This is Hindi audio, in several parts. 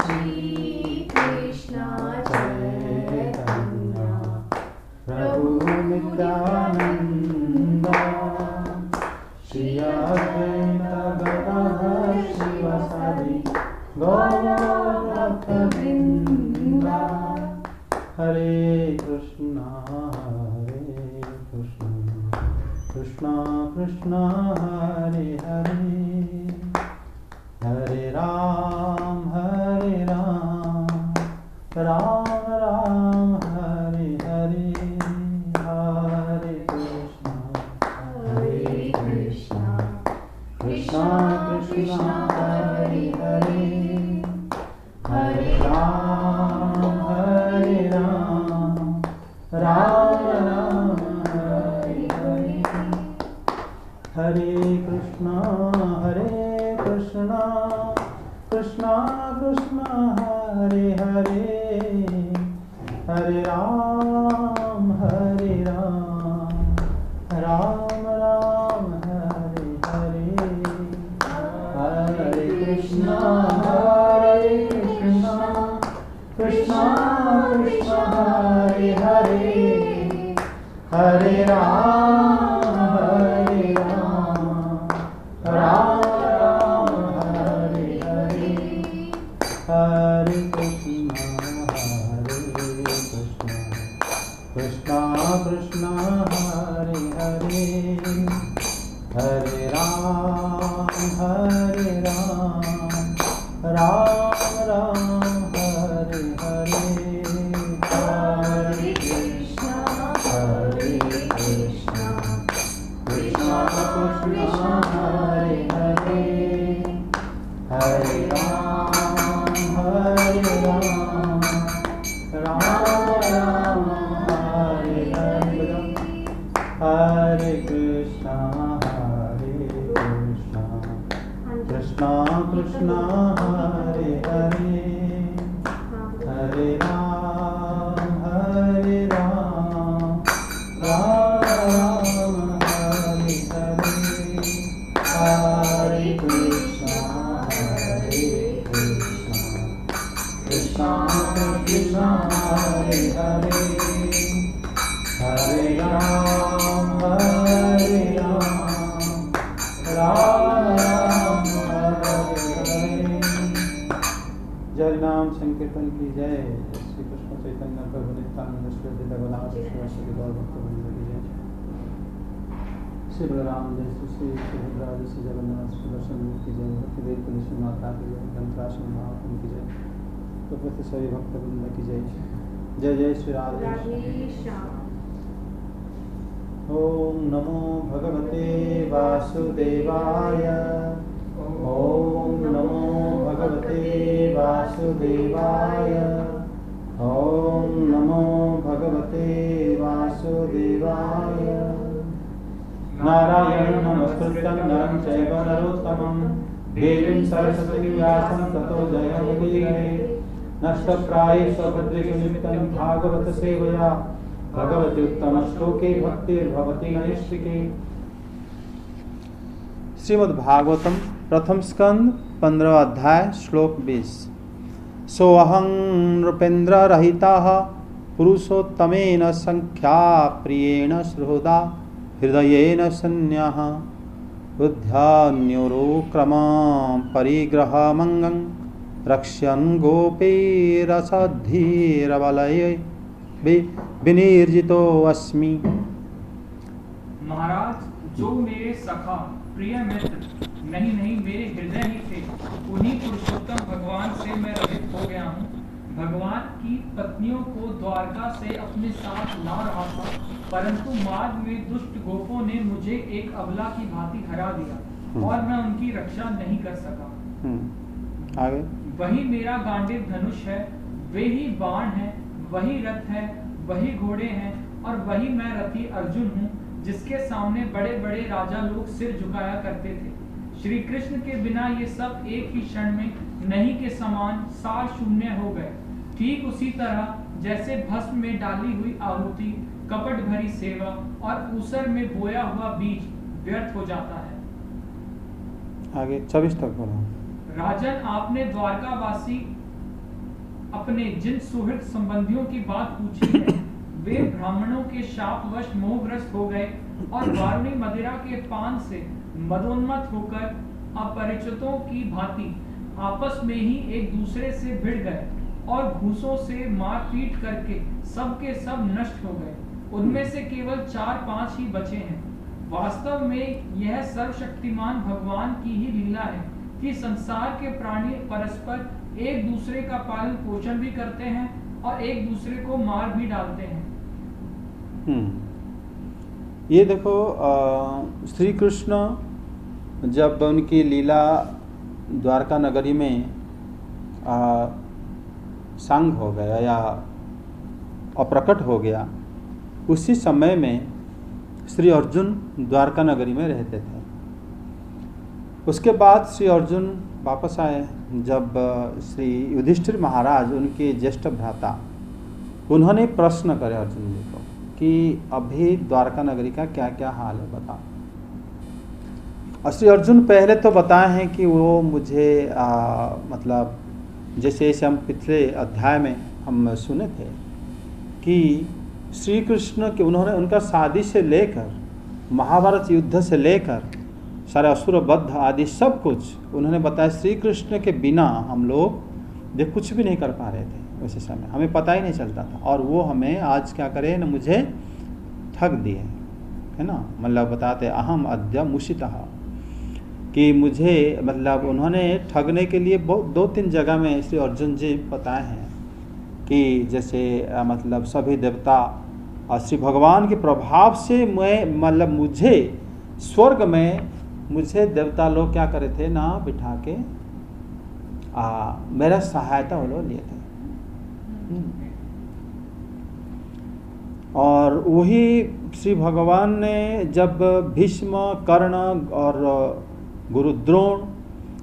श्री कृष्ण चैतन्य प्रभु नित्यानंद श्री अद्वैत गदाधर शिवासादि गौरभक्तवृंद। हरे कृष्णा कृष्णा कृष्णा हरे हरे हरे राम राम राम हरे हरे हरे कृष्णा कृष्णा कृष्णा हरे हरे हरे राम राम राम हरे हरे हरे कृष्णा कृष्णा कृष्णा हरे हरे हरे राम राम हरे हरे हरे कृष्णा कृष्णा कृष्णा हरे हरे हरे राम राम हरे हरे हरे कृष्णा कृष्णा कृष्णा हरे हरे हरे राम राम हरे हरे हरे कृष्णा कृष्णा कृष्णा हरे हरे हरे राम राम हरे हरे हरे कृष्णा कृष्णा कृष्णा हरे हरे हरे राम राम हरे हरे हरे कृष्णा कृष्णा कृष्णा हरे हरे हरे राम राम हरे हरे। जय नाम संकीर्तन की जय। श्री कृष्ण चैतन्य प्रभु नित्यानंद श्री जगन्नाथ श्री गौर भक्तवृंद की जय। श्री बलराम जय श्री सुभद्रा जय श्री जगन्नाथ श्री दर्शन की जय। भक्तिदेव तुलसी माता की जय। ग्रंथराज महात्मा की जय। प्रकृति सभी भक्तवृंद की जय। जय जय श्री राधे। ओम नमो भगवते वासुदेवाय। ओम नमो भगवते वासुदेवाय। ओम नमो भगवते वासुदेवाय। नारायणं नमस्कृत्यं नरं चैव नरोत्तमं देवीं सरस्वतीं व्यासं ततो जयमुदीरये। नष्टप्रायेषु भद्रेषु नित्यं भागवत सेवया भगवती उत्तम श्लोके भक्तिर्भवति नैष्ठिके। श्रीमद् भागवतम प्रथम स्कंद 15वां अध्याय श्लोक 20। सोऽहं नृपेन्द्ररहितः पुरुषोत्तमेन संख्या प्रियेण सुहृदा हृदयेन सन्न्यः बुद्ध्यान्योरुक्रमां परिग्रहमङ्गं रक्ष्यन् गोपीरसद्धीरवलये विनिर्जितो अस्मि। महाराज, जो मेरे सखा प्रिय मित्र नहीं मेरे हृदय ही थे, उन्हीं पुरुषोत्तम भगवान से मैं रहित हो गया हूँ। भगवान की पत्नियों को द्वारका से अपने साथ ला रहा था, परंतु मार्ग में दुष्ट गोपों ने मुझे एक अबला की भांति हरा दिया और मैं उनकी रक्षा नहीं कर सका। आगे। वही मेरा गांडीव धनुष है, वे ही बाण है, वही रथ है, वही घोड़े हैं और वही मैं रथी अर्जुन हूँ, जिसके सामने बड़े बड़े राजा लोग सिर झुकाया करते थे। श्री कृष्ण के बिना ये सब एक ही क्षण में नहीं के समान सार शून्य हो गए। ठीक उसी तरह जैसे भस्म में डाली हुई आहुति, कपट भरी सेवा और ऊसर में बोया हुआ बीज व्यर्थ हो जाता है। आगे 24 तक बोलो। राजन, आपने द्वारकावासी अपने जिन सुहृद संबंधियों की बात पूछी है वे ब्राह्मणों के शापवश मोहग्रस्त हो गए और वारुणी मदिरा के पान से मदोन्मत्त होकर अपरिचितों की भांति आपस में ही एक दूसरे से भिड़ गए और घूसों से मारपीट करके सब के सब नष्ट हो गए। उनमें से केवल 4-5 ही बचे हैं। वास्तव में यह सर्वशक्तिमान भगवान की ही लीला है कि संसार के प्राणी परस्पर एक दूसरे का पालन पोषण भी करते हैं और एक दूसरे को मार भी डालते हैं। ये देखो, श्री कृष्ण जब उनकी लीला द्वारका नगरी में सांग हो गया या अप्रकट हो गया, उसी समय में श्री अर्जुन द्वारका नगरी में रहते थे। उसके बाद श्री अर्जुन वापस आए। जब श्री युधिष्ठिर महाराज, उनके ज्येष्ठ भ्राता, उन्होंने प्रश्न करे अर्जुन जी को कि अभी द्वारका नगरी का क्या क्या हाल है, बताओ। और श्री अर्जुन पहले तो बताए हैं कि वो मुझे मतलब जैसे हम पिछले अध्याय में हम सुने थे कि श्री कृष्ण के उन्होंने उनका शादी से लेकर महाभारत युद्ध से लेकर सारे असुर वध आदि सब कुछ उन्होंने बताया। श्री कृष्ण के बिना हम लोग कुछ भी नहीं कर पा रहे थे उसी समय, हमें पता ही नहीं चलता था। और वो हमें आज क्या करे न, मुझे ठग दिए, है ना। मतलब बताते अहम अद्य मुषितः, कि मुझे मतलब उन्होंने ठगने के लिए बहुत 2-3 जगह में श्री अर्जुन जी बताए हैं कि जैसे मतलब सभी देवता और श्री भगवान के प्रभाव से मैं मतलब मुझे स्वर्ग में मुझे देवता लोग क्या करे थे ना, बिठा के मेरा सहायता वो लोग लिए थे। और वही श्री भगवान ने जब भीष्म, कर्ण और गुरु द्रोण,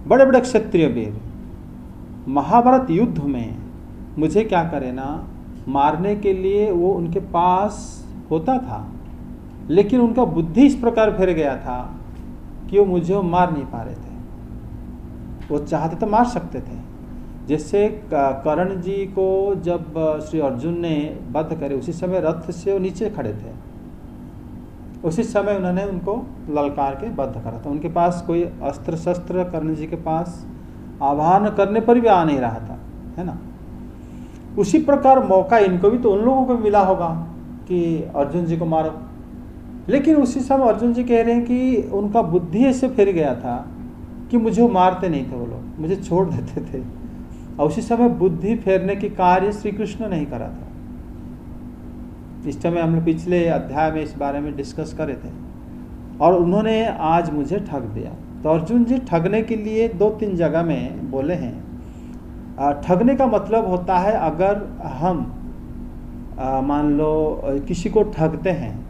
बड़े बड़े क्षत्रिय वीर महाभारत युद्ध में मुझे क्या करे ना, मारने के लिए वो उनके पास होता था, लेकिन उनका बुद्धि इस प्रकार फिर गया था कि वो मुझे मार नहीं पा रहे थे। वो चाहते तो मार सकते थे। जैसे कर्ण जी को जब श्री अर्जुन ने वध करे, उसी समय रथ से वो नीचे खड़े थे, उसी समय उन्होंने उनको ललकार के वध करा था। उनके पास कोई अस्त्र शस्त्र कर्ण जी के पास आह्वान करने पर भी आ नहीं रहा था, है ना। उसी प्रकार मौका इनको भी तो उन लोगों को मिला होगा कि अर्जुन जी को मारो, लेकिन उसी समय अर्जुन जी कह रहे हैं कि उनका बुद्धि ऐसे फिर गया था कि मुझे वो मारते नहीं थे, वो लोग मुझे छोड़ देते थे। और उसी समय बुद्धि फेरने की कार्य श्री कृष्ण नहीं करा था। इस समय हम लोग पिछले अध्याय में इस बारे में डिस्कस करे थे, और उन्होंने आज मुझे ठग दिया। तो अर्जुन जी ठगने के लिए 2-3 जगह में बोले हैं। ठगने का मतलब होता है, अगर हम मान लो किसी को ठगते हैं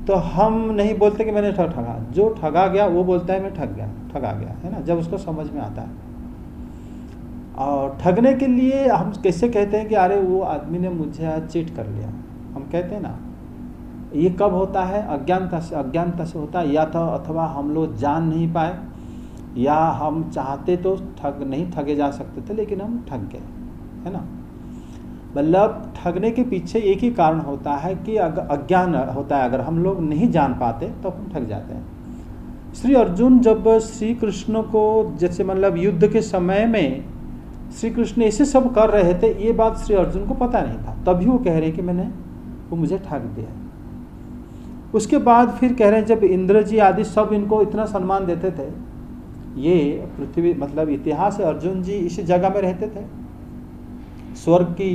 तो हम नहीं बोलते कि मैंने ठगा, जो ठगा गया वो बोलता है मैं ठगा गया, है ना, जब उसको समझ में आता है। और ठगने के लिए हम कैसे कहते हैं कि अरे वो आदमी ने मुझे आज चीट कर लिया, हम कहते हैं ना। ये कब होता है? अज्ञानता से होता है, या तो अथवा हम लोग जान नहीं पाए, या हम चाहते तो नहीं ठगे जा सकते थे लेकिन हम ठग गए, है ना। मतलब ठगने के पीछे एक ही कारण होता है कि अज्ञान होता है। अगर हम लोग नहीं जान पाते तो हम ठग जाते हैं। श्री अर्जुन जब श्री कृष्ण को जैसे मतलब युद्ध के समय में श्री कृष्ण ऐसे सब कर रहे थे, ये बात श्री अर्जुन को पता नहीं था, तभी वो कह रहे हैं कि वो मुझे ठग दिया। उसके बाद फिर कह रहे हैं जब इंद्र जी आदि सब इनको इतना सम्मान देते थे, ये पृथ्वी मतलब इतिहास है, अर्जुन जी इसी जगह में रहते थे। स्वर्ग की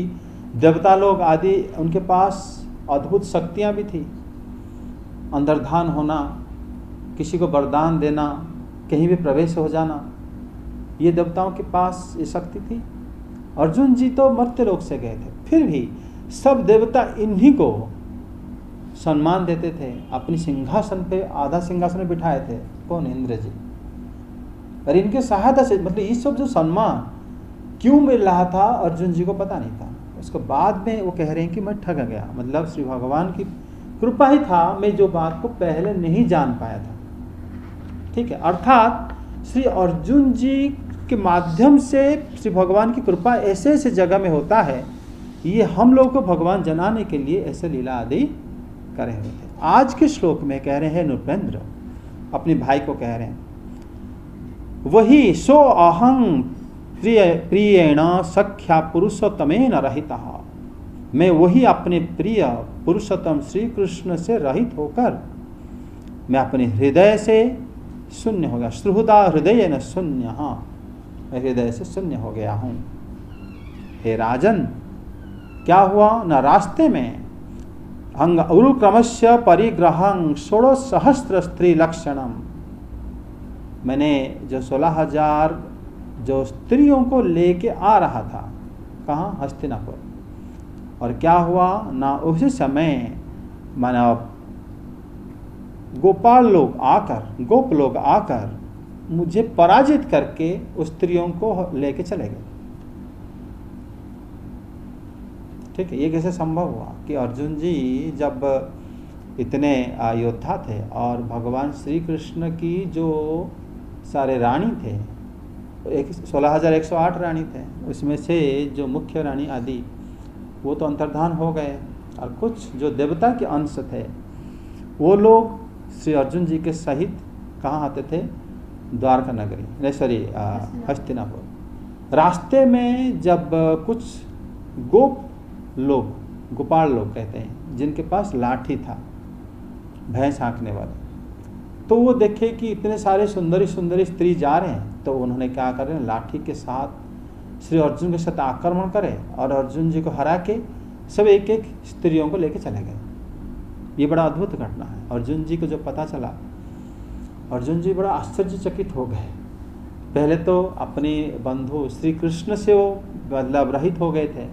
देवता लोग आदि उनके पास अद्भुत शक्तियां भी थी, अंतर्धान होना, किसी को वरदान देना, कहीं भी प्रवेश हो जाना, ये देवताओं के पास ये शक्ति थी। अर्जुन जी तो मर्त्य लोक से गए थे, फिर भी सब देवता इन्हीं को सम्मान देते थे। अपनी सिंहासन पे आधा सिंहासन बिठाए थे, कौन? इंद्र जी। और इनके सहायता से मतलब ये सब जो सम्मान क्यों मिल रहा था अर्जुन जी को पता नहीं था। उसके बाद में वो कह रहे हैं कि मैं ठग गया, मतलब श्री भगवान की कृपा ही था, मैं जो बात को पहले नहीं जान पाया था। ठीक है, अर्थात श्री अर्जुन जी के माध्यम से श्री भगवान की कृपा ऐसे ऐसे जगह में होता है, ये हम लोग को भगवान जनाने के लिए ऐसे लीला आदि करे हुए थे। आज के श्लोक में कह रहे हैं नृपेंद्र अपने भाई को कह रहे हैं, वही सो अहं प्रियेण सख्या पुरुषोत्तमेन रहितः, मैं वही अपने प्रिय पुरुषोत्तम श्री कृष्ण से रहित होकर मैं अपने हृदय से शून्य हो गया। श्रुहुदा हृदय न शून्य, मैं हृदय से शून्य हो गया हूँ। हे राजन, क्या हुआ न रास्ते में अंग उरुक्रमस्य परिग्रहं 16,000 स्त्री लक्षणम, मैंने जो 16,000 जो स्त्रियों को लेके आ रहा था, कहाँ? हस्तिनापुर। और क्या हुआ ना, उसी समय माना गोपाल लोग आकर, गोप लोग आकर मुझे पराजित करके उस स्त्रियों को लेके चले गए। ठीक है, ये कैसे संभव हुआ कि अर्जुन जी जब इतने योद्धा थे और भगवान श्री कृष्ण की जो सारे रानी थे, 16,108 रानी थे, उसमें से जो मुख्य रानी आदि वो तो अंतर्धान हो गए, और कुछ जो देवता के अंश थे वो लोग श्री अर्जुन जी के सहित कहाँ आते थे? द्वारका नगरी, नहीं सॉरी हस्तिनापुर। रास्ते में जब कुछ गोप लोग, गोपाल लोग कहते हैं, जिनके पास लाठी था, भैंस हाँकने वाले, तो वो देखे कि इतने सारे सुंदरी सुंदरी स्त्री जा रहे हैं, तो उन्होंने क्या कर रहे हैं, लाठी के साथ श्री अर्जुन के साथ आक्रमण करे और अर्जुन जी को हरा के सब एक एक स्त्रियों को लेके चले गए। ये बड़ा अद्भुत घटना है। अर्जुन जी को जब पता चला, अर्जुन जी बड़ा आश्चर्यचकित हो गए। पहले तो अपने बंधु श्री कृष्ण से वो मतलब रहित हो गए थे,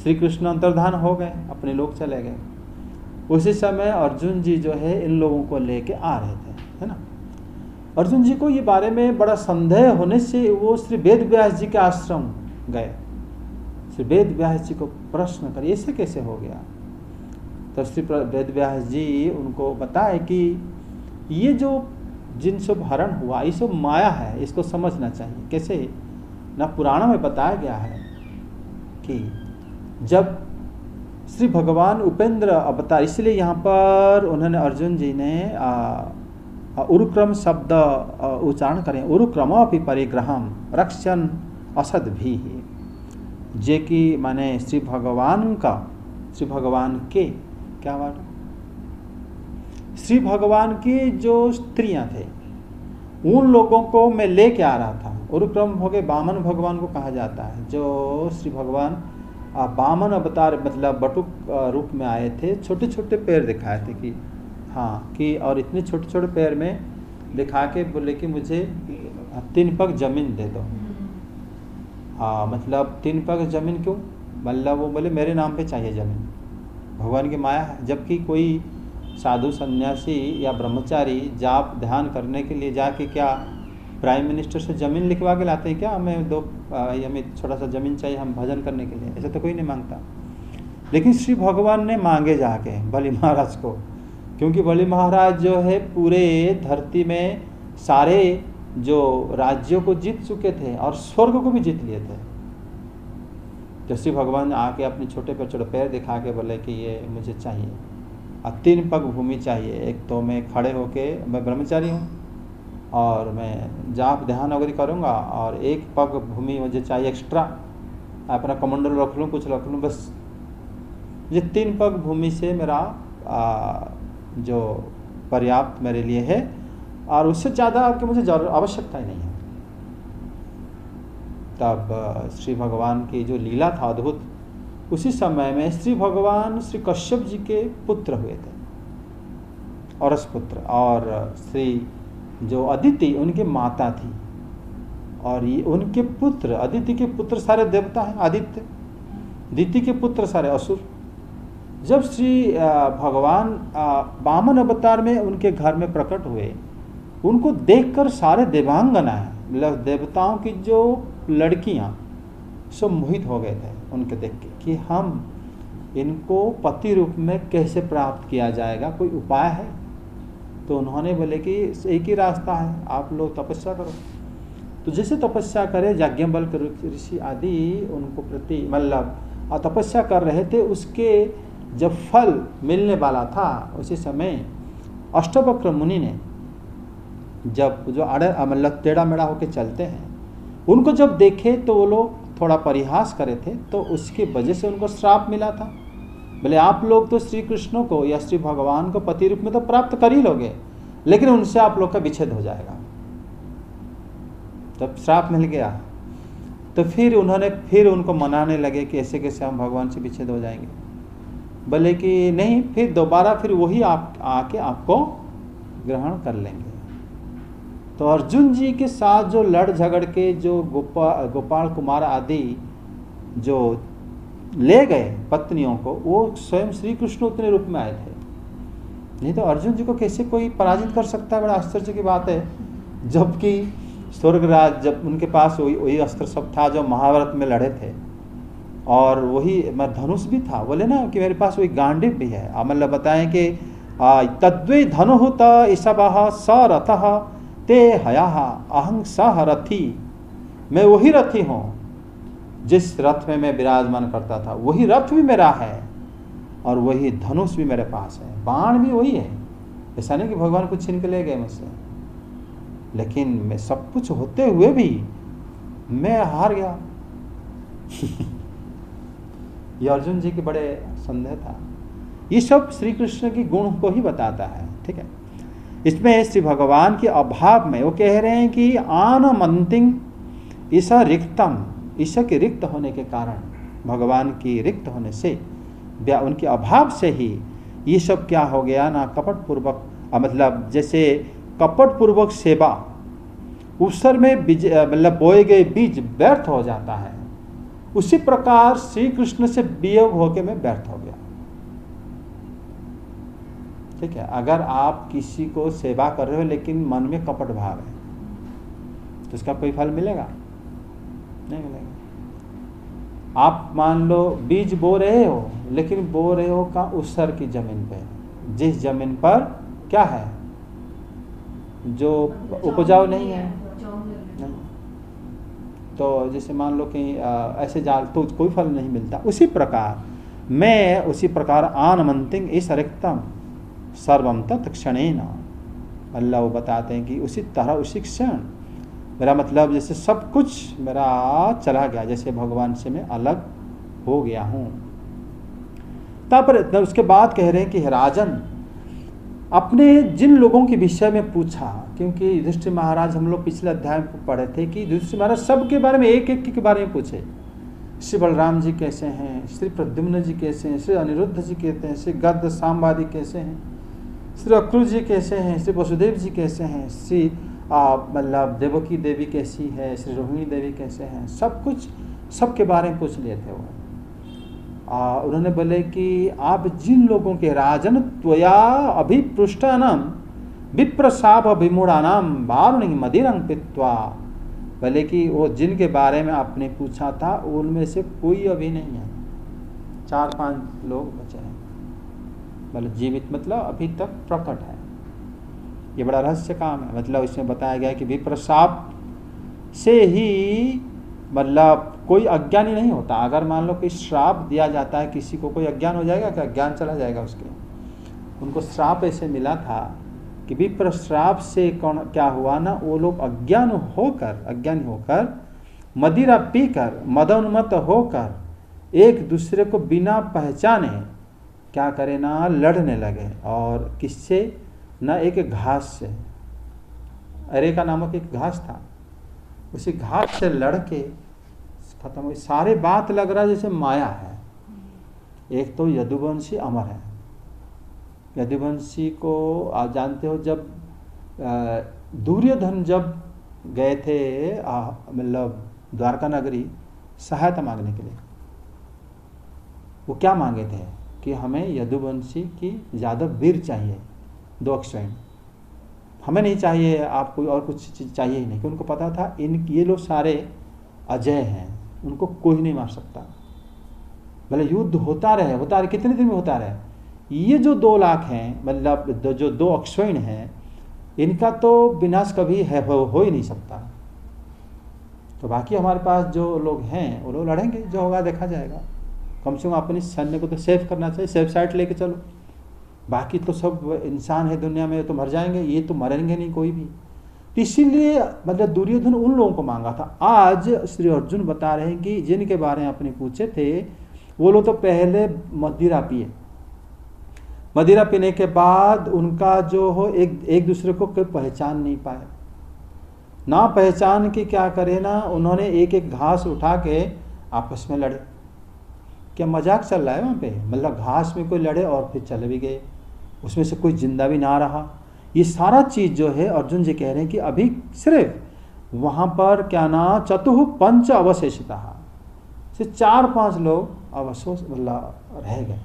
श्री कृष्ण अंतर्धान हो गए, अपने लोग चले गए। उसी समय अर्जुन जी जो है इन लोगों को लेके आ रहे थे, है ना। अर्जुन जी को ये बारे में बड़ा संदेह होने से वो श्री वेद व्यास जी के आश्रम गए। श्री वेद व्यास जी को प्रश्न करे, ऐसे कैसे हो गया? तो श्री वेद व्यास जी उनको बताए कि ये जो जिन सब हरण हुआ, ये सब माया है, इसको समझना चाहिए। कैसे ना, पुराणों में बताया गया है कि जब श्री भगवान उपेंद्र अवतार, इसलिए यहाँ पर उन्होंने अर्जुन जी ने उरुक्रम शब्द उच्चारण करें, उरुक्रम अपि परिग्रहम रक्षन असद भी, जे कि माने श्री भगवान का, श्री भगवान के क्या बात, श्री भगवान की जो स्त्रियां थे उन लोगों को मैं लेके आ रहा था। उरुक्रम हो गए वामन भगवान को कहा जाता है, जो श्री भगवान वामन अवतार मतलब बटुक रूप में आए थे। छोटे छोटे पैर दिखाए थे कि हाँ कि, और इतने छोटे छोटे पैर में दिखा के बोले कि मुझे 3 पग जमीन दे दो। हाँ मतलब 3 पग जमीन क्यों? मतलब वो बोले मेरे नाम पे चाहिए जमीन, भगवान की माया है। जबकि कोई साधु सन्यासी या ब्रह्मचारी जाप ध्यान करने के लिए जाके क्या प्राइम मिनिस्टर से ज़मीन लिखवा के लाते हैं क्या? हमें छोटा सा ज़मीन चाहिए, हम भजन करने के लिए, ऐसा तो कोई नहीं मांगता। लेकिन श्री भगवान ने मांगे जाके बलि महाराज को, क्योंकि बलि महाराज जो है पूरे धरती में सारे जो राज्यों को जीत चुके थे और स्वर्ग को भी जीत लिए थे। तो श्री भगवान आके अपने छोटे पैर दिखा के बोले कि ये मुझे चाहिए, और 3 पग भूमि चाहिए। एक तो मैं खड़े होके, मैं ब्रह्मचारी हूँ और मैं जाप ध्यान वगैरह करूँगा, और 1 पग भूमि मुझे चाहिए एक्स्ट्रा, अपना कमंडल रख लूँ, कुछ रख लूँ, बस ये 3 पग भूमि से मेरा जो पर्याप्त मेरे लिए है, और उससे ज़्यादा आपके मुझे आवश्यकता ही नहीं है। तब श्री भगवान की जो लीला था अद्भुत, उसी समय में श्री भगवान श्री कश्यप जी के पुत्र हुए थे, औरस पुत्र, और श्री जो अदिति उनकी माता थी, और ये उनके पुत्र, अदिति के पुत्र सारे देवता हैं, आदित्य, दिति के पुत्र सारे असुर। जब श्री भगवान वामन अवतार में उनके घर में प्रकट हुए, उनको देखकर सारे देवांगना है, मतलब देवताओं की जो लड़कियां सब मोहित हो गए थे उनके देख के कि हम इनको पति रूप में कैसे प्राप्त किया जाएगा, कोई उपाय है? तो उन्होंने बोले कि एक ही रास्ता है, आप लोग तपस्या करो। तो तो जैसे तपस्या करे याज्ञवल्क्य ऋषि आदि उनको प्रति मतलब तपस्या कर रहे थे, उसके जब फल मिलने वाला था उसी समय अष्टवक्र मुनि ने, जब जो मतलब टेढ़ा मेढ़ा होकर चलते हैं, उनको जब देखे तो वो लोग थोड़ा परिहास करे थे, तो उसकी वजह से उनको श्राप मिला था। बोले आप लोग तो श्री कृष्ण को या श्री भगवान को पति रूप में तो प्राप्त कर ही लोगे, लेकिन उनसे आप लोग का विच्छेद हो जाएगा। तब श्राप मिल गया, तो फिर उनको मनाने लगे कि ऐसे कैसे हम भगवान से विच्छेद हो जाएंगे। बोले कि नहीं, फिर दोबारा फिर वही आप आके आपको ग्रहण कर लेंगे। तो अर्जुन जी के साथ जो लड़ झगड़ के जो गोपाल कुमार आदि जो ले गए पत्नियों को, वो स्वयं श्री कृष्ण उतने रूप में आए थे। नहीं तो अर्जुन जी को कैसे कोई पराजित कर सकता है, बड़ा आश्चर्य की बात है। जबकि स्वर्गराज, जब उनके पास वही अस्त्र सब था जो महाभारत में लड़े थे, और वही धनुष भी था। बोले ना कि मेरे पास वही गांडीव भी है। मतलब बताएं कि तद्वै धनुहुत ईशवः स रथः ते हयाः अहं सह रथी। मैं वही रथी हूँ जिस रथ में मैं विराजमान करता था, वही रथ भी मेरा है और वही धनुष भी मेरे पास है, बाण भी वही है। ऐसा नहीं कि भगवान कुछ छीन के ले गए मुझसे, लेकिन मैं सब कुछ होते हुए भी मैं हार गया। ये अर्जुन जी के बड़े संदेह था। ये सब श्री कृष्ण की गुण को ही बताता है। ठीक है, इसमें श्री भगवान के अभाव में वो कह रहे हैं कि आनमंतिं ईसा रिक्तम, ईसा के रिक्त होने के कारण, भगवान की रिक्त होने से, उनके अभाव से ही ये सब क्या हो गया ना, कपट पूर्वक, मतलब जैसे कपट पूर्वक सेवा, उसर में मतलब बोए गए बीज व्यर्थ हो जाता है, उसी प्रकार श्री कृष्ण से वियोग होकर मैं व्यर्थ हो गया। ठीक है, अगर आप किसी को सेवा कर रहे हो लेकिन मन में कपट भाव है, तो उसका कोई फल मिलेगा? नहीं मिलेगा। आप मान लो बीज बो रहे हो, लेकिन बो रहे हो का उसर की जमीन पे, जिस जमीन पर क्या है, जो उपजाऊ नहीं है, नहीं। तो जैसे मान लो कि ऐसे जाल तो कोई फल नहीं मिलता। उसी प्रकार मैं, उसी प्रकार आनमंतिं इस रिक्तम सर्वम तत्क्षणेन, अल्लाह वो बताते हैं कि उसी तरह उसी क्षण मेरा मतलब जैसे सब कुछ मेरा चला गया, जैसे भगवान से मैं अलग हो गया हूँ। तब उसके बाद कह रहे हैं कि राजन, अपने जिन लोगों के विषय में पूछा, क्योंकि युधिष्ठिर महाराज, हम लोग पिछले अध्याय में पढ़े थे कि युधिष्ठिर महाराज सबके बारे में एक एक के बारे में पूछे। श्री बलराम जी कैसे हैं, श्री प्रद्युम्न जी कैसे हैं, श्री अनिरुद्ध जी कहते हैं, श्री गद्द सांबादी कैसे हैं, श्री अक्रूर जी कैसे हैं, श्री वसुदेव जी कैसे हैं, श्री मतलब देवकी देवी कैसी है, श्री रोहिणी देवी कैसे हैं, सब कुछ सबके बारे में पूछ लिए थे वो। उन्होंने बोले कि आप जिन लोगों के राजन त्वया अभिपृष्टानाम विप्रसाप विमूढ़ानाम वारुणी मदिरंग पित्वा, बोले कि वो जिनके बारे में आपने पूछा था उनमें से कोई अभी नहीं है, 4-5 लोग बचे हैं। बोले जीवित मतलब अभी तक प्रकट है। ये बड़ा रहस्य काम है। मतलब इसमें बताया गया कि विप्रसाप से ही मतलब कोई अज्ञानी नहीं होता। अगर मान लो कि श्राप दिया जाता है किसी को, कोई अज्ञान हो जाएगा क्या? अज्ञान चला जाएगा उसके। उनको श्राप ऐसे मिला था कि विप्र श्राप से कौन क्या हुआ ना, वो लोग अज्ञानी होकर मदिरा पीकर मदोन्मत्त होकर एक दूसरे को बिना पहचाने क्या करे ना, लड़ने लगे। और किससे ना, एक घास से, अरेका नामक एक घास था, उसी घास से लड़के खत्म हुई। सारे बात लग रहा है जैसे माया है। एक तो यदुवंशी अमर है। यदुवंशी को आप जानते हो, जब दुर्योधन जब गए थे मतलब द्वारका नगरी सहायता मांगने के लिए, वो क्या मांगे थे कि हमें यदुवंशी की ज़्यादा वीर चाहिए, 2 अक्षौहिणी, हमें नहीं चाहिए, आप कोई और कुछ चीज़ चाहिए ही नहीं। कि उनको पता था ये लोग सारे अजय हैं, उनको कोई नहीं मार सकता। भले युद्ध होता रहे, कितने दिन में होता रहे, ये जो 2 लाख हैं, मतलब जो 2 अक्षौहिणी हैं, इनका तो विनाश कभी हो ही नहीं सकता। तो बाकी हमारे पास जो लोग हैं वो लोग लड़ेंगे, जो होगा देखा जाएगा। कम से कम अपनी सैन्य को तो सेफ करना चाहिए, सेफ साइड लेके चलो। बाकी तो सब इंसान है दुनिया में, तो मर जाएंगे, ये तो मरेंगे नहीं कोई भी। तो इसीलिए मतलब दुर्योधन उन लोगों को मांगा था। आज श्री अर्जुन बता रहे हैं कि जिनके बारे में आपने पूछे थे वो लोग तो पहले मदिरा पिए, मदिरा पीने के बाद उनका जो हो एक दूसरे को कोई पहचान नहीं पाए। ना पहचान के क्या करे ना, उन्होंने एक एक घास उठा के आपस में लड़े। क्या मजाक चल रहा है वहाँ पे? मतलब घास में कोई लड़े और फिर चले भी गए, उसमें से कोई जिंदा भी ना रहा। ये सारा चीज जो है अर्जुन जी कह रहे हैं कि अभी सिर्फ वहाँ पर क्या ना चतुः पंच अवशेषिता, सिर्फ 4-5 लोग अवशेष मतलब रह गए।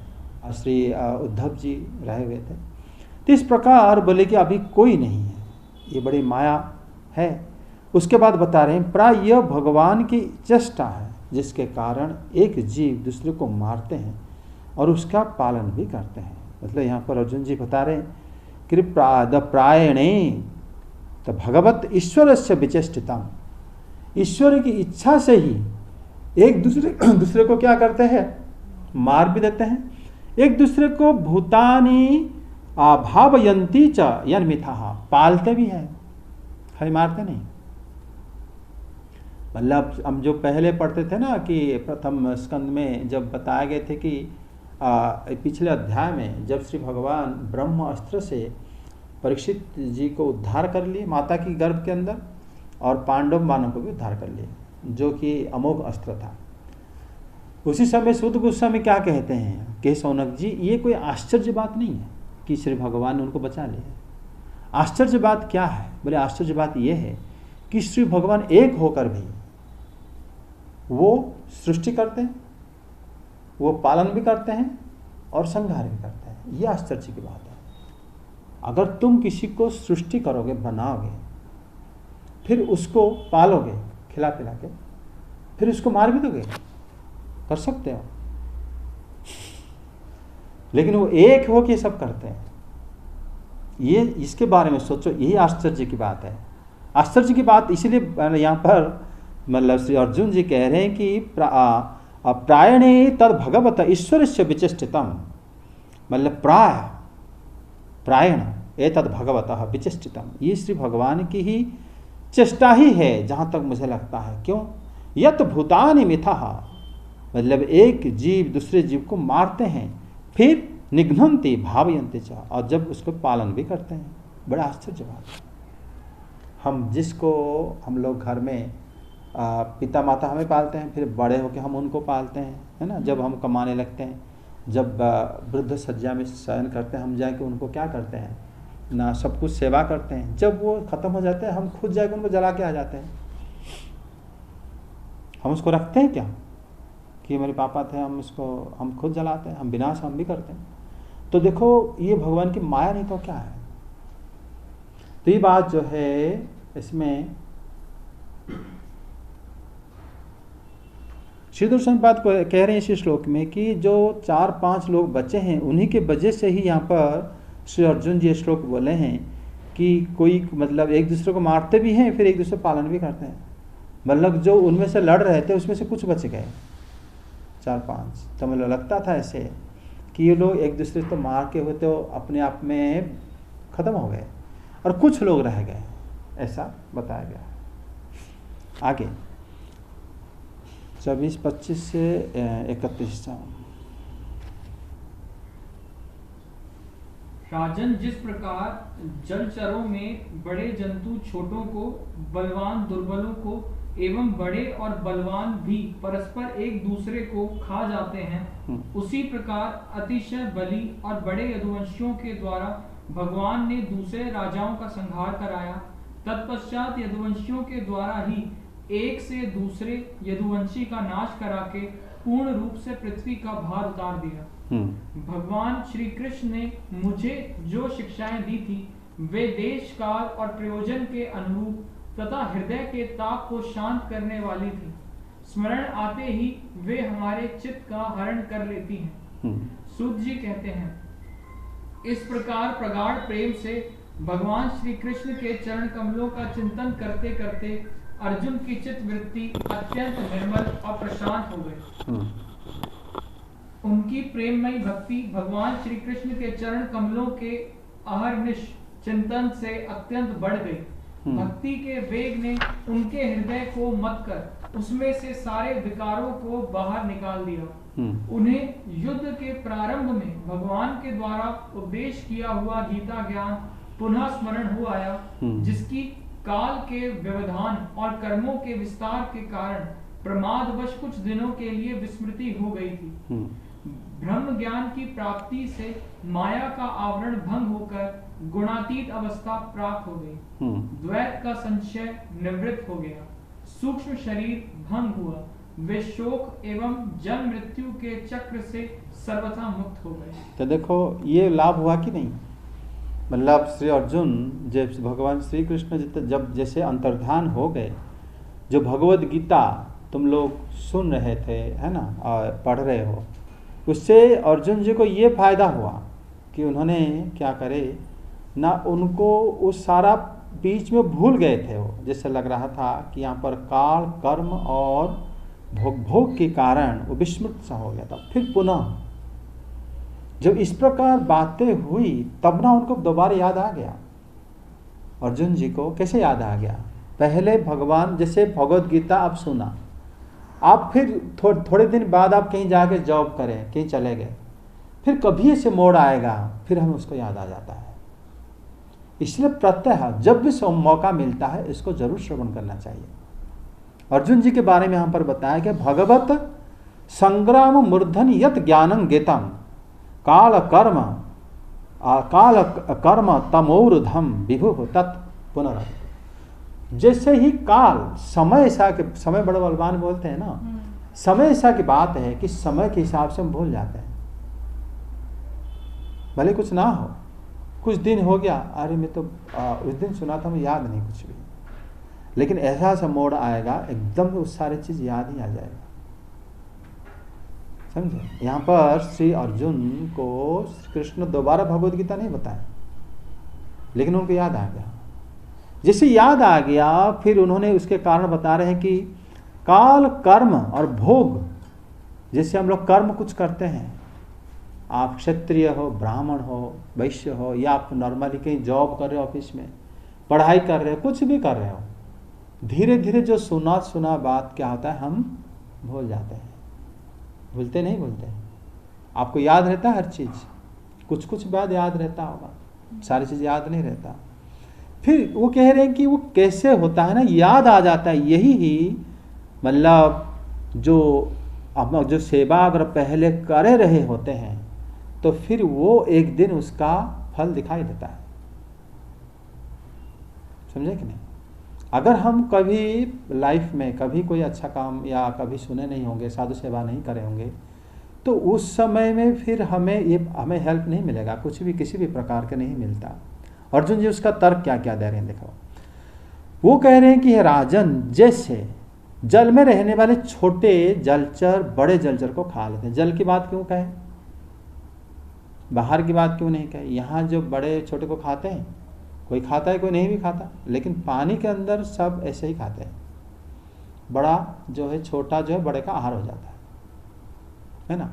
श्री उद्धव जी रहे हुए थे। तो इस प्रकार बोले कि अभी कोई नहीं है, ये बड़ी माया है। उसके बाद बता रहे हैं प्राय यह भगवान की चेष्टा है जिसके कारण एक जीव दूसरे को मारते हैं और उसका पालन भी करते हैं। मतलब यहाँ पर अर्जुन जी बता रहे हैं कि प्रायणे तो भगवत ईश्वर से विचेष्टितम, ईश्वर की इच्छा से ही एक दूसरे को क्या करते हैं, मार भी देते हैं। एक दूसरे को भूतानी भावयंती च यन्मिथा, पालते भी हैं, खाली मारते नहीं। मतलब हम जो पहले पढ़ते थे ना कि प्रथम स्कंद में जब बताए गए थे कि पिछले अध्याय में जब श्री भगवान ब्रह्म अस्त्र से परीक्षित जी को उद्धार कर लिए माता की गर्भ के अंदर, और पांडव बाणों को भी उद्धार कर लिए जो कि अमोघ अस्त्र था। उसी समय सूत गोस्वामी क्या कहते हैं कि सौनक जी ये कोई आश्चर्य बात नहीं है कि श्री भगवान ने उनको बचा लिया। आश्चर्य बात क्या है? बोले आश्चर्य बात ये है कि श्री भगवान एक होकर भी वो सृष्टि करते हैं, वो पालन भी करते हैं और संहार भी करते हैं। ये आश्चर्य की बात है। अगर तुम किसी को सृष्टि करोगे, बनाओगे, फिर उसको पालोगे खिला पिला के, फिर उसको मार भी दोगे, कर सकते हो। लेकिन वो एक हो के सब करते हैं। ये इसके बारे में सोचो, यही आश्चर्य की बात है। आश्चर्य की बात इसलिए यहाँ पर मतलब श्री अर्जुन जी कह रहे हैं कि प्रायणे तद भगवत ईश्वर से विचेष्टितम, मतलब प्रायण ए तद भगवत विचेष्टितम, ये श्री भगवान की ही चेष्टा ही है जहाँ तक मुझे लगता है। क्यों? यत भूतानि मिथा, मतलब एक जीव दूसरे जीव को मारते हैं, फिर निघ्नन्ति भावयन्ति च, और जब उसको पालन भी करते हैं। बड़ा आश्चर्य बात है। हम लोग घर में पिता माता हमें पालते हैं, फिर बड़े होकर हम उनको पालते हैं, है ना। जब हम कमाने लगते हैं, जब वृद्ध सज्जा में शयन करते हैं, हम जाके उनको क्या करते हैं ना, सब कुछ सेवा करते हैं। जब वो ख़त्म हो जाते हैं हम खुद जाके उनको जला के आ जाते हैं। हम उसको रखते हैं क्या कि मेरे पापा थे, हम खुद जलाते हैं, हम विनाश हम भी करते हैं। तो देखो ये भगवान की माया नहीं तो क्या है। तो ये बात जो है इसमें श्रीधर स्वामी बात को कह रहे हैं इस श्लोक में कि जो 4-5 लोग बचे हैं उन्हीं के वजह से ही यहाँ पर श्री अर्जुन जी श्लोक बोले हैं कि कोई मतलब एक दूसरे को मारते भी हैं, फिर एक दूसरे पालन भी करते हैं। मतलब जो उनमें से लड़ रहे थे उसमें से कुछ बच गए 4-5। तो मतलब लगता था ऐसे कि ये लोग एक दूसरे को मार के हुए तो अपने आप में ख़त्म हो गए और कुछ लोग रह गए, ऐसा बताया गया। आगे 24-25 से 31। राजन, जिस प्रकार जलचरों में बड़े जंतु छोटों को, बलवान दुर्बलों को एवं बड़े और बलवान भी परस्पर एक दूसरे को खा जाते हैं, उसी प्रकार अतिशय बली और बड़े यदुवंशियों के द्वारा भगवान ने दूसरे राजाओं का संहार कराया। तत्पश्चात यदुवंशियों के द्वारा ही एक से दूसरे यदुवंशी का नाश करा के पूर्ण रूप से पृथ्वी का भार उतार दिया। भगवान श्री कृष्ण ने मुझे जो शिक्षाएं दी थी वे देश काल और प्रयोजन के अनुरूप तथा हृदय के ताप को शांत करने वाली थी। स्मरण आते ही वे हमारे चित्त का हरण कर लेती हैं। सूत जी कहते हैं, इस प्रकार प्रगाढ़ प्रेम से भगवान श्री कृष्ण के चरण कमलों का चिंतन करते करते अर्जुन की चित्त वृत्ति अत्यंत निर्मल और प्रशांत हो गई। उनकी प्रेममयी भक्ति भगवान श्री कृष्ण के चरण कमलों के अहर्निश चिंतन से अत्यंत बढ़ गई। भक्ति के वेग ने उनके हृदय को मत कर उसमें से सारे विकारों को बाहर निकाल दिया। उन्हें युद्ध के प्रारंभ में भगवान के द्वारा उपदेश किया हुआ गीता ज्ञान पुनः स्मरण हो आया, जिसकी काल के व्यवधान और कर्मों के विस्तार के कारण प्रमादवश कुछ दिनों के लिए विस्मृति हो गई थी। ब्रह्म ज्ञान की प्राप्ति से माया का आवरण भंग होकर गुणातीत अवस्था प्राप्त हो गई। द्वैत का संशय निवृत्त हो गया, सूक्ष्म शरीर भंग हुआ, वे शोक एवं जन्म मृत्यु के चक्र से सर्वथा मुक्त हो गए। तो देखो ये लाभ हुआ कि नहीं, मतलब श्री अर्जुन जब भगवान श्री कृष्ण जब जैसे अंतर्धान हो गए, जो भगवद गीता तुम लोग सुन रहे थे है ना और पढ़ रहे हो, उससे अर्जुन जी को ये फायदा हुआ कि उन्होंने क्या करे ना, उनको वो सारा बीच में भूल गए थे। वो जैसे लग रहा था कि यहाँ पर काल कर्म और भोग के कारण वो विस्मृत सा हो गया था। फिर पुनः जब इस प्रकार बातें हुई तब ना उनको दोबारा याद आ गया। अर्जुन जी को कैसे याद आ गया, पहले भगवान जैसे भगवद गीता आप सुना, आप फिर थोड़े दिन बाद आप कहीं जाके जॉब करें, कहीं चले गए, फिर कभी ऐसे मोड़ आएगा, फिर हमें उसको याद आ जाता है। इसलिए प्रत्यह जब भी मौका मिलता है इसको जरूर श्रवण करना चाहिए। अर्जुन जी के बारे में यहाँ पर बताया कि भगवत संग्राम मूर्धन यत ज्ञानं गेतम काल कर्म तमोरुधम विभु तत् पुनः। जैसे ही काल समय ऐसा के समय बड़े बलवान बोलते हैं ना, समय ऐसा की बात है कि समय के हिसाब से हम भूल जाते हैं। भले कुछ ना हो, कुछ दिन हो गया, अरे मैं तो उस दिन सुना था, मैं याद नहीं कुछ भी, लेकिन ऐसा सा मोड़ आएगा एकदम उस सारी चीज याद ही आ जाएगा। समझे, यहाँ पर श्री अर्जुन को कृष्ण दोबारा भगवद गीता नहीं बताए, लेकिन उनको याद आ गया। जैसे याद आ गया फिर उन्होंने उसके कारण बता रहे हैं कि काल कर्म और भोग, जैसे हम लोग कर्म कुछ करते हैं, आप क्षत्रिय हो, ब्राह्मण हो, वैश्य हो, या आप नॉर्मली कहीं जॉब कर रहे हो, ऑफिस में पढ़ाई कर रहे हो, कुछ भी कर रहे हो, धीरे धीरे जो सुना बात क्या होता है, हम भूल जाते हैं। भूलते नहीं भूलते, आपको याद रहता है हर चीज़, कुछ कुछ बात याद रहता होगा, सारी चीज़ याद नहीं रहता। फिर वो कह रहे हैं कि वो कैसे होता है ना, याद आ जाता है। यही ही मतलब जो सेवा अगर पहले करे रहे होते हैं तो फिर वो एक दिन उसका फल दिखाई देता है। समझे कि नहीं? अगर हम कभी लाइफ में कभी कोई अच्छा काम या कभी सुने नहीं होंगे, साधु सेवा नहीं करे होंगे, तो उस समय में फिर हमें हेल्प नहीं मिलेगा, कुछ भी किसी भी प्रकार का नहीं मिलता। अर्जुन जी उसका तर्क क्या क्या दे रहे हैं देखो। वो कह रहे हैं कि राजन, जैसे जल में रहने वाले छोटे जलचर बड़े जलचर को खा लेते हैं। जल की बात क्यों कहे, बाहर की बात क्यों नहीं कहे? यहाँ जो बड़े छोटे को खाते हैं, कोई खाता है कोई नहीं भी खाता, लेकिन पानी के अंदर सब ऐसे ही खाते हैं। बड़ा जो है छोटा जो है बड़े का आहार हो जाता है ना।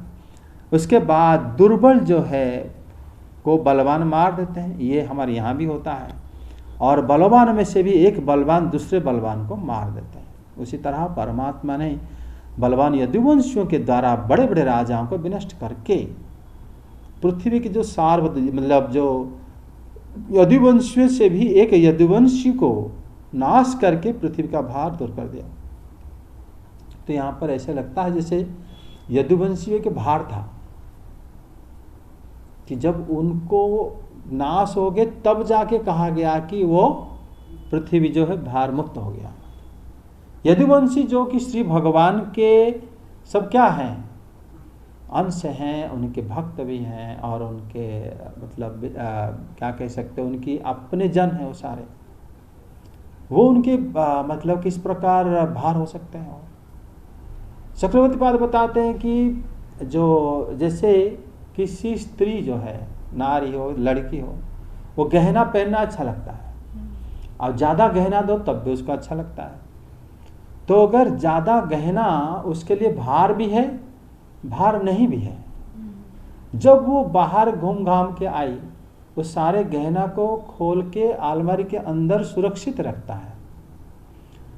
उसके बाद दुर्बल जो है को बलवान मार देते हैं, ये हमारे यहाँ भी होता है। और बलवान में से भी एक बलवान दूसरे बलवान को मार देते हैं। उसी तरह परमात्मा ने बलवान यदुवंशियों के द्वारा बड़े बड़े राजाओं को विनष्ट करके पृथ्वी की जो मतलब जो यदुवंशियों से भी एक यदुवंशी को नाश करके पृथ्वी का भार दूर कर दिया। तो यहाँ पर ऐसे लगता है जैसे यदुवंशियों के भार था कि जब उनको नाश हो गए तब जाके कहा गया कि वो पृथ्वी जो है भार मुक्त हो गया। यदुवंशी जो कि श्री भगवान के सब क्या हैं, अंश हैं, उनके भक्त भी हैं और उनके मतलब क्या कह सकते हैं, उनकी अपने जन हैं वो सारे, वो उनके मतलब किस प्रकार भार हो सकते हैं। चक्रवर्ती पाद बताते हैं कि जो जैसे किसी स्त्री जो है, नारी हो लड़की हो, वो गहना पहनना अच्छा लगता है और ज़्यादा गहना दो तब भी उसको अच्छा लगता है। तो अगर ज़्यादा गहना उसके लिए भार भी है, भार नहीं भी है। जब वो बाहर घूम घाम के आई, वो सारे गहना को खोल के अलमारी के अंदर सुरक्षित रखता है।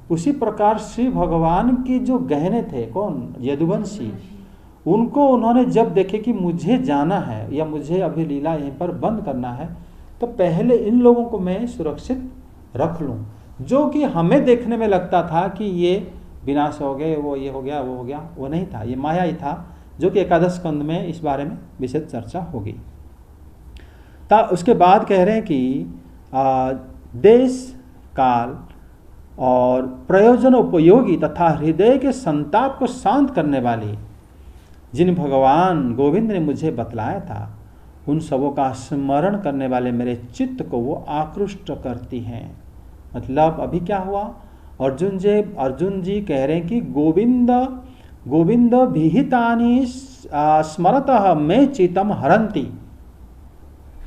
उसी प्रकार श्री भगवान के जो गहने थे, कौन? यदुवंशी, उनको उन्होंने जब देखे कि मुझे जाना है या मुझे अभी लीला यहीं पर बंद करना है, तो पहले इन लोगों को मैं सुरक्षित रख लूं। जो कि हमें देखने में लगता था कि ये विनाश हो गए, वो ये हो गया, वो हो गया, वो नहीं था, ये माया ही था, जो कि एकादश स्कंद में इस बारे में विशेष चर्चा होगी। उसके बाद कह रहे हैं कि देश काल और प्रयोजन उपयोगी तथा हृदय के संताप को शांत करने वाली जिन भगवान गोविंद ने मुझे बतलाया था, उन सबों का स्मरण करने वाले मेरे चित्त को वो आकृष्ट करती हैं। मतलब अभी क्या हुआ? अर्जुन जी कह रहे हैं कि गोविंद विहितानि स्मरतः मे चितम हरंती।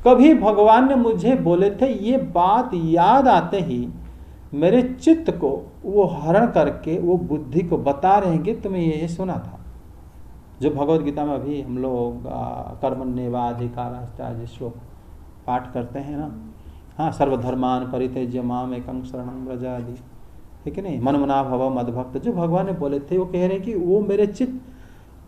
कभी भगवान ने मुझे बोले थे, ये बात याद आते ही मेरे चित्त को वो हरण करके वो बुद्धि को बता रहे हैं कि तुम्हें ये सुना था। जो भगवद गीता में अभी हम लोग कर्मण्येवाधिकारस्ते श्लोक पाठ करते हैं ना, हाँ, सर्वधर्मान परित्यज्य माम एकं शरणं व्रज आदि, है कि नहीं, मनमना भव मद्भक्त, जो भगवान ने बोले थे, वो कह रहे हैं कि वो मेरे चित्त,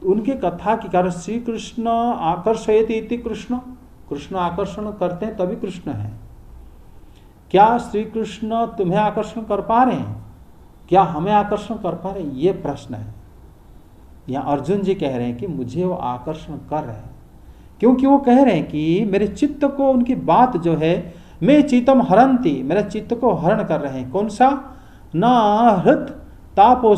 उनके कथा के कारण श्री कृष्ण आकर्षयति इति कृष्ण आकर्षण करते हैं तभी कृष्ण है। क्या श्री कृष्ण तुम्हें आकर्षण कर पा रहे हैं? क्या हमें आकर्षण कर पा रहे हैं? ये प्रश्न है। यहाँ अर्जुन जी कह रहे हैं कि मुझे वो आकर्षण कर रहे हैं, क्योंकि वो कह रहे हैं कि मेरे चित्त को, उनकी बात जो है, मैं चित्तम हरंती, मेरे चित्त को हरण कर रहे हैं। कौन सा? न हृत तापो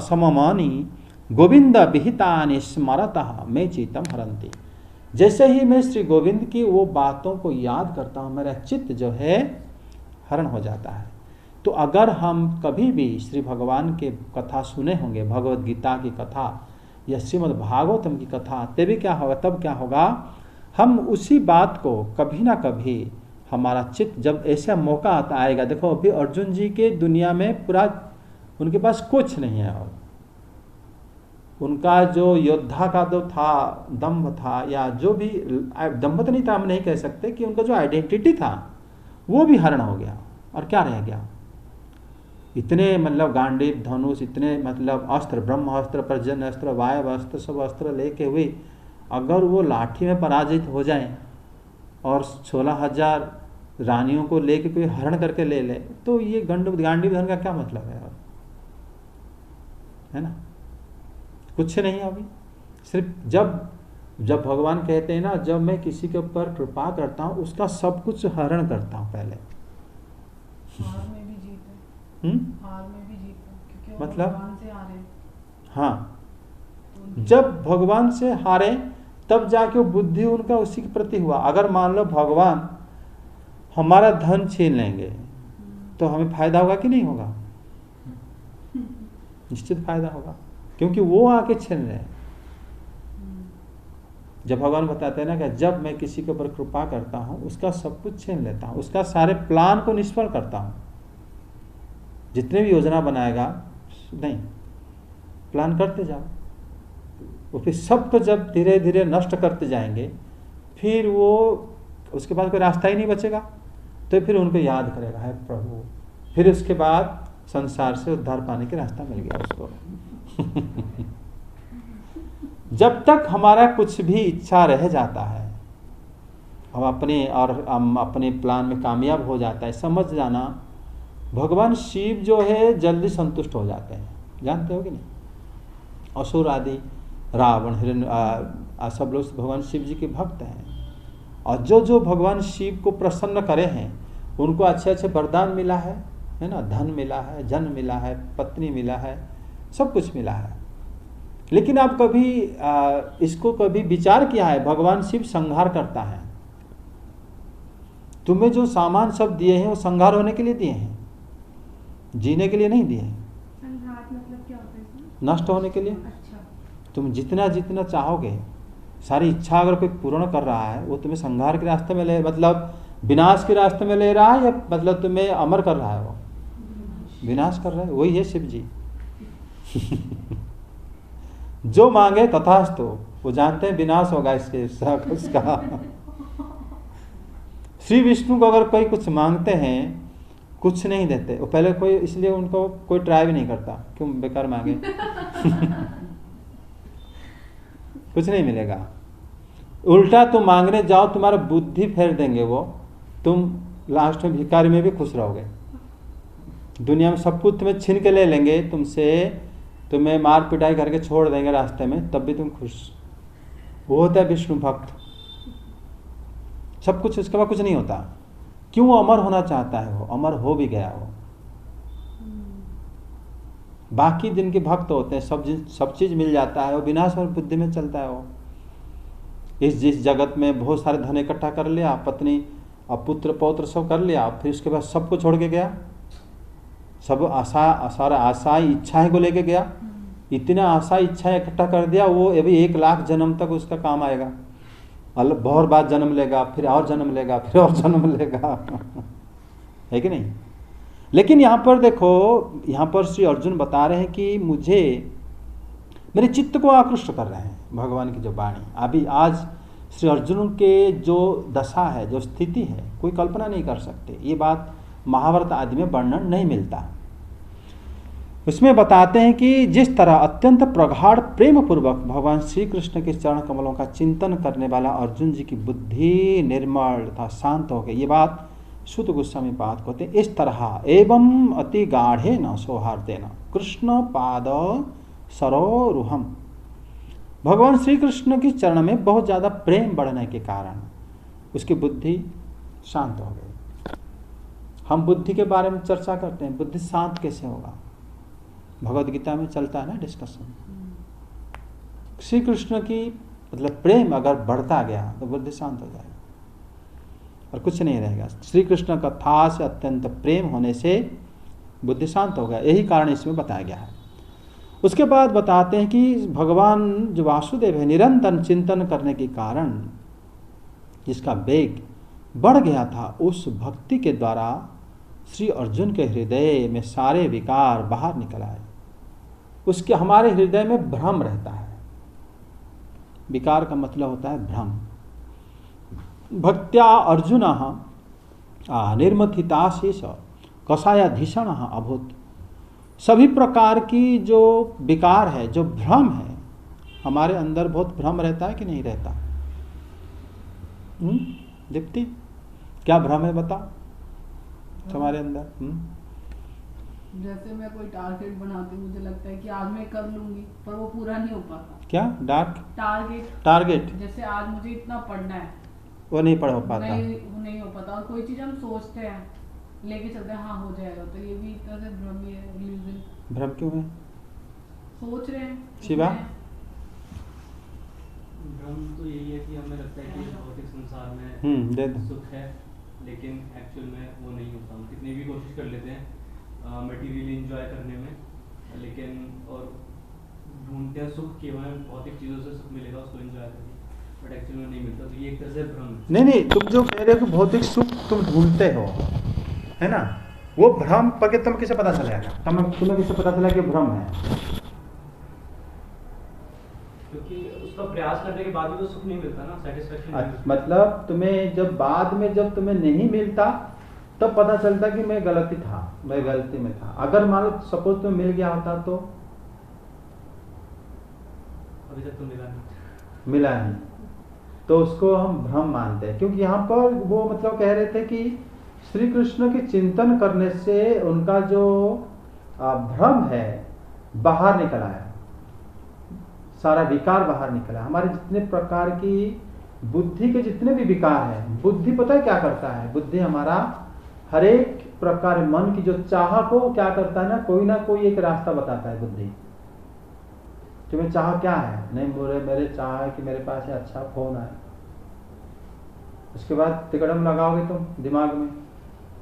सममानी गोविंद विहितानि स्मरतः मैं चित्तम हरंती। जैसे ही मैं श्री गोविंद की वो बातों को याद करता हूँ, मेरा चित्त जो है हरण हो जाता है। तो अगर हम कभी भी श्री भगवान के कथा सुने होंगे, भगवद गीता की कथा या श्रीमद् भागवतम की कथा, तब क्या होगा, हम उसी बात को कभी ना कभी हमारा चित्त, जब ऐसा मौका आता आएगा। देखो अभी अर्जुन जी के दुनिया में पूरा उनके पास कुछ नहीं है, और उनका जो योद्धा का जो था दम्भ था, या जो भी दम्भ तो नहीं था, हम नहीं कह सकते, कि उनका जो आइडेंटिटी था वो भी हरण हो गया। और क्या रह गया? इतने मतलब गांडीव, धनुष, इतने मतलब अस्त्र, ब्रह्मास्त्र, पर्जन्य अस्त्र, वायु अस्त्र, सब अस्त्र लेके हुए अगर वो लाठी में पराजित हो जाए और 16,000 रानियों को लेके कोई हरण करके ले ले, तो ये गांडीव धन का क्या मतलब है ना? कुछ नहीं। अभी सिर्फ जब भगवान कहते हैं ना, जब मैं किसी के ऊपर कृपा करता हूँ उसका सब कुछ हरण करता हूँ पहले। हार में भी जीत है, हार में भी जीत है, क्योंकि मतलब भगवान से हारे। हाँ, जब भगवान से हारे तब जाके वो बुद्धि उनका उसी के प्रति हुआ। अगर मान लो भगवान हमारा धन छीन लेंगे तो हमें फायदा होगा कि नहीं होगा? निश्चित फायदा होगा, क्योंकि वो आके छीन रहे हैं। जब भगवान बताते हैं ना कि जब मैं किसी के ऊपर कृपा करता हूँ उसका सब कुछ छीन लेता हूँ, उसका सारे प्लान को निष्फल करता हूँ। जितने भी योजना बनाएगा, नहीं, प्लान करते जाओ, वो फिर सबको जब धीरे धीरे नष्ट करते जाएंगे, फिर वो उसके बाद कोई रास्ता ही नहीं बचेगा। तो फिर उनको याद करेगा, है प्रभु, फिर उसके बाद संसार से उद्धार पाने के रास्ता मिल गया उसको। जब तक हमारा कुछ भी इच्छा रह जाता है, हम अपने प्लान में कामयाब हो जाता है, समझ जाना भगवान शिव जो है जल्दी संतुष्ट हो जाते हैं। जानते हो कि नहीं? असुर आदि, रावण, हिरण्य, सब लोग भगवान शिव जी के भक्त हैं। और जो भगवान शिव को प्रसन्न करे हैं उनको अच्छे अच्छे वरदान मिला है ना, धन मिला है, जन मिला है, पत्नी मिला है, सब कुछ मिला है। लेकिन आप कभी इसको कभी विचार किया है? भगवान शिव संहार करता है। तुम्हें जो सामान सब दिए हैं वो संहार होने के लिए दिए हैं, जीने के लिए नहीं दिए हैं। संहार मतलब क्या होता है? नष्ट होने के लिए। अच्छा। तुम जितना जितना चाहोगे, सारी इच्छा अगर कोई पूर्ण कर रहा है, वो तुम्हें संहार के रास्ते में ले, मतलब विनाश के रास्ते में ले रहा है, या मतलब तुम्हें अमर कर रहा है वो? विनाश कर रहे हैं, वही है शिव जी। जो मांगे तथास्तु, वो जानते हैं विनाश होगा इसके उसका। श्री विष्णु को अगर कोई कुछ मांगते हैं, कुछ नहीं देते वो पहले कोई, इसलिए उनको कोई ट्राई भी नहीं करता, क्यों बेकार मांगे। कुछ नहीं मिलेगा। उल्टा तुम मांगने जाओ, तुम्हारा बुद्धि फेर देंगे वो, तुम लास्ट में भिखारी में भी खुश रहोगे। दुनिया में सब कुछ तुम्हें छीन के ले लेंगे तुमसे, तुम्हें मार पिटाई करके छोड़ देंगे रास्ते में, तब भी तुम खुश। वो होता है विष्णु भक्त। सब कुछ, उसके बाद कुछ नहीं होता। क्यों? वो अमर होना चाहता है, वो अमर हो भी गया वो। बाकी जिनके भक्त होते हैं सब चीज मिल जाता है, वो विनाश और बुद्धि में चलता है। वो जिस जगत में बहुत सारे धन इकट्ठा कर लिया, पत्नी और पुत्र पौत्र सब कर लिया, फिर उसके बाद सबको छोड़ के गया, सब सारा आशा इच्छाएं को लेके गया। इतना आशा इच्छाएं इकट्ठा कर दिया, वो अभी 1 लाख जन्म तक उसका काम आएगा। बहुत बार जन्म लेगा, फिर और जन्म लेगा, फिर और जन्म लेगा। है कि नहीं? लेकिन यहाँ पर देखो, यहाँ पर श्री अर्जुन बता रहे हैं कि मुझे, मेरे चित्त को आकृष्ट कर रहे हैं भगवान की जो वाणी। अभी आज श्री अर्जुन के जो दशा है, जो स्थिति है, कोई कल्पना नहीं कर सकते। ये बात महाभारत आदि में वर्णन नहीं मिलता। उसमें बताते हैं कि जिस तरह अत्यंत प्रगाढ़ प्रेम पूर्वक भगवान श्री कृष्ण के चरण कमलों का चिंतन करने वाला अर्जुन जी की बुद्धि निर्मल तथा शांत हो गई। ये बात शुद्ध गोस्वामी पाद कहते हैं। इस तरह एवं अति गाढ़े न सौहार्देन कृष्ण पाद सरोरुहम, भगवान श्री कृष्ण के चरण में बहुत ज़्यादा प्रेम बढ़ने के कारण उसकी बुद्धि शांत हो गई। हम बुद्धि के बारे में चर्चा करते हैं, बुद्धि शांत कैसे होगा? भगवद गीता में चलता है ना डिस्कशन। श्री कृष्ण की मतलब प्रेम अगर बढ़ता गया तो बुद्धि शांत हो जाएगा और कुछ नहीं रहेगा। श्री कृष्ण कथा से अत्यंत प्रेम होने से बुद्धि शांत हो गया, यही कारण इसमें बताया गया है। उसके बाद बताते हैं कि भगवान जो वासुदेव है, निरंतर चिंतन करने के कारण जिसका वेग बढ़ गया था, उस भक्ति के द्वारा श्री अर्जुन के हृदय में सारे विकार बाहर निकल आए। उसके हमारे हृदय में भ्रम रहता है। विकार का मतलब होता है भ्रम। भक्त्या अर्जुन निर्मथिताशीष कषायाधीषण अभूत। सभी प्रकार की जो विकार है, जो भ्रम है, हमारे अंदर बहुत भ्रम रहता है कि नहीं रहता? दीप्ति, क्या भ्रम है बताओ तुम्हारे अंदर? जैसे मैं कोई टारगेट बनाती हूँ, मुझे लगता है कि आज मैं कर लूंगी, पर वो पूरा नहीं हो पाता। क्या टारगेट? जैसे आज मुझे इतना पढ़ना है, वो नहीं पढ़ हो पाता। नहीं हो पाता। और कोई चीज हम सोचते हैं, लेके चलते हैं, हाँ हो जाएगा, तो ये भी एक तरह से भ्रम ही है, इल्यूजन। भ्रम क्यों है? सोच रहे हैं। शिवा? भ्रम तो यही है कि हमें लगता है कि भौतिक संसार में सुख है, लेकिन एक्चुअल में वो नहीं होता। हम कितनी भी कोशिश कर लेते हैं मटेरियली एंजॉय करने में, लेकिन और ढूंढते हैं सुख केवल भौतिक चीज़ों से सुख मिलेगा, उसको एंजॉय करेंगे, बट एक्चुअल में नहीं मिलता। तो ये एक तरह से भ्रम है। नहीं, तुम जो कह रहे हो कि भौतिक सुख तुम ढूंढते हो, है ना, वो भ्रम पर तुम किसे पता चलेगा? तुम्हें किसे पता चला कि भ्रम है? क्योंकि उसका प्रयास करने के बाद भी तो सुख नहीं मिलता ना, सेटिस्फेक्शन। मतलब तुम्हें जब बाद में जब तुम्हें नहीं मिलता तब पता चलता कि मैं गलती में था। अगर मान लो सपोज तुम्हें मिल गया होता तो अभी तक तो मिला नहीं, तो उसको हम भ्रम मानते हैं। क्योंकि यहाँ पर वो मतलब कह रहे थे कि श्री कृष्ण के चिंतन करने से उनका जो भ्रम है बाहर निकल आया, सारा विकार बाहर निकला। हमारे जितने प्रकार की बुद्धि के जितने भी विकार हैं, बुद्धि पता है क्या करता है? बुद्धि हमारा हर एक प्रकार मन की जो चाह को क्या करता है ना कोई एक रास्ता बताता है बुद्धि। तुम्हें चाह क्या है? नहीं, मेरे चाह है कि मेरे पास अच्छा फोन है। उसके बाद तिकड़म लगाओगे तुम दिमाग में,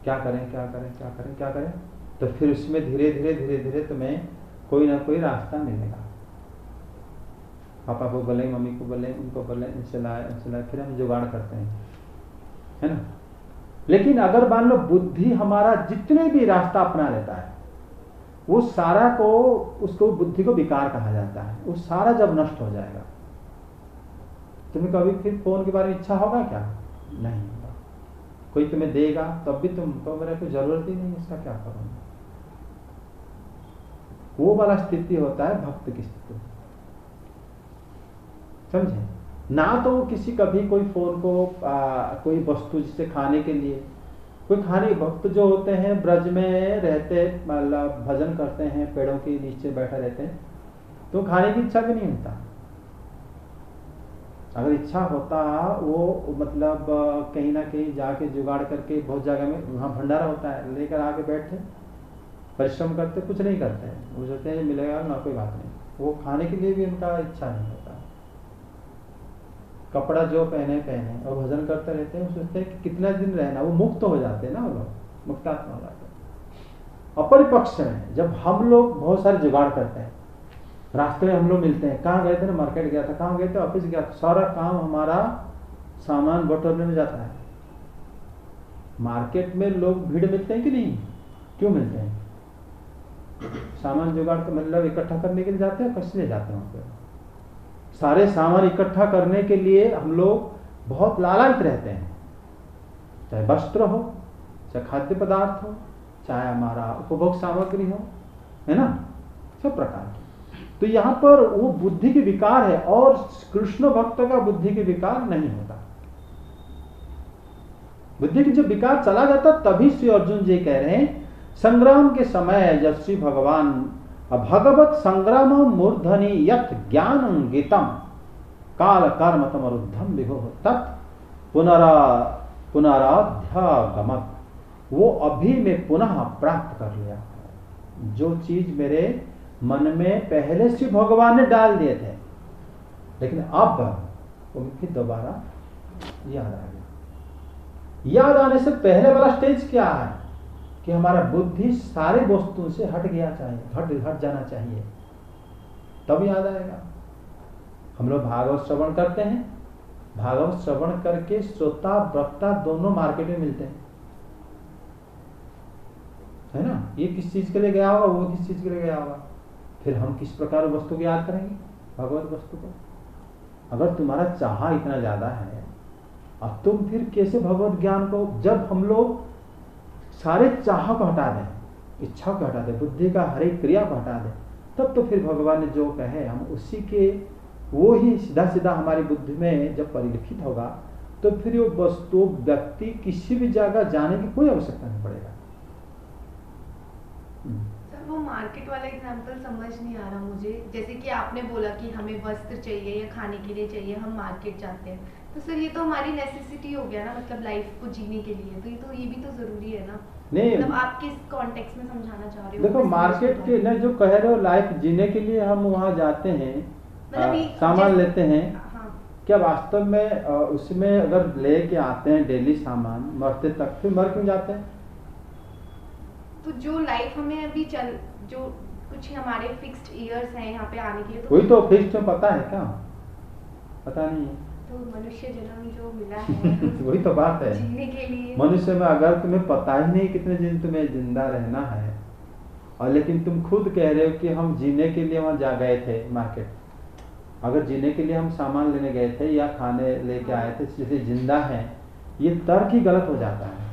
क्या करें, तो फिर उसमें धीरे धीरे तुम्हें कोई ना कोई रास्ता मिलेगा। पापा को बोले, मम्मी को बोले, उनको बोले, इनसे लाए, फिर हम जुगाड़ करते हैं, है ना। लेकिन अगर मान लो बुद्धि हमारा जितने भी रास्ता अपना लेता है, वो सारा को, उसको बुद्धि को विकार कहा जाता है। वो सारा जब नष्ट हो जाएगा, तुम्हें कभी फिर फोन के बारे में इच्छा होगा क्या? नहीं होगा। कोई तुम्हें देगा तब भी तुम तो मेरे को जरूरत ही नहीं, इसका क्या करूँगा। वो वाला स्थिति होता है भक्त की स्थिति, समझे ना। तो किसी कभी कोई फोन को कोई वस्तु जिसे खाने के लिए, कोई खाने भक्त जो होते हैं ब्रज में रहते, मतलब भजन करते हैं, पेड़ों के नीचे बैठे रहते हैं, तो खाने की इच्छा भी नहीं होता। अगर इच्छा होता वो मतलब कहीं ना कहीं जाके जुगाड़ करके, बहुत जगह में वहाँ भंडारा होता है, लेकर आके बैठे परिश्रम करते, कुछ नहीं करते हैं, वो सोचते हैं मिलेगा ना, कोई बात नहीं। वो खाने के लिए भी उनका इच्छा नहीं होता। कपड़ा जो पहने और भजन करते रहते हैं, सोचते हैं कि कितना दिन रहना, वो मुक्त हो जाते हैं ना, वो लोग मुक्तात्मा हो जाते हैं। अपरिपक्ष में जब हम लोग बहुत सारे जुगाड़ करते हैं, रास्ते में हम लोग मिलते हैं, कहाँ गए थे ना, मार्केट गया था, कहाँ गए थे, ऑफिस गया था, सारा काम हमारा सामान बटोरने में जाता है। मार्केट में लोग भीड़ मिलते हैं कि नहीं? क्यों मिलते हैं? सामान जुगाड़ का मतलब इकट्ठा करने के लिए जाते हैं, किस लिए जाते हैं वहां पे? सारे सामान इकट्ठा करने के लिए हम लोग बहुत लालायित रहते हैं, चाहे वस्त्र हो, चाहे खाद्य पदार्थ हो, चाहे हमारा उपभोग सामग्री हो, है ना, सब प्रकार की। तो यहाँ पर वो बुद्धि के विकार है, और कृष्ण भक्त का बुद्धि के विकार नहीं होता। बुद्धि की जब विकार चला जाता, तभी श्री अर्जुन जी कह रहे हैं, संग्राम के समय जब श्री भगवान भगवत संग्राम मूर्धनि यत् ज्ञानं गीतम काल कर्म तमरुद्धम विभो तत् पुनराध्यागमत्, वो अभी मैं पुनः प्राप्त कर लिया। जो चीज मेरे मन में पहले से भगवान ने डाल दिए थे, लेकिन अब वो फिर दोबारा याद आ गया। याद आने से पहले वाला स्टेज क्या है कि हमारा बुद्धि सारे वस्तुओं से हट गया, चाहिए हट जाना चाहिए, तब याद आएगा। हम लोग भागवत श्रवण करते हैं, भागवत श्रवण करके श्रोता वक्ता दोनों मार्केट में मिलते हैं, है ना। ये किस चीज के लिए गया होगा, वो किस चीज के लिए गया होगा, फिर हम किस प्रकार वस्तु को याद करेंगे, भगवत वस्तु को। अगर तुम्हारा चाह इतना ज्यादा है, अब तुम फिर कैसे भगवत ज्ञान को, जब हम लोग सारे चाह को हटा दें, इच्छा को हटा दें, बुद्धि का हर एक क्रिया को हटा दें, तब तो फिर भगवान ने जो कहे हम उसी के, वो ही सीधा सीधा हमारी बुद्धि में जब परिलक्षित होगा, तो फिर वो वस्तु व्यक्ति किसी भी जगह जाने की कोई आवश्यकता नहीं पड़ेगा। सर वो मार्केट वाला एग्जांपल समझ नहीं आ रहा मुझे। जैसे कि आपने बोला कि हमें वस्त्र चाहिए या खाने के लिए चाहिए, हम मार्केट जाते हैं, तो सर ये तो हमारी नेसेसिटी हो गया ना, मतलब लाइफ को जीने के लिए, तो ये भी तो जरूरी है ना। नहीं, मतलब आप किस कॉन्टेक्स्ट में समझाना चाह रहे हो? देखो मार्केट के ना जो कह रहे हो, लाइफ जीने के लिए हम वहाँ जाते हैं, सामान लेते हैं। हाँ। क्या वास्तव में उसमें अगर लेके आते हैं डेली सामान, मरते तक फिर मर क्यों जाते हैं? तो जो लाइफ हमें अभी जो कुछ हमारे फिक्स्ड ईयर्स हैं यहाँ पे आने के लिए, कोई तो फिक्स्ड पता है क्या? पता नहीं है। तो मनुष्य जन्म जो मिला है वही तो बात है, जीने के लिए। मनुष्य में अगर तुम्हें पता ही नहीं कितने दिन तुम्हें जिंदा रहना है, और लेकिन तुम खुद कह रहे हो कि हम जीने के लिए वहां जा गए थे मार्केट, अगर जीने के लिए हम सामान लेने गए थे या खाने लेके आए थे, इसलिए जिंदा हैं, ये तर्क ही गलत हो जाता है।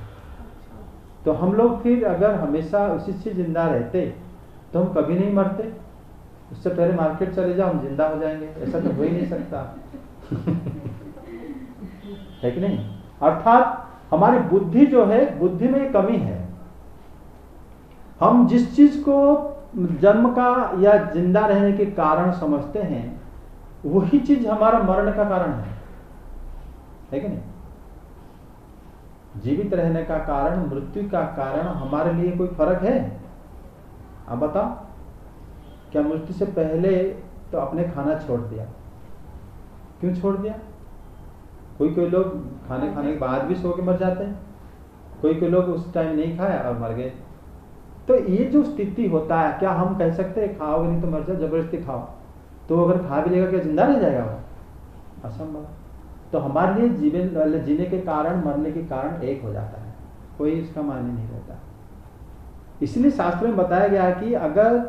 तो हम लोग फिर अगर हमेशा उसी से जिंदा रहते तो हम कभी नहीं मरते। उससे पहले मार्केट चले जाओ, हम जिंदा हो जाएंगे, ऐसा तो हो ही नहीं सकता है कि नहीं। अर्थात हमारी बुद्धि जो है, बुद्धि में कमी है। हम जिस चीज को जन्म का या जिंदा रहने के कारण समझते हैं, वही चीज हमारा मरण का कारण है कि नहीं। जीवित रहने का कारण, मृत्यु का कारण हमारे लिए कोई फर्क है? आप बताओ, क्या मृत्यु से पहले तो आपने खाना छोड़ दिया? क्यों छोड़ दिया? कोई लोग खाने के बाद भी सो के मर जाते हैं, कोई लोग उस टाइम नहीं खाया और मर गए। तो ये जो स्थिति होता है, क्या हम कह सकते हैं खाओगे नहीं तो मर जाओ, जबरदस्ती खाओ? तो अगर खा भी लेगा क्या जिंदा रह जाएगा वो? असंभव। तो हमारे लिए जीवन जीने के कारण, मरने के कारण एक हो जाता है, कोई इसका मायने नहीं रहता। इसलिए शास्त्र में बताया गया है कि अगर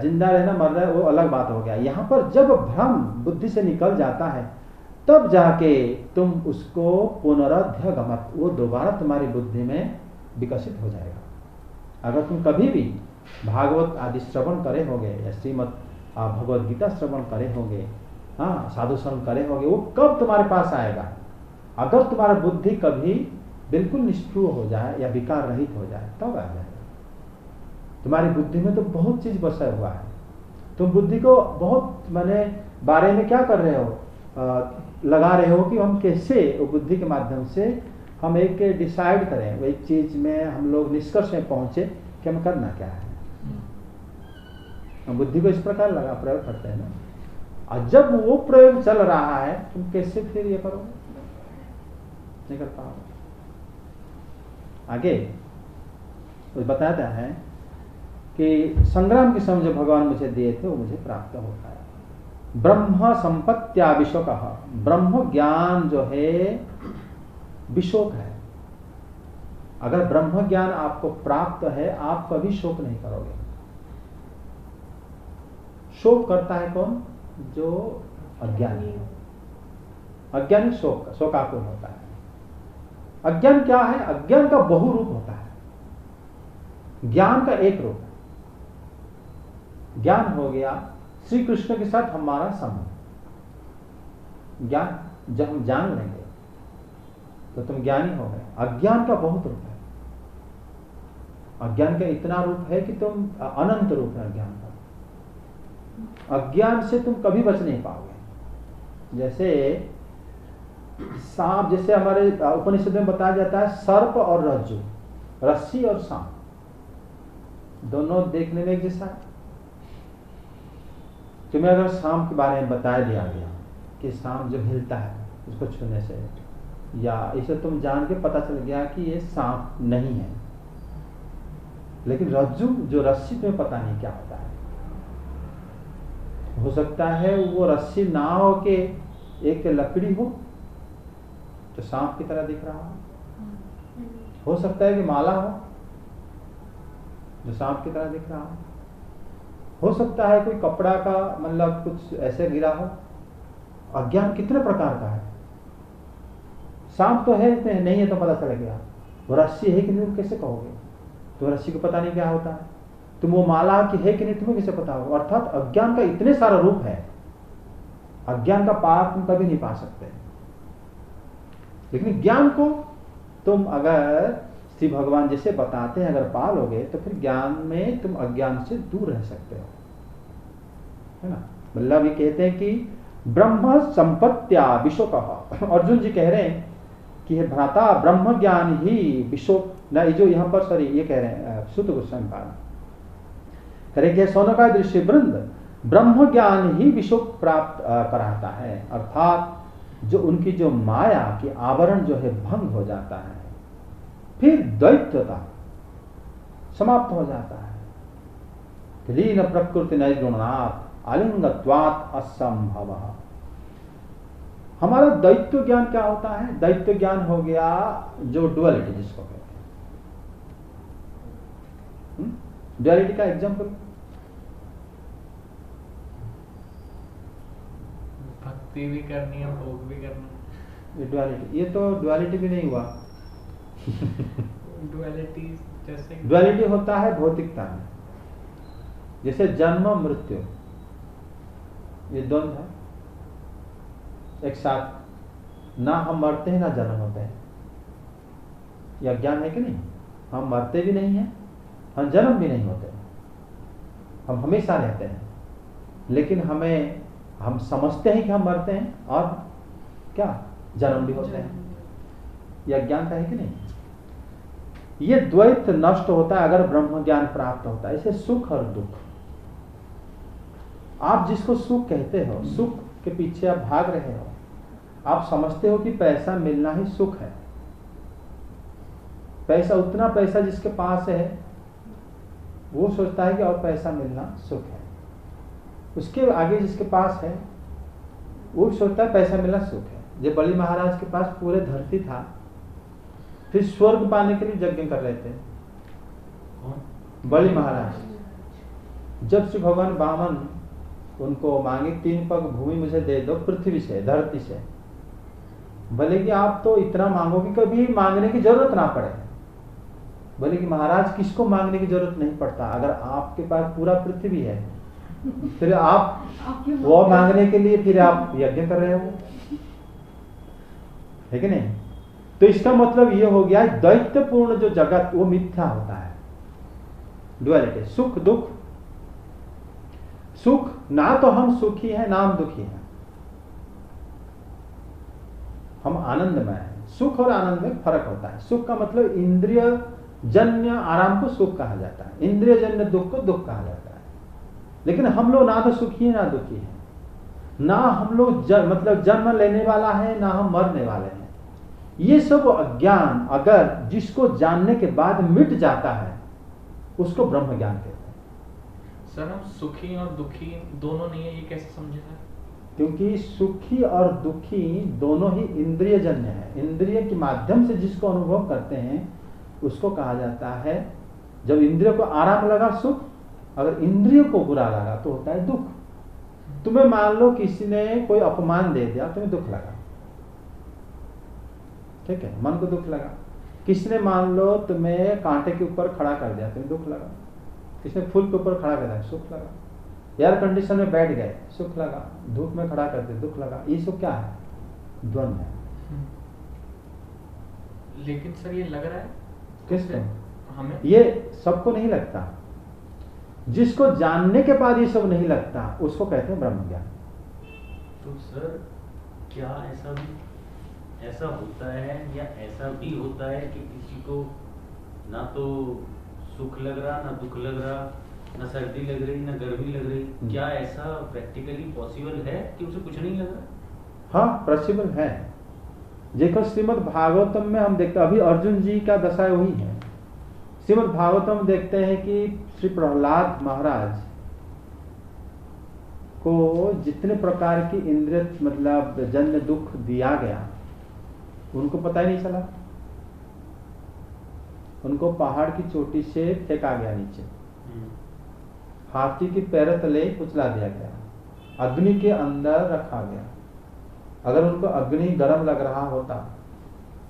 जिंदा रहना मर रहा है वो अलग बात हो गया, यहाँ पर जब भ्रम बुद्धि से निकल जाता है तब जाके तुम उसको पुनरुद्यगमत, वो दोबारा तुम्हारी बुद्धि में विकसित हो जाएगा। अगर तुम कभी भी भागवत आदि श्रवण करे होगे या श्रीमद् भगवद गीता श्रवण करे होगे, हाँ साधु श्रवण करे होगे, वो कब तुम्हारे पास आएगा? अगर तुम्हारा बुद्धि कभी बिल्कुल निष्क्रिय हो जाए या विकार रहित हो जाए तब आ जाएगा। तुम्हारी बुद्धि में तो बहुत चीज बसा हुआ है, तुम बुद्धि को बहुत माने बारे में क्या कर रहे हो, लगा रहे हो कि हम कैसे वो बुद्धि के माध्यम से हम एक डिसाइड करें, वो एक चीज में हम लोग निष्कर्ष में पहुंचे कि हम करना क्या है। हम बुद्धि को इस प्रकार लगा प्रयोग करते हैं ना, और जब वो प्रयोग चल रहा है तुम कैसे फिर ये करोगे, नहीं कर पाओगे। आगे तो बताता है कि संग्राम के समय जो भगवान मुझे दिए थे वो मुझे प्राप्त हो पाया। ब्रह्म संपत्त्या विशोक, ब्रह्म ज्ञान जो है विशोक है। अगर ब्रह्म ज्ञान आपको प्राप्त है आप कभी शोक नहीं करोगे। शोक करता है कौन? जो अज्ञानी है। अज्ञानी शोकाकुल होता है। अज्ञान क्या है? अज्ञान का बहुरूप होता है, ज्ञान का एक रूप है। ज्ञान हो गया श्री कृष्ण के साथ हमारा संबंध। ज्ञान जब हम जान लेंगे तो तुम ज्ञानी हो गए। अज्ञान का बहुत रूप है। अज्ञान का इतना रूप है कि तुम अनंत रूप है अज्ञान का। अज्ञान से तुम कभी बच नहीं पाओगे। जैसे सांप, जैसे हमारे उपनिषद में बताया जाता है सर्प और रज्जु, रस्सी और सांप दोनों देखने में एक जैसा है। तुम्हें अगर सांप के बारे में बता दिया गया कि सांप जो हिलता है उसको छूने से, या इसे तुम जान के पता चल गया कि ये सांप नहीं है, लेकिन रज्जु जो रस्सी तुम्हें पता नहीं क्या होता है। हो सकता है वो रस्सी ना हो के एक लकड़ी हो तो सांप की तरह दिख रहा हो सकता है कि माला हो जो सांप की तरह दिख रहा हो सकता है कोई कपड़ा का मतलब कुछ ऐसे गिरा हो। अज्ञान कितने प्रकार का है। सांप तो है नहीं है तो पता चल गया, वो रस्सी है कि नहीं कैसे कहोगे? तो रस्सी को पता नहीं क्या होता है। तुम वो माला की है कि नहीं तुम्हें कैसे पता होगा? अर्थात अज्ञान का इतने सारा रूप है, अज्ञान का पार तुम कभी नहीं पा सकते। लेकिन ज्ञान को तुम अगर श्री भगवान जैसे बताते हैं अगर पा लोगे तो फिर ज्ञान में तुम अज्ञान से दूर रह सकते हो, है ना। बल्ला भी कहते हैं कि ब्रह्म संपत्त्या विशोक। अर्जुन जी कह रहे हैं कि हे भ्राता ब्रह्म ज्ञान ही विशोक न, जो यहाँ पर सॉरी ये कह रहे हैं सुत गोस्वामी करेंगे सोनका दृश्य वृंद, ब्रह्म ज्ञान ही विशोक प्राप्त कराता है। अर्थात जो उनकी जो माया की आवरण जो है भंग हो जाता है, फिर द्वैतता समाप्त हो जाता है। लीन प्रकृति नैर्गुणात् आलिंगत्वात् असंभव। हमारा दैत्य ज्ञान क्या होता है? दैत्य ज्ञान हो गया जो डुअलिटी जिसको कहते हैं। डुअलिटी का एग्जाम्पल भक्ति भी करनी है, भोग भी करना। ये डुअलिटी, ये तो डुअलिटी भी नहीं हुआ। डुअलिटी जैसे डुअलिटी होता है भौतिकता में, जैसे जन्म मृत्यु, ये द्वंद्व है एक साथ। ना हम मरते हैं ना जन्म होते हैं, यह ज्ञान है कि नहीं? हम मरते भी नहीं हैं, हम जन्म भी नहीं होते, हम हमेशा रहते हैं। लेकिन हम समझते हैं कि हम मरते हैं और क्या जन्म भी होते हैं। यह ज्ञान का है कि नहीं? ये द्वैत नष्ट होता है अगर ब्रह्म ज्ञान प्राप्त होता है। इसे सुख और दुख, आप जिसको सुख कहते हो, सुख के पीछे आप भाग रहे हो। आप समझते हो कि पैसा मिलना ही सुख है। पैसा, उतना पैसा जिसके पास है वो सोचता है कि और पैसा मिलना सुख है। उसके आगे जिसके पास है वो सोचता है पैसा मिलना सुख है। जब बलि महाराज के पास पूरे धरती था, फिर स्वर्ग पाने के लिए यज्ञ कर रहे थे। बलि महाराज। जब श्री भगवान वामन उनको मांगे 3 पग भूमि मुझे दे दो पृथ्वी से, धरती से, बोले कि आप तो इतना मांगो कि कभी मांगने की जरूरत ना पड़े। बोले कि महाराज किसको मांगने की जरूरत नहीं पड़ता, अगर आपके पास पूरा पृथ्वी है फिर आप वो मांगने के लिए फिर आप यज्ञ कर रहे हो, है कि नहीं? तो इसका मतलब ये हो गया दैत्यपूर्ण जो जगत वो मिथ्या होता है, डुअलिटी, सुख दुख। सुख ना तो हम सुखी हैं ना हम दुखी हैं, हम आनंदमय हैं। सुख और आनंद में फर्क होता है। सुख का मतलब इंद्रिय जन्य आराम को सुख कहा जाता है, इंद्रिय जन्य दुख को दुख कहा जाता है। लेकिन हम लोग ना तो सुखी है ना दुखी है, ना हम लोग मतलब जन्म लेने वाला है ना हम मरने वाले हैं। ये सब अज्ञान अगर जिसको जानने के बाद मिट जाता है उसको ब्रह्म ज्ञान कहते हैं। सर हम सुखी और दुखी दोनों नहीं है, ये कैसे समझे सर? क्योंकि सुखी और दुखी दोनों ही इंद्रिय जन्य है। इंद्रिय के माध्यम से जिसको अनुभव करते हैं उसको कहा जाता है, जब इंद्रिय को आराम लगा सुख, अगर इंद्रियों को बुरा लगा तो होता है दुख। तुम्हें मान लो किसी ने कोई अपमान दे दिया, तुम्हें दुख लगा, ठीक है, मन को दुख लगा। किसी ने मान लो तुम्हें कांटे के ऊपर खड़ा कर दिया, तुम्हें दुख लगा। किसी ने फूल के ऊपर खड़ा कर दिया, सुख लगा। एयर कंडीशन में बैठ गए, सुख लगा। धूप में खड़ा कर दिया, दुख लगा। ये सब क्या है? द्वंद्व है। लेकिन सर ये लग रहा है किसको? हमें। ये सबको नहीं लगता। जिसको जानने के बाद ये सब नहीं लगता उसको कहते हैं ब्रह्म ज्ञान। तो सर क्या ऐसा होता है या ऐसा भी होता है कि किसी को ना तो सुख लग रहा ना दुख लग रहा, ना सर्दी लग रही ना गर्मी लग रही, क्या ऐसा प्रैक्टिकली पॉसिबल है कि उसे कुछ नहीं लग रहा? हाँ, पॉसिबल है। देखो श्रीमद् भागवतम में हम देखते हैं, अभी अर्जुन जी का दशा वही है। श्रीमद् भागवतम देखते हैं कि श्री प्रहलाद महाराज को जितने प्रकार की इंद्रिय मतलब जन्य दुख दिया गया उनको पता ही नहीं चला। उनको पहाड़ की चोटी से फेंका गया नीचे, हाथी की पैर तले कुचला दिया गया, अग्नि के अंदर रखा गया। अगर उनको अग्नि गर्म लग रहा होता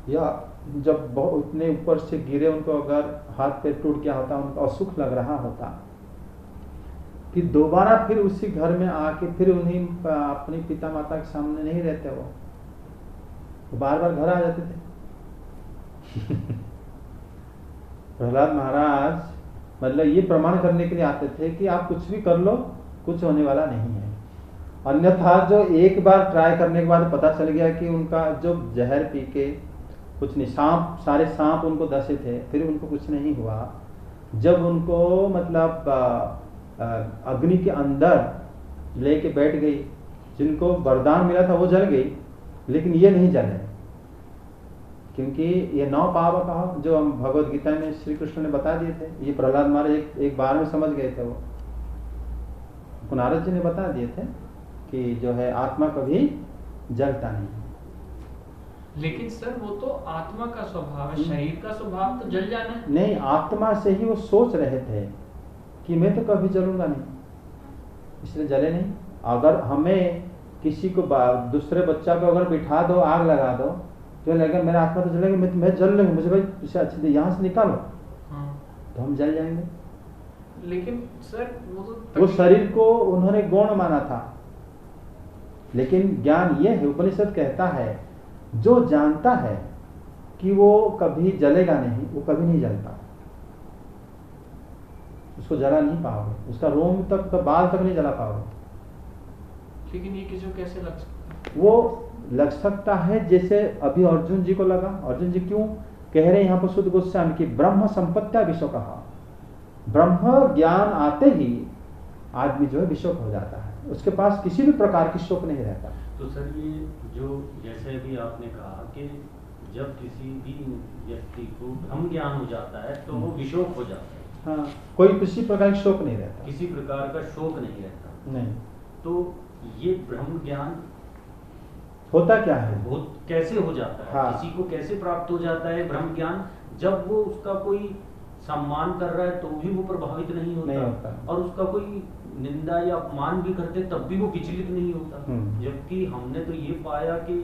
या जब बहुत इतने ऊपर से गिरे उनको अगर हाथ पे टूट गया होता, उनको असुख लग रहा होता, फिर दोबारा फिर उसी घर में आके फिर उन्हीं अपनी पिता माता के सामने नहीं रहते, वो बार बार घर आ जाते थे। प्रहलाद महाराज मतलब ये प्रमाण करने के लिए आते थे कि आप कुछ भी कर लो, कुछ होने वाला नहीं है। अन्यथा जो एक बार ट्राई करने के बाद पता चल गया कि उनका जो जहर पी के कुछ नहीं, सारे सांप उनको डसे थे, फिर उनको कुछ नहीं हुआ। जब उनको मतलब अग्नि के अंदर लेके बैठ गई, जिनको वरदान मिला था वो जल गई, लेकिन ये नहीं जले, क्योंकि ये 9 पाप कहा जो हम भगवत गीता में श्री कृष्ण ने बता दिए थे। ये प्रहलाद महाराज एक बार में समझ गए थे। वो नारद जी ने बता दिए थे कि जो है आत्मा कभी जलता नहीं। लेकिन सर वो तो आत्मा का स्वभाव है, शरीर का स्वभाव तो जल जाना है। नहीं, आत्मा से ही वो सोच रहे थे कि मैं तो कभी जलूंगा नहीं, इसलिए जले नहीं। अगर हमें किसी को दूसरे बच्चा को अगर बिठा दो, आग लगा दो, तो लगेगा मेरा आत्मा तो जलेगा, मैं जल लूंगा, मुझे भाई इसे अच्छे यहाँ से निकालो, तो हम जल जाएंगे। लेकिन सर वो शरीर को उन्होंने गौण माना था। लेकिन ज्ञान ये है, उपनिषद कहता है जो जानता है कि वो कभी जलेगा नहीं, वो कभी नहीं जलता, उसको जला नहीं पाओगे, उसका रोम तक बाल तक नहीं जला पाओगे। लेकिन ये किसी को कैसे लग सकता है? वो लग सकता है जैसे अभी अर्जुन जी को लगा। अर्जुन जी क्यों कह रहे हैं यहाँ पर शुद्ध गोस्वामी की ब्रह्म संपत्त्या विश्व कहा। ब्रह्म ज्ञान आते ही आदमी जो है विशोक हो जाता है, उसके पास किसी भी प्रकार की शोक नहीं रहता। तो सर ये जो जैसे भी आपने कहा कि जब किसी भी व्यक्ति को ब्रह्म ज्ञान हो जाता है तो वो विशोक हो जाता है। हाँ, कोई किसी प्रकार का शोक नहीं रहता, किसी प्रकार का शोक नहीं रहता। नहीं। तो ये ब्रह्म ज्ञान होता क्या है, कैसे हो जाता है? हाँ। किसी को कैसे प्राप्त हो जाता है ब्रह्म ज्ञान, जब वो उसका कोई सम्मान कर रहा है तो भी वो प्रभावित नहीं होता। और उसका कोई निंदा या अपमान भी करते तब भी वो विचलित नहीं होता। जबकि हमने तो ये पाया कि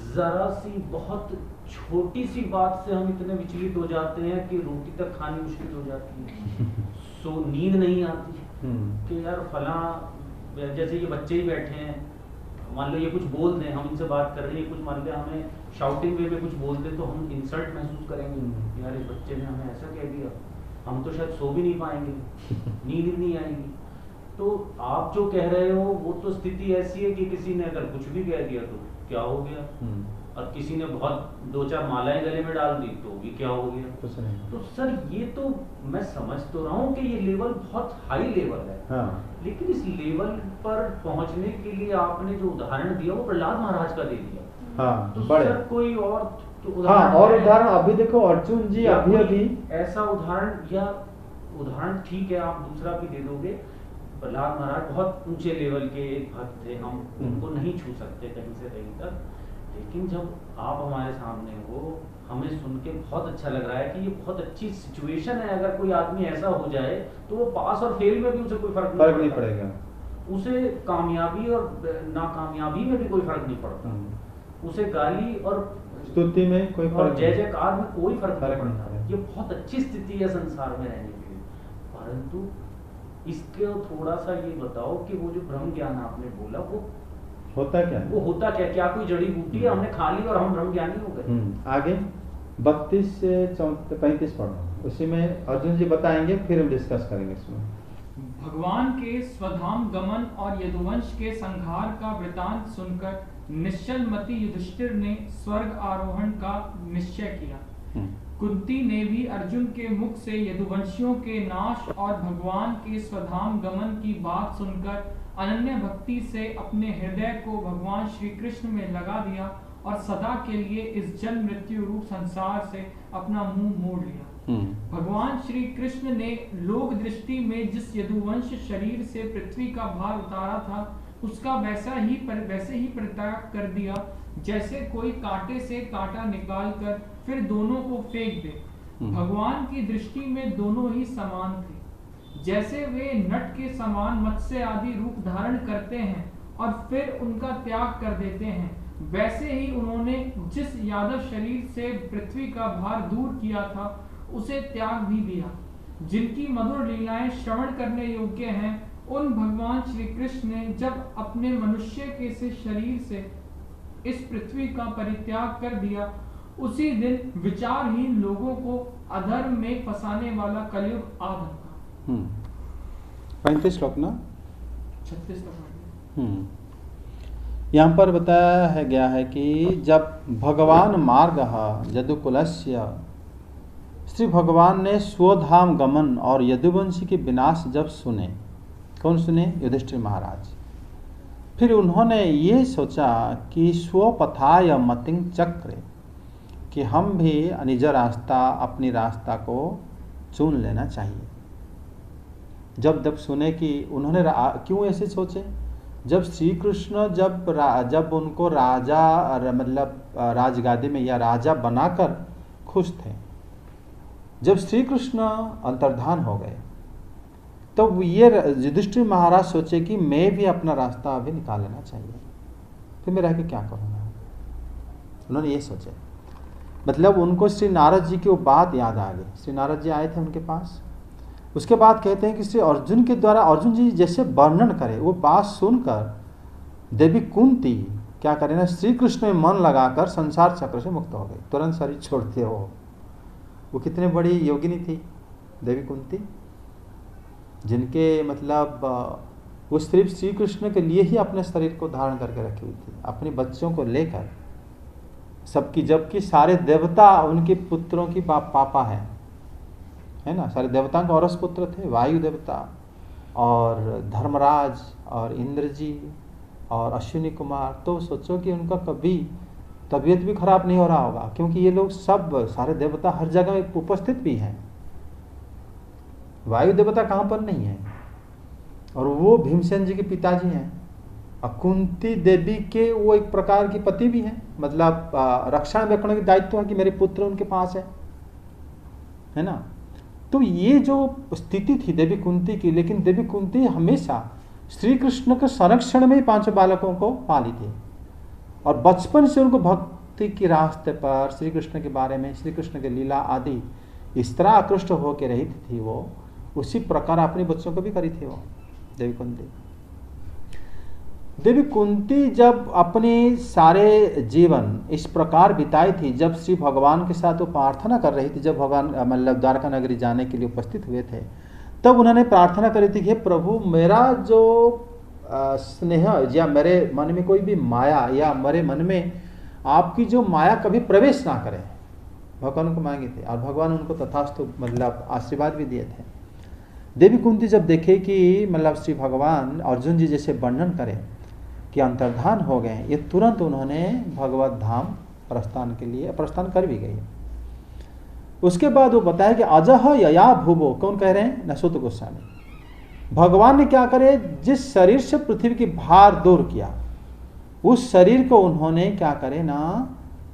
जरा सी बहुत छोटी सी बात से हम इतने विचलित हो जाते हैं कि रोटी तक खानी मुश्किल हो जाती है। सो नींद नहीं आती कि यार फला, जैसे ये बच्चे ही बैठे हैं, मान लो ये कुछ बोल दें, हम इनसे बात कर रहे हैं, कुछ मान लो हमें शाउटिंग वे में कुछ बोल दें तो हम इंसल्ट महसूस करेंगे, यार इस बच्चे ने हमें ऐसा कह दिया, हम तो शायद सो भी नहीं पाएंगे, नींद नहीं आएगी। तो आप जो कह रहे हो वो तो स्थिति ऐसी है कि किसी ने अगर कुछ भी कह दिया तो क्या हो गया, और किसी ने बहुत 2-4 मालाएं गले में डाल दी तो भी क्या हो गया, कुछ नहीं। तो सर ये तो मैं समझ तो रहा हूँ कि ये लेवल बहुत हाई लेवल है। हाँ। लेकिन इस लेवल पर पहुंचने के लिए आपने जो उदाहरण दिया वो प्रहलाद महाराज का दे दिया। हाँ, तो बड़े सर कोई और तो उदाहरण, हाँ, और उदाहरण अभी देखो अर्जुन जी अभी ऐसा उदाहरण, या उदाहरण ठीक है आप दूसरा भी दे दोगे। प्रहलाद महाराज बहुत ऊंचे लेवल के एक भक्त थे, हम उनको नहीं छू सकते कहीं से कहीं तक, लेकिन जब आप हमारे सामने हो हमें सुन के बहुत अच्छा लग रहा है कि ये बहुत अच्छी सिचुएशन है। अगर कोई आदमी ऐसा हो जाए तो वो पास और फेल में भी उसे कोई फर्क नहीं पड़ेगा, उसे कामयाबी और नाकामयाबी में भी कोई फर्क नहीं पड़ता, उसे गाली और स्तुति में कोई फर्क, जय जयकार में कोई फर्क नहीं पड़ता। ये बहुत अच्छी स्थिति है संसार में रहने के लिए। परंतु इसके थोड़ा सा ये बताओ कि वो जो ब्रह्म ज्ञान आपने बोला वो होता क्या है? वो होता क्या कोई जड़ी बूटी है हमने खा ली और हम ब्रह्म ज्ञानी हो गए? आगे 32 से 35 पढ़ो, उसी में अर्जुन जी बताएंगे, फिर हम डिस्कस करेंगे इसमें। भगवान के स्वधाम गमन और यदुवंश के संहार का वृतांत सुनकर निश्चल मति युधिष्ठिर ने स्वर्ग आरोहण का निश्चय किया। कुंती ने भी अर्जुन के मुख से यदुवंशियों के नाश और भगवान के स्वधाम गमन की बात सुनकर अनन्य भक्ति से अपने हृदय को भगवान श्री कृष्ण में लगा दिया और सदा के लिए इस जन्म मृत्यु रूप संसार से अपना मुंह मोड़ लिया। भगवान श्री कृष्ण ने लोक दृष्टि में जिस यदुवंश शरीर से पृथ्वी का भार उतारा था उसका वैसे ही परित्याग कर दिया जैसे कोई कांटे से कांटा निकालकर फिर दोनों को फेंक दे। भगवान की दृष्टि में दोनों ही समान थे। जैसे वे नट के समान मत्स्य आदि रूप धारण करते हैं और फिर उनका त्याग कर देते हैं, वैसे ही उन्होंने जिस यादव शरीर से पृथ्वी का भार दूर किया था उसे त्याग भी दिया। जिनकी मधुर लीलाएं श्रवण करने योग्य हैं, उन भगवान श्री कृष्ण ने जब अपने मनुष्य के से शरीर से इस पृथ्वी का परित्याग कर दिया, उसी दिन विचारहीन लोगों को अधर्म में फंसाने वाला कलयुग आ धमका। 35 श्लोक ना 36 यहाँ पर बताया गया है कि जब भगवान मार्ग यदुकुलस्य, श्री भगवान ने स्वधाम गमन और यदुवंशी के विनाश जब सुने, कौन सुने? युधिष्ठिर महाराज। फिर उन्होंने ये सोचा कि स्वपथाय मतिं चक्रे, कि हम भी निज रास्ता अपनी रास्ता को चुन लेना चाहिए। जब सुने कि उन्होंने क्यों ऐसे सोचे? जब श्री कृष्ण जब उनको राजा मतलब राजगादी में या राजा बनाकर खुश थे, जब श्री कृष्ण अंतर्धान हो गए तो ये युधिष्ठिर महाराज सोचे कि मैं भी अपना रास्ता अभी निकाल लेना चाहिए, फिर मैं रह के क्या करूँगा। उन्होंने ये सोचे, मतलब उनको श्री नारद जी की वो बात याद आ गई। श्री नारद जी आए थे उनके पास, उसके बाद कहते हैं कि श्री अर्जुन के द्वारा अर्जुन जी जैसे वर्णन करे वो बात सुनकर देवी कुंती क्या करें ना, श्री कृष्ण में मन लगाकर संसार चक्र से मुक्त हो गई, तुरंत शरीर छोड़ते हो। वो कितने बड़ी योगिनी थी देवी कुंती, जिनके मतलब वो सिर्फ श्री कृष्ण के लिए ही अपने शरीर को धारण करके रखी हुई थी, अपने बच्चों को लेकर सबकी, जबकि सारे देवता उनके पुत्रों की पापा है ना। सारे देवताओं के औरस पुत्र थे, वायु देवता और धर्मराज और इंद्र जी और अश्विनी कुमार। तो सोचो कि उनका कभी तबीयत भी खराब नहीं हो रहा होगा, क्योंकि ये लोग सब सारे देवता हर जगह में उपस्थित भी हैं। वायु देवता कहाँ पर नहीं है, और वो भीमसेन जी के पिताजी हैं। कुंती देवी के वो एक प्रकार की पति भी हैं, मतलब रक्षण रखने के दायित्व है कि मेरे पुत्र उनके पास है ना। तो ये जो स्थिति थी देवी कुंती की, लेकिन देवी कुंती हमेशा श्री कृष्ण के संरक्षण में ही 5 बालकों को पाली थी और बचपन से उनको भक्ति के रास्ते पर श्री कृष्ण के बारे में, श्री कृष्ण के लीला आदि इस तरह आकृष्ट होकर रही थी वो, उसी प्रकार अपने बच्चों को भी करी थी वो देवी कुंती। देवी कुंती जब अपने सारे जीवन इस प्रकार बिताई थी, जब श्री भगवान के साथ वो प्रार्थना कर रही थी, जब भगवान मतलब द्वारका नगरी जाने के लिए उपस्थित हुए थे, तब उन्होंने प्रार्थना करी थी कि प्रभु मेरा जो स्नेह या मेरे मन में कोई भी माया या मेरे मन में आपकी जो माया कभी प्रवेश ना करे, भगवान को मांगे थे और भगवान उनको तथास्तु मतलब आशीर्वाद भी दिए थे। देवी कुंती जब देखे कि मतलब श्री भगवान अर्जुन जी जैसे वर्णन करें कि अंतर्धान हो गए, ये तुरंत उन्होंने भगवत धाम प्रस्थान कर भी गई। उसके बाद वो बताया कि अजह यया भुवो, कौन कह रहे हैं? नसूत गोस्वामी। भगवान ने क्या करे, जिस शरीर से पृथ्वी की भार दूर किया, उस शरीर को उन्होंने क्या करे ना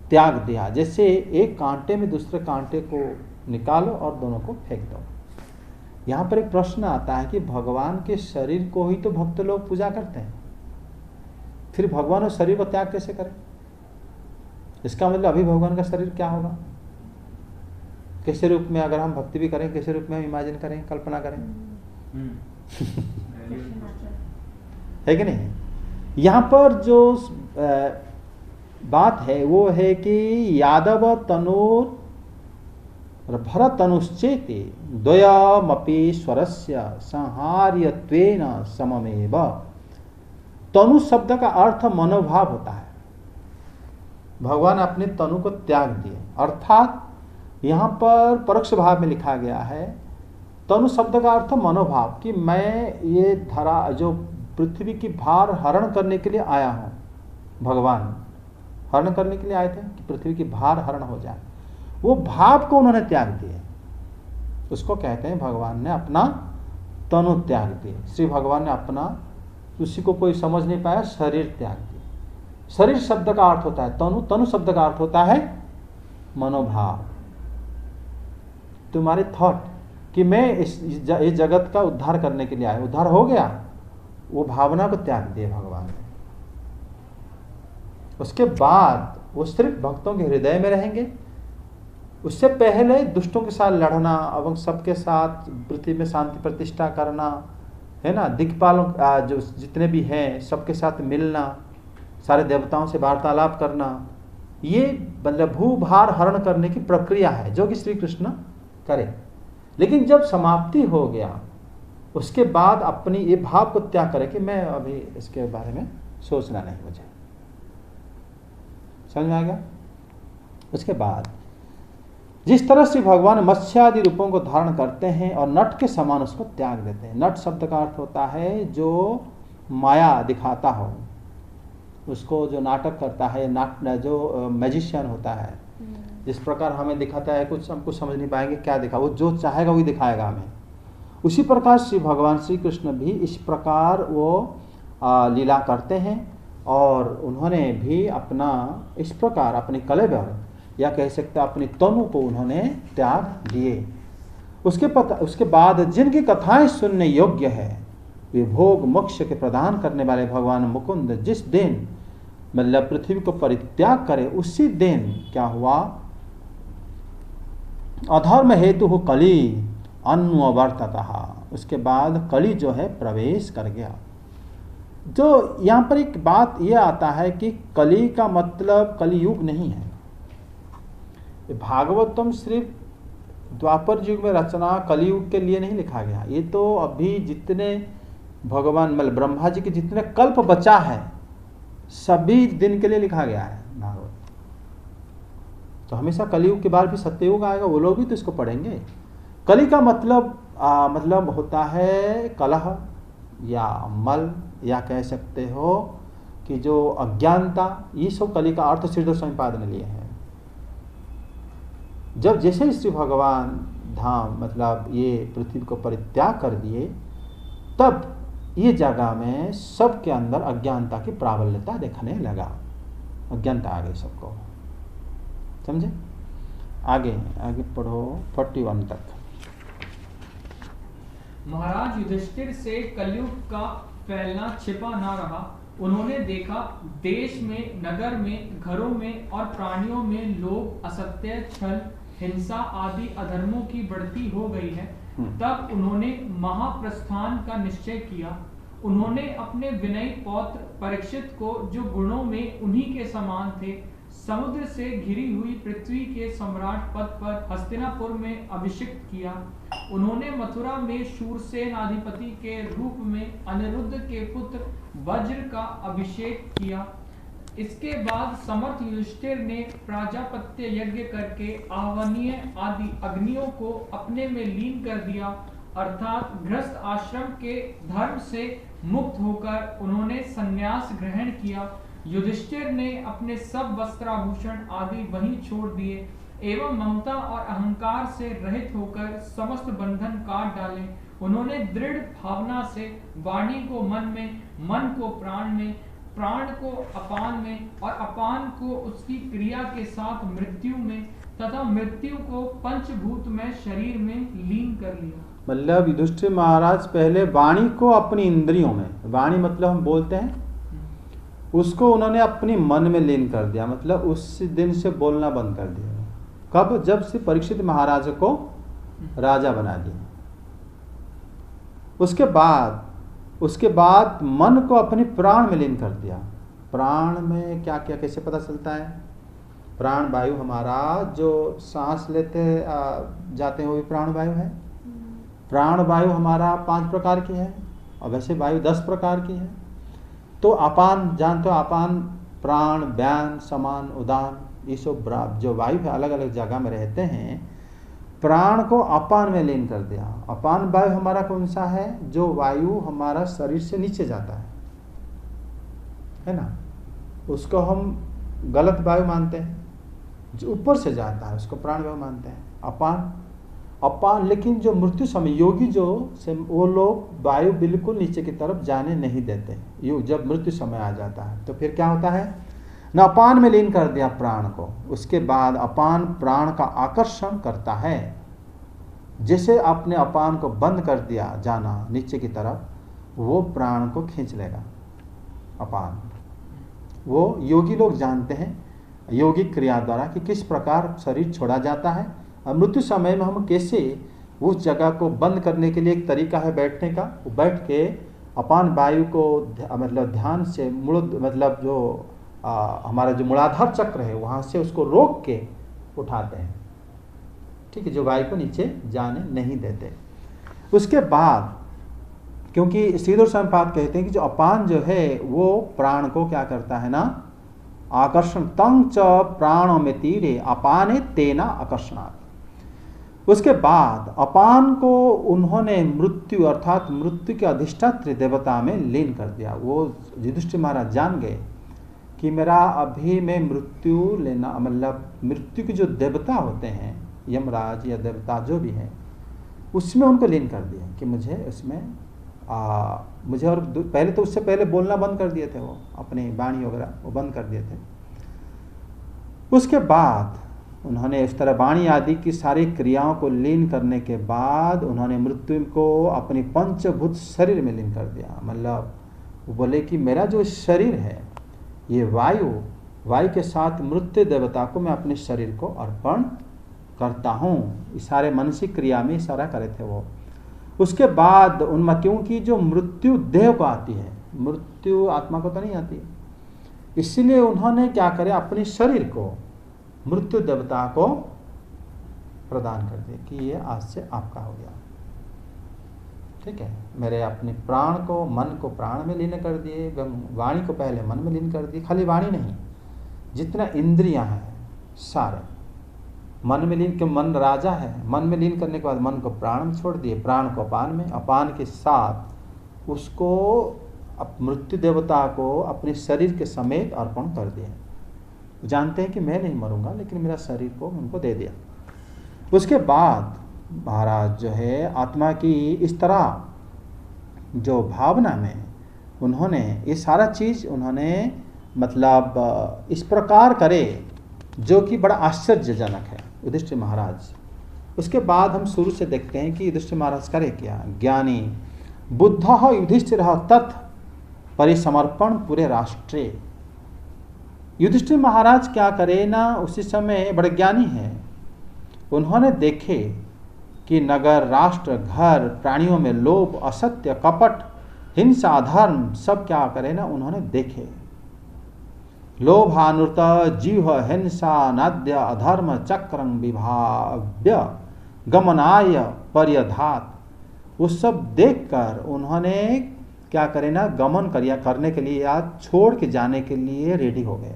त्याग दिया। जैसे एक कांटे में दूसरे कांटे को निकालो और दोनों को फेंक दो। यहाँ पर एक प्रश्न आता है कि भगवान के शरीर को ही तो भक्त लोग पूजा करते हैं, फिर भगवान उस शरीर को त्याग कैसे करें? इसका मतलब अभी भगवान का शरीर क्या होगा, कैसे रूप में अगर हम भक्ति भी करें, कैसे रूप में हम इमेजिन करें, कल्पना करें है कि नहीं? यहाँ पर जो बात है वो है कि यादव तनोर भरत तनुश्चेति द्वयमपि स्वरस्य संहार्यत्वेन सममेव। तनु शब्द का अर्थ मनोभाव होता है। भगवान अपने तनु को त्याग दिए, अर्थात यहाँ पर परोक्ष भाव में लिखा गया है। तनु शब्द का अर्थ मनोभाव कि मैं ये धरा जो पृथ्वी की भार हरण करने के लिए आया हूँ, भगवान हरण करने के लिए आए थे कि पृथ्वी की भार हरण हो जाए, वो भाव को उन्होंने त्याग दिए। उसको कहते हैं भगवान ने अपना तनु त्याग दिए। श्री भगवान ने अपना, उसी को कोई समझ नहीं पाया, शरीर त्याग दिए। शरीर शब्द का अर्थ होता है तनु, तनु शब्द का अर्थ होता है मनोभाव, तुम्हारे थॉट कि मैं इस जगत का उद्धार करने के लिए आया, उद्धार हो गया, वो भावना को त्याग दिए भगवान ने। उसके बाद वो सिर्फ भक्तों के हृदय में रहेंगे। उससे पहले दुष्टों के साथ लड़ना एवं सबके साथ पृथ्वी में शांति प्रतिष्ठा करना, है ना, दिक्पालों जो जितने भी हैं सबके साथ मिलना, सारे देवताओं से वार्तालाप करना, ये मतलब भूभार हरण करने की प्रक्रिया है जो कि श्री कृष्ण करे। लेकिन जब समाप्ति हो गया, उसके बाद अपनी ये भाव को त्याग करे कि मैं अभी इसके बारे में सोचना नहीं, मुझे समझ में आ गया। उसके बाद जिस तरह से भगवान मत्स्य आदि रूपों को धारण करते हैं और नट के समान उसको त्याग देते हैं। नट शब्द का अर्थ होता है जो माया दिखाता हो, उसको जो नाटक करता है, जो मैजिशियन होता है, जिस प्रकार हमें दिखाता है कुछ हम कुछ समझ नहीं पाएंगे क्या दिखा, वो जो चाहेगा वही दिखाएगा हमें। उसी प्रकार श्री भगवान श्री कृष्ण भी इस प्रकार वो लीला करते हैं और उन्होंने भी अपना इस प्रकार अपने कलेवर या कह सकते अपनी तनु को उन्होंने त्याग दिए। उसके बाद जिनकी कथाएं सुनने योग्य है, वे भोग मोक्ष के प्रदान करने वाले भगवान मुकुंद जिस दिन मतलब पृथ्वी को परित्याग करे, उसी दिन क्या हुआ, अधर्म हेतु हो कली अन्वर्ततः, उसके बाद कली जो है प्रवेश कर गया। जो यहाँ पर एक बात यह आता है कि कली का मतलब कलियुग नहीं है। भागवतम सिर्फ द्वापर युग में रचना कलियुग के लिए नहीं लिखा गया, ये तो अभी जितने भगवान मतलब ब्रह्मा जी के जितने कल्प बचा है सभी दिन के लिए लिखा गया है भागवत। तो हमेशा कलियुग के बाद भी सत्ययुग आएगा, वो लोग भी तो इसको पढ़ेंगे। कली का मतलब होता है कलह या मल, या कह सकते हो कि जो अज्ञानता, ये सब कली का अर्थ श्रीधर स्वामीपाद ने लिए हैं। जब जैसे श्री भगवान धाम मतलब ये पृथ्वी को परित्याग कर दिए, तब ये जगह में सबके अंदर अज्ञानता की प्राबल्यता देखने लगा, अज्ञानता आ गई सबको, समझे। आगे पढ़ो 41 तक। महाराज युधिष्ठिर से कलयुग का फैलना छिपा ना रहा। उन्होंने देखा देश में, नगर में, घरों में और प्राणियों में लोग असत्य, छल, हिंसा आदि अधर्मों की बढ़ती हो गई है। तब उन्होंने महाप्रस्थान का निश्चय किया। उन्होंने अपने विनयी पौत्र परीक्षित को, जो गुणों में उन्हीं के समान थे, समुद्र से घिरी हुई पृथ्वी के सम्राट पद पर हस्तिनापुर में अभिषिक्त किया। उन्होंने मथुरा में शूरसेन अधिपति के रूप में अनिरुद्ध के पुत्र वज्र का अभिषेक किया। इसके बाद समर्थ युधिष्ठिर ने प्राजापत्य यज्ञ करके आहवनीय आदि अग्नियों को अपने में लीन कर दिया, अर्थात गृहस्थ आश्रम के धर्म से मुक्त होकर उन्होंने संन्यास ग्रहण किया। युधिष्ठिर ने अपने सब वस्त्राभूषण आदि वहीं छोड़ दिए एवं ममता और अहंकार से रहित होकर समस्त बंधन काट डाले। उन्होंने दृढ़ भावना से वाणी को मन में, मन को प्राण में, प्राण को अपान में और अपान को उसकी क्रिया के साथ मृत्यु में तथा मृत्यु को पंचभूत में शरीर में लीन कर लिया। मतलब युधिष्ठिर महाराज पहले वाणी को अपनी इंद्रियों में, वाणी मतलब हम बोलते हैं, उसको उन्होंने अपनी मन में लीन कर दिया। मतलब उस दिन से बोलना बंद कर दिया। कब? जब से परीक्षित महाराज को राजा बना दिया। उसके बाद मन को अपने प्राण में लीन कर दिया। प्राण में क्या क्या कैसे पता चलता है? प्राण वायु हमारा जो सांस लेते जाते हैं वो भी प्राण वायु है। प्राण वायु हमारा 5 प्रकार की है और वैसे वायु 10 प्रकार की है। तो अपान जानते हो, अपान, प्राण, व्यान, समान, उदान, ये सब जो वायु है अलग अलग जगह में रहते हैं। प्राण को अपान में लीन कर दिया। अपान वायु हमारा कौन सा है? जो वायु हमारा शरीर से नीचे जाता है ना, उसको हम गलत वायु मानते हैं। जो ऊपर से जाता है उसको प्राण वायु मानते हैं, अपान। लेकिन जो मृत्यु समय योगी वो लोग वायु बिल्कुल नीचे की तरफ जाने नहीं देते। जब मृत्यु समय आ जाता है तो फिर क्या होता है? न अपान में लीन कर दिया प्राण को। उसके बाद अपान प्राण का आकर्षण करता है। जैसे आपने अपान को बंद कर दिया जाना नीचे की तरफ, वो प्राण को खींच लेगा अपान। वो योगी लोग जानते हैं योगिक क्रिया द्वारा कि किस प्रकार शरीर छोड़ा जाता है और मृत्यु समय में हम कैसे उस जगह को बंद करने के लिए एक तरीका है बैठने का। बैठ के अपान वायु को मतलब ध्यान से मतलब जो हमारा जो मूलाधार चक्र है वहाँ से उसको रोक के उठाते हैं, ठीक है, जो वायु को नीचे जाने नहीं देते। उसके बाद क्योंकि श्रीधर स्वामीपाद कहते हैं कि जो अपान जो है वो प्राण को क्या करता है ना, आकर्षण। तंग च प्राणों में तीरे अपाने तेना आकर्षणात्। उसके बाद अपान को उन्होंने मृत्यु अर्थात मृत्यु के अधिष्ठात्री देवता में लीन कर दिया। वो युधिष्ठिर महाराज जान गए कि मेरा अभी में मृत्यु लेना, मतलब मृत्यु के जो देवता होते हैं यमराज या देवता जो भी है, उसमें उनको लीन कर दिया कि मुझे उसमें मुझे। और पहले तो उससे पहले बोलना बंद कर दिए थे, वो अपनी वाणी वगैरह वो बंद कर दिए थे। उसके बाद उन्होंने इस तरह वाणी आदि की सारी क्रियाओं को लीन करने के बाद उन्होंने मृत्यु को अपनी पंचभूत शरीर में लीन कर दिया। मतलब वो बोले कि मेरा जो शरीर है ये वायु के साथ मृत्यु देवता को मैं अपने शरीर को अर्पण करता हूँ। इस सारे मानसिक क्रिया में इशारा करे थे वो। उसके बाद उनमें क्योंकि जो मृत्यु देह को आती है, मृत्यु आत्मा को तो नहीं आती, इसलिए उन्होंने क्या करे अपने शरीर को मृत्यु देवता को प्रदान कर दिया कि ये आज से आपका हो गया, ठीक है। मेरे अपने प्राण को मन को प्राण में लीन कर दिए, वाणी को पहले मन में लीन कर दिए। खाली वाणी नहीं, जितना इंद्रियां हैं सारे मन में लीन, के मन राजा है। मन में लीन करने के बाद मन को प्राण में छोड़ दिए, प्राण को अपान में, अपान के साथ उसको मृत्यु देवता को अपने शरीर के समेत अर्पण कर दिए। जानते हैं कि मैं नहीं मरूंगा लेकिन मेरा शरीर को उनको दे दिया। उसके बाद महाराज जो है आत्मा की इस तरह जो भावना में उन्होंने ये सारा चीज उन्होंने मतलब इस प्रकार करे जो कि बड़ा आश्चर्यजनक है। युधिष्ठिर महाराज उसके बाद हम शुरू से देखते हैं कि युधिष्ठिर महाराज करे क्या। ज्ञानी बुद्ध युधिष्ठिर तत् परिसमर्पण पूरे राष्ट्रे। युधिष्ठिर महाराज क्या करे ना, उसी समय बड़े ज्ञानी हैं, उन्होंने देखे कि नगर, राष्ट्र, घर, प्राणियों में लोभ, असत्य, कपट, हिंसा, अधर्म सब क्या करे ना, उन्होंने देखे। लोभानुत जीव हिंसा नाद्य अधर्म चक्रं विभाव्य गमनाय पर्यधात। वो सब देखकर उन्होंने क्या करे ना, गमन करने के लिए या छोड़ के जाने के लिए रेडी हो गए।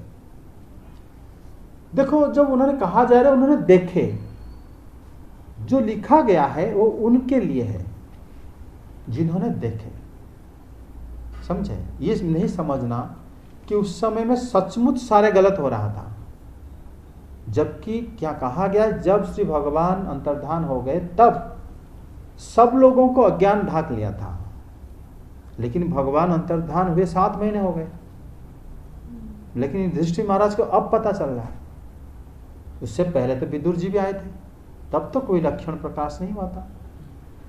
देखो, जब उन्होंने कहा जा रहा है, उन्होंने देखे, जो लिखा गया है वो उनके लिए है जिन्होंने देखे। समझे? ये नहीं समझना कि उस समय में सचमुच सारे गलत हो रहा था, जबकि क्या कहा गया, जब श्री भगवान अंतर्धान हो गए तब सब लोगों को अज्ञान ढाक लिया था, लेकिन भगवान अंतर्धान हुए 7 महीने हो गए, लेकिन युधिष्ठिर महाराज को अब पता चल रहा है। उससे पहले तो विदुर जी भी आए थे, तब तो कोई लक्षण प्रकाश नहीं हुआ था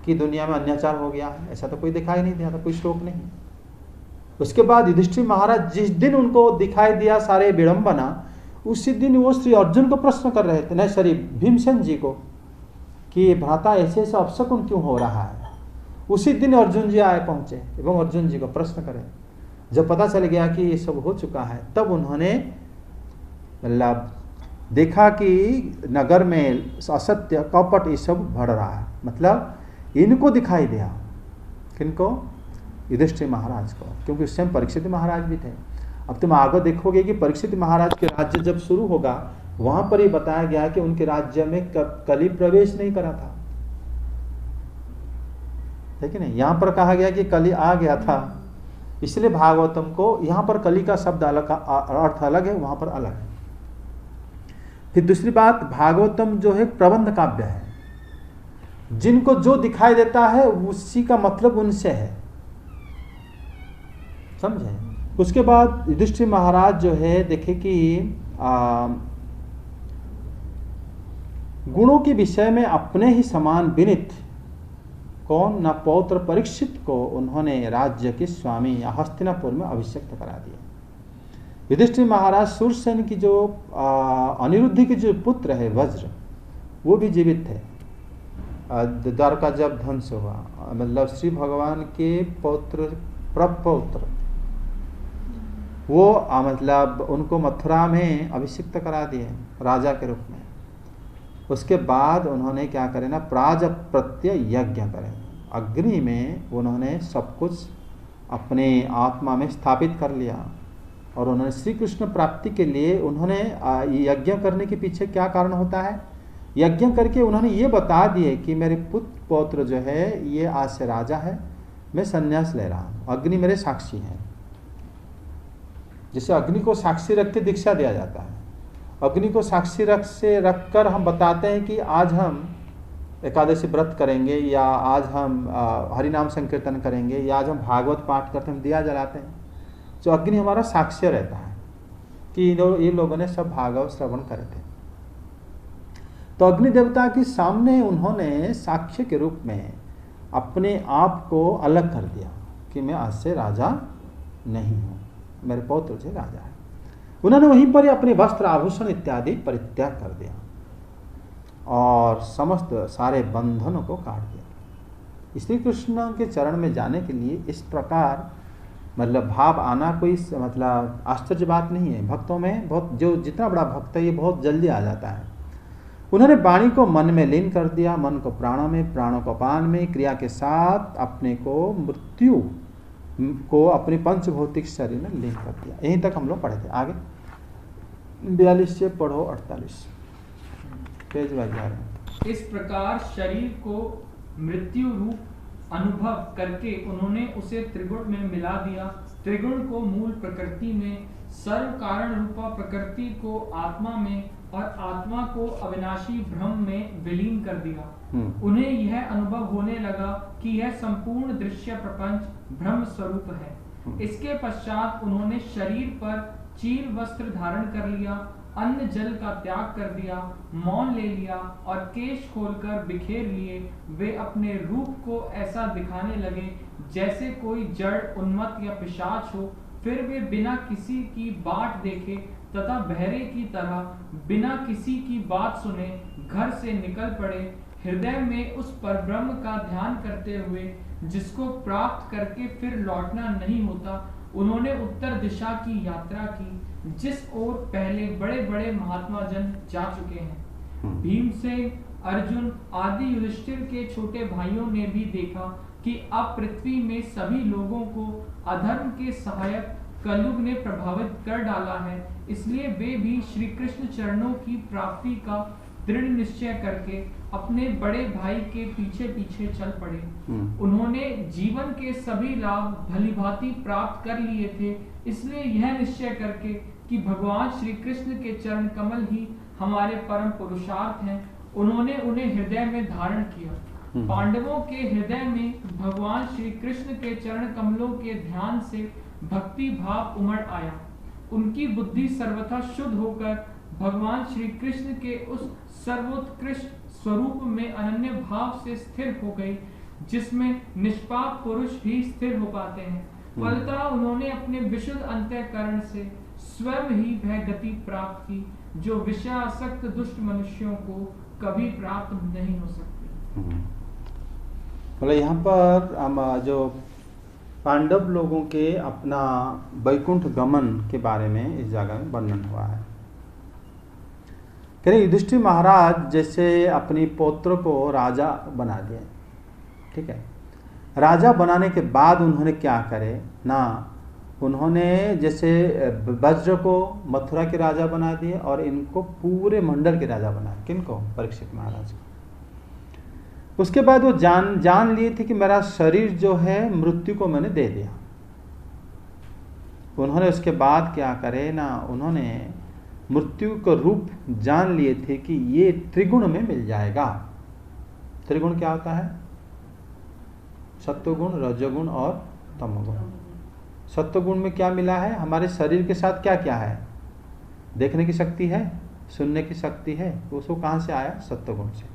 कि दुनिया में अत्याचार हो गया है, ऐसा तो कोई दिखाई नहीं दिया था, कोई शोक नहीं। उसके बाद युधिष्ठिर महाराज जिस दिन उनको दिखाई दिया सारे विडंबना, उसी दिन वो श्री अर्जुन को प्रश्न कर रहे थे, नहीं सॉरी भीमसेन जी को, कि भ्राता ऐसे ऐसे अपशकुन क्यों हो रहा है। उसी दिन अर्जुन जी आए पहुंचे एवं अर्जुन जी को प्रश्न करे। जब पता चल गया कि ये सब हो चुका है, तब उन्होंने मतलब देखा कि नगर में असत्य, कपट ये सब बढ़ रहा है। मतलब इनको दिखाई दिया, किनको? युधिष्ठिर महाराज को, क्योंकि उस समय परीक्षित महाराज भी थे। अब तुम आगे देखोगे कि परीक्षित महाराज के राज्य जब शुरू होगा, वहां पर ही बताया गया कि उनके राज्य में कली प्रवेश नहीं करा था, है कि नहीं? यहां पर कहा गया कि कली आ गया था, इसलिए भागवतम को यहां पर कली का शब्द अलग का अर्थ अलग है, वहां पर अलग है। फिर दूसरी बात, भागवतम जो है प्रबंध काव्य है, जिनको जो दिखाई देता है उसी का मतलब उनसे है, समझे? उसके बाद युधिष्ठिर महाराज जो है देखे कि गुणों के विषय में अपने ही समान विनित कौन न पौत्र परीक्षित को उन्होंने राज्य के स्वामी या हस्तिनापुर में अभिषिक्त करा दिया। युधिष्ठिर महाराज सूरसेन की जो अनिरुद्ध के जो पुत्र है वज्र, वो भी जीवित थे। द्वारका जब ध्वंस हुआ, मतलब श्री भगवान के पौत्र प्रपौत्र वो मतलब उनको मथुरा में अभिषिक्त करा दिए राजा के रूप में। उसके बाद उन्होंने क्या करे ना, प्राजप्रत्य यज्ञ करे, अग्नि में उन्होंने सब कुछ अपने आत्मा में स्थापित कर लिया। और उन्होंने श्री कृष्ण प्राप्ति के लिए उन्होंने यज्ञ करने के पीछे क्या कारण होता है, यज्ञ करके उन्होंने ये बता दिए कि मेरे पुत्र पौत्र जो है ये आज से राजा है, मैं संन्यास ले रहा हूँ, अग्नि मेरे साक्षी है। जिसे अग्नि को साक्षी रख के दीक्षा दिया जाता है। अग्नि को साक्षी रखकर हम बताते हैं कि आज हम एकादशी व्रत करेंगे, या आज हम हरिनाम संकीर्तन करेंगे, या आज हम भागवत पाठ करते हैं, हम दिया जलाते हैं। जो अग्नि हमारा साक्ष्य रहता है कि ये लोगों ने सब भागवत श्रवण करे थे। तो अग्नि देवता के सामने उन्होंने साक्ष्य के रूप में अपने आप को अलग कर दिया कि मैं आज से राजा नहीं हूँ, मेरे पौत्र से राजा है। उन्होंने वहीं पर अपने वस्त्र आभूषण इत्यादि परित्याग कर दिया और समस्त सारे बंधनों को काट दिया। श्री कृष्ण के चरण में जाने के लिए इस प्रकार मतलब भाव आना कोई मतलब आश्चर्य बात नहीं है। भक्तों में बहुत जो जितना बड़ा भक्त है ये बहुत जल्दी आ जाता है। उन्होंने वाणी को मन में लीन कर दिया, मन को प्राणों में, प्राणों को पान में, क्रिया के साथ अपने को मृत्यु को अपने पंचभौतिक शरीर में लीन कर दिया। यहीं तक हम लोग पढ़े थे। आगे 42 से पढ़ो 48 पेज वाइज जा रहे हैं। इस प्रकार शरीर को मृत्यु रूप अनुभव करके उन्होंने उसे त्रिगुण में मिला दिया। त्रिगुण को मूल प्रकृति में, सर्व कारण रूपा प्रकृति को आत्मा में और आत्मा को अविनाशी ब्रह्म में विलीन कर दिया। उन्हें यह अनुभव होने लगा कि यह संपूर्ण दृश्य प्रपंच ब्रह्म स्वरूप है। इसके पश्चात उन्होंने शरीर पर चील वस्त्र धारण कर लिया, अन्न जल का त्याग कर दिया, मौन ले लिया और केश खोलकर बिखेर लिए, वे अपने रूप को ऐसा दिखाने लगे जैसे कोई जड़, उन्मत्त या पिशाच हो। फिर वे बिना किसी की बाट देखे तथा बहरे की तरह बिना किसी की बात सुने घर से निकल पड़े, हृदय में उस परब्रह्म का ध्यान करते हुए जिसको प्राप्त करके फिर लौटना नहीं होता। उन्होंने उत्तर दिशा की यात्रा की, जिस ओर पहले बड़े बड़े महात्मा जन जा चुके हैं। भीमसेन, अर्जुन आदि युधिष्ठिर के छोटे भाइयों ने भी देखा कि अब पृथ्वी में सभी लोगों को अधर्म के सहायक कलयुग ने प्रभावित कर डाला है, इसलिए वे भी श्री कृष्ण चरणों की प्राप्ति का दृढ़ निश्चय करके अपने बड़े भाई के पीछे पीछे चल पड़े। उन्होंने जीवन के सभी लाभ भलीभांति प्राप्त कर लिए थे, इसलिए यह निश्चय करके कि भगवान श्री कृष्ण के चरण कमल ही हमारे परम पुरुषार्थ हैं, उन्होंने उन्हें हृदय में धारण किया। पांडवों के हृदय में भगवान श्री कृष्ण के चरण कमलों के ध्यान से भक्ति भाव उमड़ आया। उनकी बुद्धि सर्वथा शुद्ध होकर भगवान श्री कृष्ण के उस सर्वोत्कृष्ट स्वरूप में अनन्य भाव से स्थिर हो गई, जिसमें निष्पाप पुरुष भी स्थिर हो पाते हैं। फलतः उन्होंने अपने विशुद्ध अंतःकरण से स्वयं ही वह गति प्राप्त की जो विषयासक्त दुष्ट मनुष्यों को कभी प्राप्त नहीं हो सकती। मतलब यहाँ पर हम जो पांडव लोगों के अपना वैकुंठ गमन के बारे में इस जगह में वर्णन हुआ है। कह रहे युधिष्ठिर महाराज जैसे अपनी पौत्र को राजा बना दिए, ठीक है। राजा बनाने के बाद उन्होंने क्या करे ना, उन्होंने जैसे वज्र को मथुरा के राजा बना दिए और इनको पूरे मंडल के राजा बना। किनको? परीक्षित महाराज को। उसके बाद वो जान लिए थे कि मेरा शरीर जो है मृत्यु को मैंने दे दिया। उन्होंने उसके बाद क्या करे ना, उन्होंने मृत्यु का रूप जान लिए थे कि ये त्रिगुण में मिल जाएगा। त्रिगुण क्या होता है? सत्वगुण, रजोगुण और तमोगुण। सत्वगुण में क्या मिला है? हमारे शरीर के साथ क्या क्या है? देखने की शक्ति है, सुनने की शक्ति है, उसको कहाँ से आया? सत्वगुण से।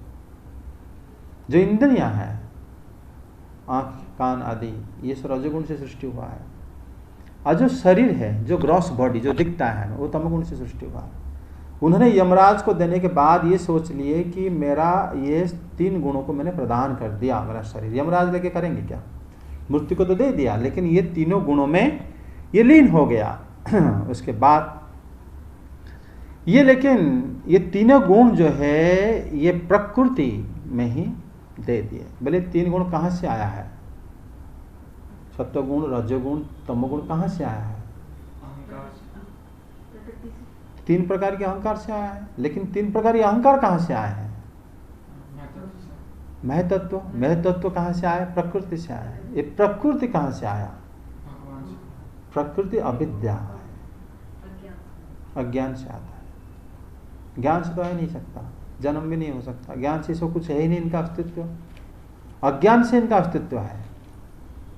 जो इंद्रियां हैं, आंख, कान आदि, ये सब रजोगुण से सृष्टि हुआ है। और जो शरीर है, जो ग्रॉस बॉडी जो दिखता है, वो तमोगुण से सृष्टि हुआ है। उन्होंने यमराज को देने के बाद ये सोच लिए कि मेरा ये 3 गुणों को मैंने प्रदान कर दिया, मेरा शरीर। यमराज लेके करेंगे क्या? मृत्यु को तो दे दिया, लेकिन ये तीनों गुणों में ये लीन हो गया। उसके बाद ये, लेकिन ये तीनों गुण जो है ये प्रकृति में ही दे दिए। बोले 3 गुण कहाँ से आया है? सत्वगुण, रजोगुण, तमोगुण कहाँ से आया है? 3 प्रकार के अहंकार से आया है। लेकिन 3 प्रकार के अहंकार कहाँ से आए हैं? महतत्व। महतत्व कहाँ से आया? प्रकृति से आया। ये प्रकृति कहाँ से आया? प्रकृति अविद्या है, अज्ञान से आता है। ज्ञान से तो आ नहीं सकता, जन्म भी नहीं हो सकता। ज्ञान से सब कुछ है ही नहीं इनका अस्तित्व। अज्ञान से इनका अस्तित्व है।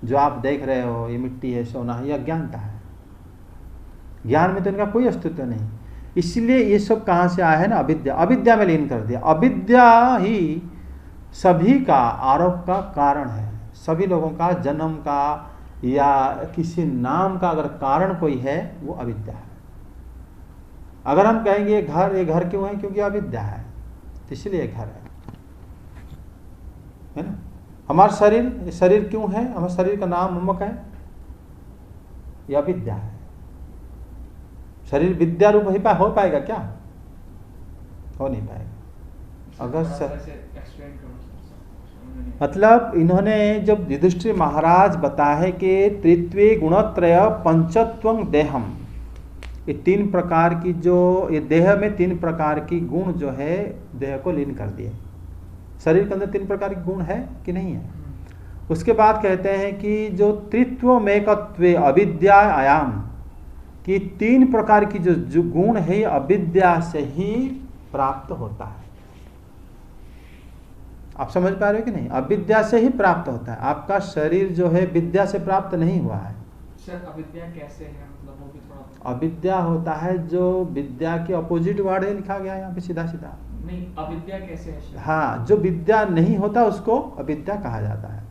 जो आप देख रहे हो, ये मिट्टी है, सोना है, ये अज्ञानता है। ज्ञान में तो इनका कोई अस्तित्व नहीं। इसलिए ये सब कहाँ से आया है ना? अविद्या। अविद्या में लीन कर दिया। अविद्या ही सभी का आरोप का कारण है। सभी लोगों का जन्म का या किसी नाम का अगर कारण कोई है, वो अविद्या है। अगर हम कहेंगे ये घर क्यों है? क्योंकि अविद्या है, इसलिए घर है ना। हमारा शरीर क्यों है? हमारे शरीर का नाम ममक है, यह विद्या है। शरीर विद्या रूप हो पाएगा क्या? हो नहीं पाएगा। अगर मतलब इन्होंने जब युधिष्ठिर महाराज बताए कि त्रित्वे गुणत्रय पंचत्वं देहम, ये 3 प्रकार की जो ये देह में 3 प्रकार की गुण जो है देह को लीन कर दिए। शरीर के अंदर 3 प्रकार के गुण है कि नहीं है? उसके बाद कहते हैं कि जो त्रित्वमेकत्वे अविद्या आयाम, कि 3 प्रकार की जो गुण है अविद्या से ही प्राप्त होता है। आप समझ पा रहे हो कि नहीं? अविद्या से ही प्राप्त होता है। आपका शरीर जो है विद्या से प्राप्त नहीं हुआ है, सर अविद्या कैसे है, मतलब वो भी थोड़ा। अविद्या होता है जो विद्या के अपोजिट वर्ड है, लिखा गया है यहाँ पे सीधा सीधा। नहीं, अविद्या कैसे है? हाँ, जो विद्या नहीं होता उसको अविद्या कहा जाता है।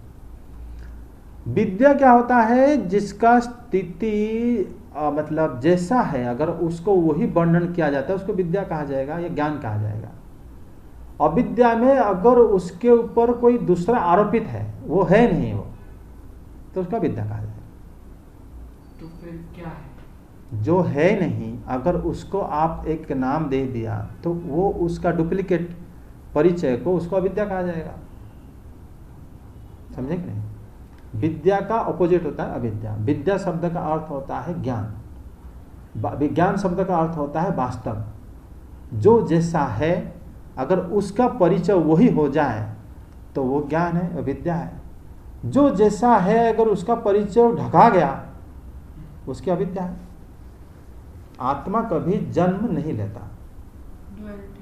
विद्या क्या होता है? जिसका स्थिति मतलब जैसा है, अगर उसको वही वर्णन किया जाता है उसको विद्या कहा जाएगा या ज्ञान कहा जाएगा। अविद्या में अगर उसके ऊपर कोई दूसरा आरोपित है, वो है नहीं वो, तो उसका विद्या कहा जाएगा। तो फिर क्या है? जो है नहीं, अगर उसको आप एक नाम दे दिया तो वो उसका डुप्लीकेट परिचय को उसको अविद्या कहा जाएगा। समझे कि नहीं? विद्या का अपोजिट होता है अविद्या। विद्या शब्द का अर्थ होता है ज्ञान, विज्ञान शब्द का अर्थ होता है वास्तव। जो जैसा है अगर उसका परिचय वही हो जाए तो वो ज्ञान है, अविद्या है। जो जैसा है अगर उसका परिचय ढका गया उसकी अविद्या है। आत्मा कभी जन्म नहीं लेता,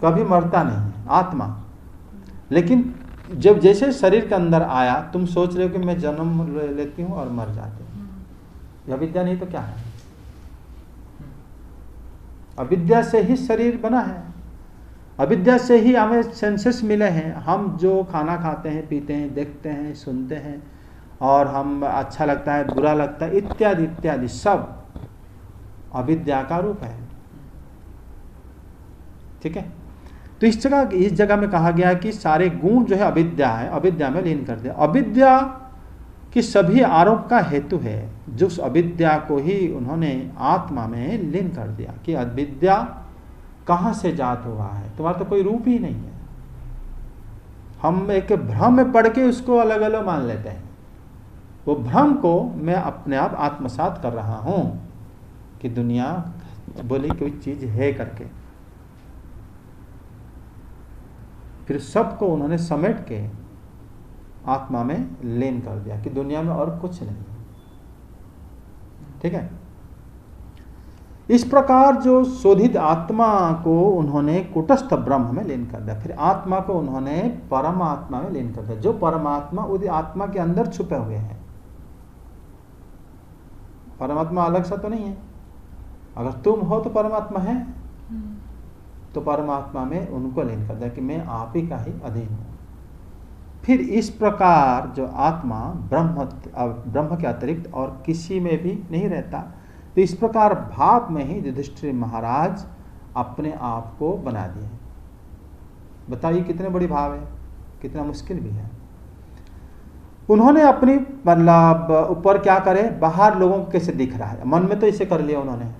कभी मरता नहीं है आत्मा। लेकिन जब जैसे शरीर के अंदर आया, तुम सोच रहे हो कि मैं जन्म लेती हूँ और मर जाती हूँ, यह अविद्या नहीं तो क्या है? अविद्या से ही शरीर बना है, अविद्या से ही हमें सेंसेस मिले हैं। हम जो खाना खाते हैं, पीते हैं, देखते हैं, सुनते हैं, और हम अच्छा लगता है, बुरा लगता है, इत्यादि इत्यादि, सब अविद्या का रूप है। ठीक है? तो इस जगह में कहा गया कि सारे गुण जो है अविद्या है, अविद्या में लीन कर दिया। अविद्या की सभी आरोप का हेतु है, जो उस अविद्या को ही उन्होंने आत्मा में लीन कर दिया कि अविद्या कहाँ से जात हुआ है, तुम्हारा तो कोई रूप ही नहीं है। हम एक भ्रम में पढ़ के उसको अलग अलग मान लेते हैं। वो भ्रम को मैं अपने आप आत्मसात कर रहा हूं कि दुनिया बोली कोई चीज है करके। फिर सबको उन्होंने समेट के आत्मा में लीन कर दिया कि दुनिया में और कुछ नहीं। ठीक है? इस प्रकार जो शोधित आत्मा को उन्होंने कुटस्थ ब्रह्म में लीन कर दिया, फिर आत्मा को उन्होंने परमात्मा में लीन कर दिया, जो परमात्मा उस आत्मा के अंदर छुपे हुए हैं। परमात्मा अलग सा तो नहीं है। अगर तुम हो तो परमात्मा है, तो परमात्मा में उनको लीन कर दिया कि मैं आप ही का ही अधीन हूं। फिर इस प्रकार जो आत्मा ब्रह्म के अतिरिक्त और किसी में भी नहीं रहता, तो इस प्रकार भाव में ही युधिष्ठिर महाराज अपने आप को बना दिए। बताइए कितने बड़ी भाव है, कितना मुश्किल भी है। उन्होंने अपनी मतलब ऊपर क्या करे, बाहर लोगों को कैसे दिख रहा है, मन में तो इसे कर लिया उन्होंने,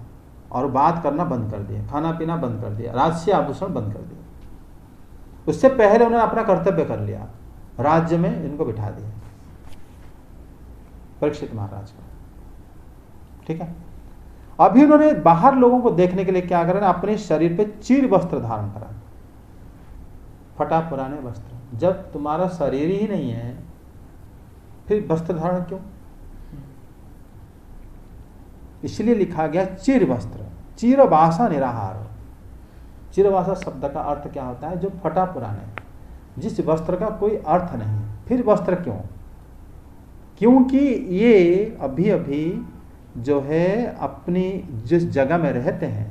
और बात करना बंद कर दिया, खाना पीना बंद कर दिया, राजसी आभूषण बंद कर दिया। उससे पहले उन्होंने अपना कर्तव्य कर लिया, राज्य में इनको बिठा दिया, परीक्षित महाराज को। ठीक है? अभी उन्होंने बाहर लोगों को देखने के लिए क्या करा, अपने शरीर पे चीर वस्त्र धारण करा, फटा पुराने वस्त्र। जब तुम्हारा शरीर ही नहीं है फिर वस्त्र धारण क्यों? इसलिए लिखा गया चिर वस्त्र, चिरवासा निराहार। चिरवासा शब्द का अर्थ क्या होता है? जो फटा पुराने, जिस वस्त्र का कोई अर्थ नहीं। फिर वस्त्र क्यों? क्योंकि ये अभी अभी जो है अपनी जिस जगह में रहते हैं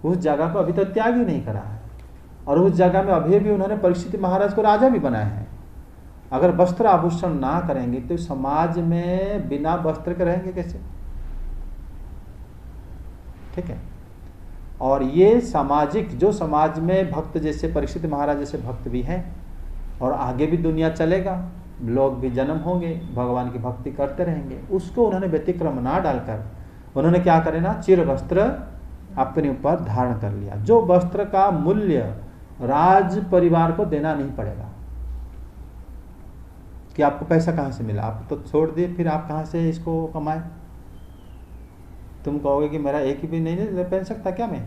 उस जगह को अभी तक त्याग ही नहीं करा है, और उस जगह में अभी भी उन्होंने परीक्षित महाराज को राजा भी बनाया है। अगर वस्त्र आभूषण ना करेंगे तो समाज में बिना वस्त्र के रहेंगे कैसे? ठीक है? और ये सामाजिक, जो समाज में भक्त जैसे परीक्षित महाराज जैसे भक्त भी हैं, और आगे भी दुनिया चलेगा, लोग भी जन्म होंगे, भगवान की भक्ति करते रहेंगे, उसको उन्होंने व्यतिक्रम ना डालकर उन्होंने क्या करे ना, चिर वस्त्र अपने ऊपर धारण कर लिया। जो वस्त्र का मूल्य राज परिवार को देना नहीं पड़ेगा कि आपको पैसा कहाँ से मिला, आप तो छोड़ दिए, फिर आप कहाँ से इसको कमाए? तुम कहोगे कि मेरा एक ही भी नहीं पहन सकता क्या मैं?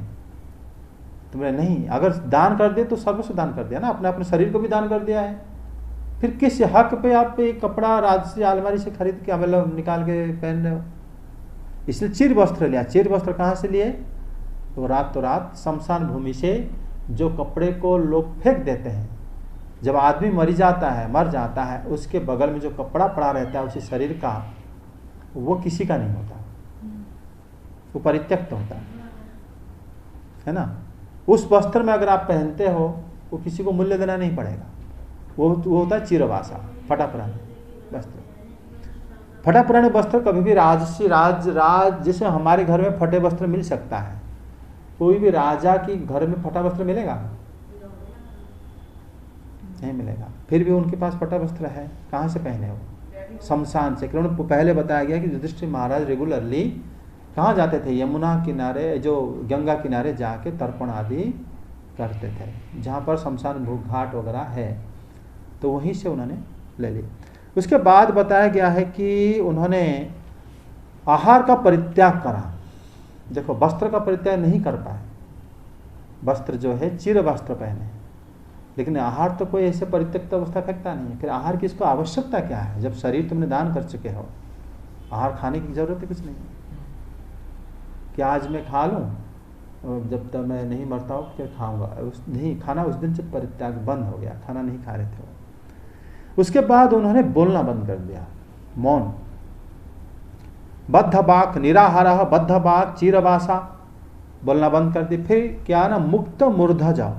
तुम्हें नहीं, अगर दान कर दिए तो सर्वस्व दान कर दिया ना, अपने अपने शरीर को भी दान कर दिया है। फिर किस हक पे आप एक कपड़ा राजसी अलमारी से खरीद के मतलब निकाल के पहन रहे हो? इसलिए चिर वस्त्र लिया। चिर वस्त्र कहाँ से लिए? तो रात शमशान भूमि से जो कपड़े को लोग फेंक देते हैं, जब आदमी मर जाता है, उसके बगल में जो कपड़ा पड़ा रहता है उसी शरीर का, वो किसी का नहीं होता, वो परित्यक्त होता है ना। उस वस्त्र में अगर आप पहनते हो वो किसी को मूल्य देना नहीं पड़ेगा, वो होता है चिरवासा, फटा पुराने वस्त्र। फटा पुराने वस्त्र कभी भी राज जैसे हमारे घर में फटे वस्त्र मिल सकता है, कोई भी राजा की घर में फटा वस्त्र मिलेगा? नहीं मिलेगा। फिर भी उनके पास फटा वस्त्र है, कहाँ से पहने हो? शमशान से। क्योंकि पहले बताया गया कि युधिष्ठिर महाराज रेगुलरली कहाँ जाते थे? यमुना किनारे, जो गंगा किनारे जाके तर्पण आदि करते थे, जहाँ पर शमशान घाट वगैरह है, तो वहीं से उन्होंने ले ली। उसके बाद बताया गया है कि उन्होंने आहार का परित्याग करा। देखो, वस्त्र का परित्याग नहीं कर पाए, वस्त्र जो है चिर वस्त्र पहने, लेकिन आहार तो कोई ऐसे परित्यक्त अवस्था फेंकता नहीं है। फिर आहार की इसको आवश्यकता क्या है? जब शरीर तुमने दान कर चुके हो, आहार खाने की जरूरत है कुछ नहीं है। क्या आज मैं खा लूँ, जब तक मैं नहीं मरता हूँ क्या खाऊंगा? नहीं खाना, उस दिन से परित्याग बंद हो गया, खाना नहीं खा रहे थे वो। उसके बाद उन्होंने बोलना बंद कर दिया, मौन। बद्ध बाक निराहार बद्ध बाक चिरवासा, बोलना बंद कर दी। फिर क्या ना, मुक्त मूर्धा जाओ,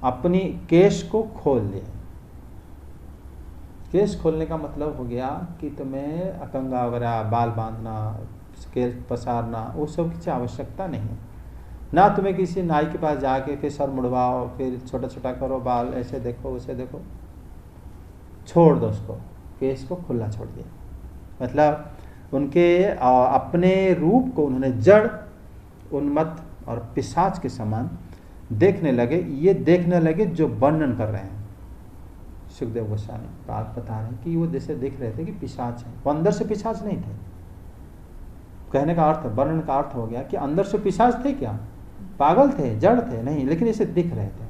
अपनी केश को खोल लिए। केश खोलने का मतलब हो गया कि तुम्हें अकंगा वगैरह, बाल बांधना, केश पसारना, वो सब की आवश्यकता नहीं। ना तुम्हें किसी नाई के पास जाके फिर सर मुड़वाओ, फिर छोटा छोटा करो बाल, ऐसे देखो उसे देखो, छोड़ दो उसको, केश को खुला छोड़ दिया। मतलब उनके अपने रूप को उन्होंने जड़, उन्मत्त और पिशाच के समान देखने लगे। ये देखने लगे जो वर्णन कर रहे हैं सुखदेव गोस्वामी, बात बता रहे हैं कि वो जैसे देख रहे थे कि पिशाच है, वो अंदर से पिशाच नहीं थे। कहने का अर्थ, वर्णन का अर्थ हो गया कि अंदर से पिशाच थे क्या? पागल थे, जड़ थे? नहीं, लेकिन इसे दिख रहे थे।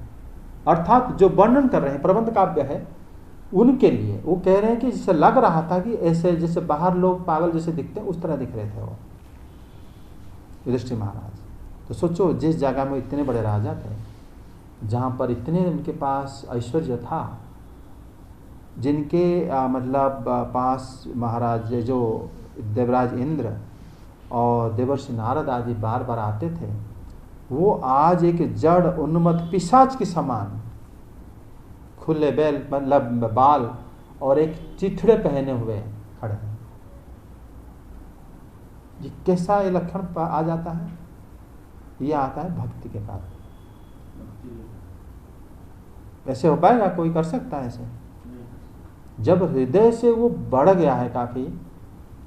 अर्थात जो वर्णन कर रहे हैं, प्रबंध काव्य है, उनके लिए वो कह रहे हैं कि जैसे लग रहा था कि ऐसे जैसे बाहर लोग पागल जैसे दिखते हैं, उस तरह दिख रहे थे वो युधिष्ठिर महाराज। तो सोचो, जिस जगह में इतने बड़े राजा थे, जहाँ पर इतने उनके पास ऐश्वर्य था, जिनके मतलब पास महाराज जो देवराज इंद्र और देवर्षि नारद आदि बार बार आते थे, वो आज एक जड़ उन्मत्त पिशाच के समान खुले बैल मतलब बाल और एक चिथड़े पहने हुए खड़े हैं। ये कैसा ये लक्षण आ जाता है? ये आता है भक्ति के कारण। ऐसे हो पाएगा? कोई कर सकता है ऐसे? जब हृदय से वो बढ़ गया है काफी,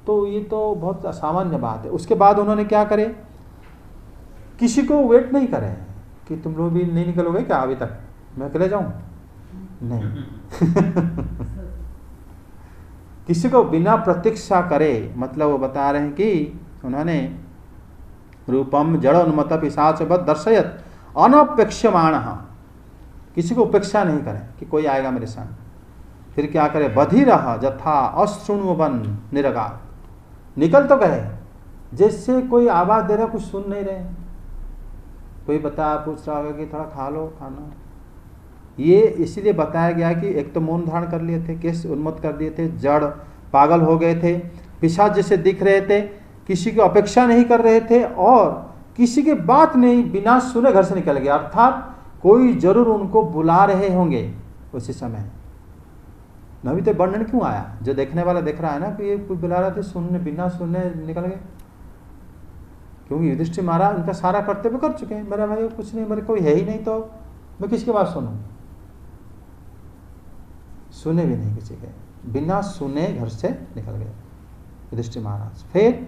तो ये तो बहुत असामान्य बात है। उसके बाद उन्होंने क्या करे, किसी को वेट नहीं करे कि तुम लोग भी नहीं निकलोगे क्या अभी तक, मैं अकेले जाऊं? नहीं किसी को बिना प्रतीक्षा करे, मतलब वो बता रहे हैं कि उन्होंने रूपम जड़ उन्मत्त पिशाचवत् दर्शयत अनपेक्षमाण, किसी को उपेक्षा नहीं करें कि कोई आएगा मेरे संग। फिर क्या करे, बधिर जथा अश्रुण्वन निरगार, निकल तो गए जैसे कोई आवाज दे रहा, कुछ सुन नहीं रहे। कोई पूछ रहा होगा कि थोड़ा खा लो खाना। ये इसीलिए बताया गया कि एक तो मौन धारण कर लिए थे, केस उन्मत्त कर दिए थे, जड़ पागल हो गए थे, पिशाच जैसे दिख रहे थे, किसी की अपेक्षा नहीं कर रहे थे और किसी की बात नहीं, बिना सुने घर से निकल गए। अर्थात कोई जरूर उनको बुला रहे होंगे उसी समय। नवी तो वर्णन क्यों आया? जो देखने वाला देख रहा है ना कि ये कोई बुला रहे थे, सुनने बिना सुनने निकल गए। क्योंकि युधिष्ठिर महाराज उनका सारा कर्तव्य कर चुके हैं। मेरा भाई कुछ नहीं, मेरे कोई है ही नहीं, तो मैं किसकी बात सुनूं? सुने भी नहीं किसी के, बिना सुने घर से निकल गए युधिष्ठिर महाराज। फिर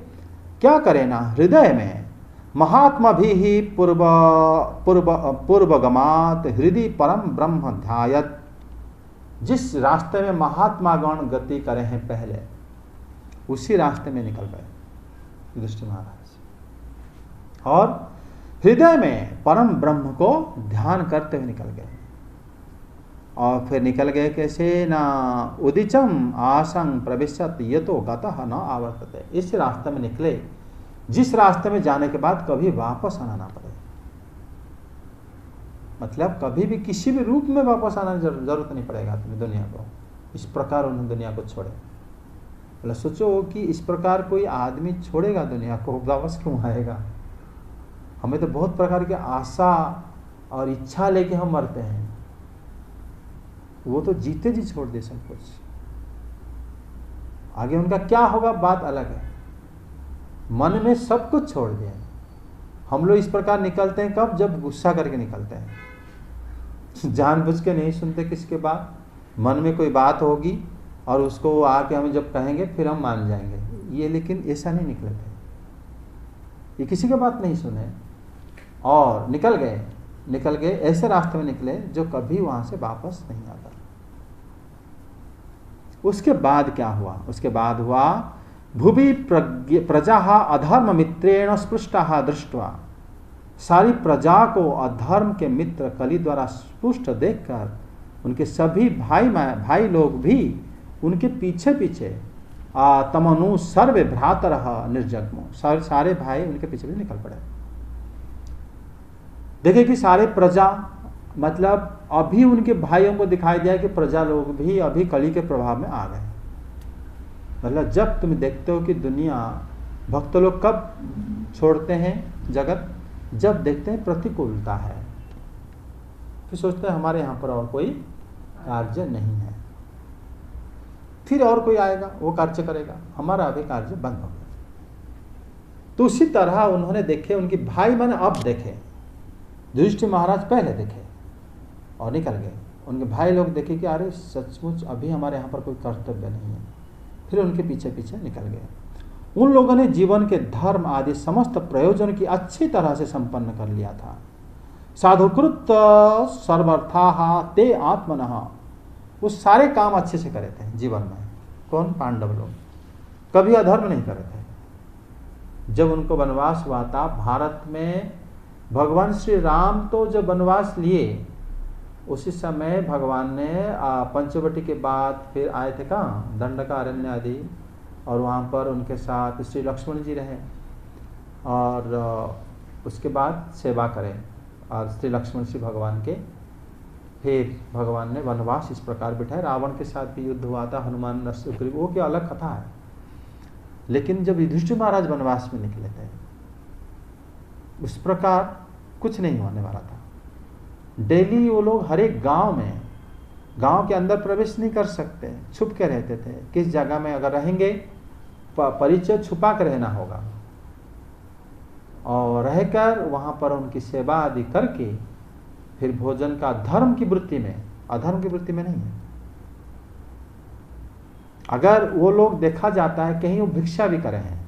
क्या करे ना, हृदय में महात्मा भी ही पूर्वगमात हृदय परम ब्रह्म ध्यायत, जिस रास्ते में महात्मागण गति करे हैं पहले, उसी रास्ते में निकल गए युधिष्ठिर महाराज और हृदय में परम ब्रह्म को ध्यान करते हुए निकल गए। और फिर निकल गए कैसे ना, उदिचम आसंग प्रविशत यतो गतः न आवर्तते, इस रास्ते में निकले जिस रास्ते में जाने के बाद कभी वापस आना ना पड़े। मतलब कभी भी किसी भी रूप में वापस आना जरूरत नहीं पड़ेगा तुम्हें दुनिया को। इस प्रकार उन्होंने दुनिया को छोड़े बोला सोचो कि इस प्रकार कोई आदमी छोड़ेगा दुनिया को, वापस क्यों आएगा? हमें तो बहुत प्रकार की आशा और इच्छा लेके हम मरते हैं, वो तो जीते जी छोड़ दे सब कुछ। आगे उनका क्या होगा बात अलग है, मन में सब कुछ छोड़ दिया। हम लोग इस प्रकार निकलते हैं कब? जब गुस्सा करके निकलते हैं, जानबूझ के नहीं सुनते किसके बात। मन में कोई बात होगी और उसको आके हमें जब कहेंगे फिर हम मान जाएंगे, ये लेकिन ऐसा नहीं निकले थे। ये किसी की बात नहीं सुने और निकल गए ऐसे रास्ते में निकले जो कभी वहां से वापस नहीं आता। उसके बाद क्या हुआ? उसके बाद हुआ भुवि प्रजा अधर्म मित्रेण स्पृष्टा दृष्ट्वा। सारी प्रजा को अधर्म के मित्र कली द्वारा स्पृष्ट देखकर उनके सभी भाई लोग भी उनके पीछे पीछे तमनु सर्वे भ्रातरः निर्जग्मो, सारे भाई उनके पीछे पीछे निकल पड़े। देखिए कि सारे प्रजा मतलब अभी उनके भाइयों को दिखाई दिया कि प्रजा लोग भी अभी कली के प्रभाव में आ गए। मतलब जब तुम देखते हो कि दुनिया भक्त लोग कब छोड़ते हैं जगत? जब देखते हैं प्रतिकूलता है, फिर सोचते हैं हमारे यहाँ पर और कोई कार्य नहीं है, फिर और कोई आएगा वो कार्य करेगा, हमारा अभी कार्य बंद हो गया। तो उसी तरह उन्होंने देखे, उनके भाई मैंने अब देखे, युधिष्ठिर महाराज पहले देखे और निकल गए। उनके भाई लोग देखे कि अरे सचमुच अभी हमारे यहाँ पर कोई कर्तव्य नहीं है, फिर उनके पीछे पीछे निकल गए। उन लोगों ने जीवन के धर्म आदि समस्त प्रयोजन की अच्छी तरह से संपन्न कर लिया था। साधुकृत सर्वर्थाः ते आत्मनः, वो सारे काम अच्छे से करे थे जीवन में। कौन? पांडव लोग कभी अधर्म नहीं करे थे। जब उनको वनवास हुआ था भारत में, भगवान श्री राम तो जब वनवास लिए उसी समय भगवान ने पंचवटी के बाद फिर आए थे कहाँ? दंडकारण्य आदि, और वहाँ पर उनके साथ श्री लक्ष्मण जी रहे और उसके बाद सेवा करें और श्री लक्ष्मण श्री भगवान के। फिर भगवान ने वनवास इस प्रकार बिठाए। रावण के साथ भी युद्ध हुआ था, हनुमान सुग्रीव, वो क्या अलग कथा है। लेकिन जब युधिष्ठिर महाराज वनवास में निकले थे उस प्रकार कुछ नहीं होने वाला था। डेली वो लोग हर एक गांव के अंदर प्रवेश नहीं कर सकते, छुप के रहते थे। किस जगह में अगर रहेंगे परिचय छुपा कर रहना होगा और रहकर वहां पर उनकी सेवा आदि करके फिर भोजन का धर्म की वृत्ति में, अधर्म की वृत्ति में नहीं है। अगर वो लोग देखा जाता है कहीं वो भिक्षा भी करे हैं,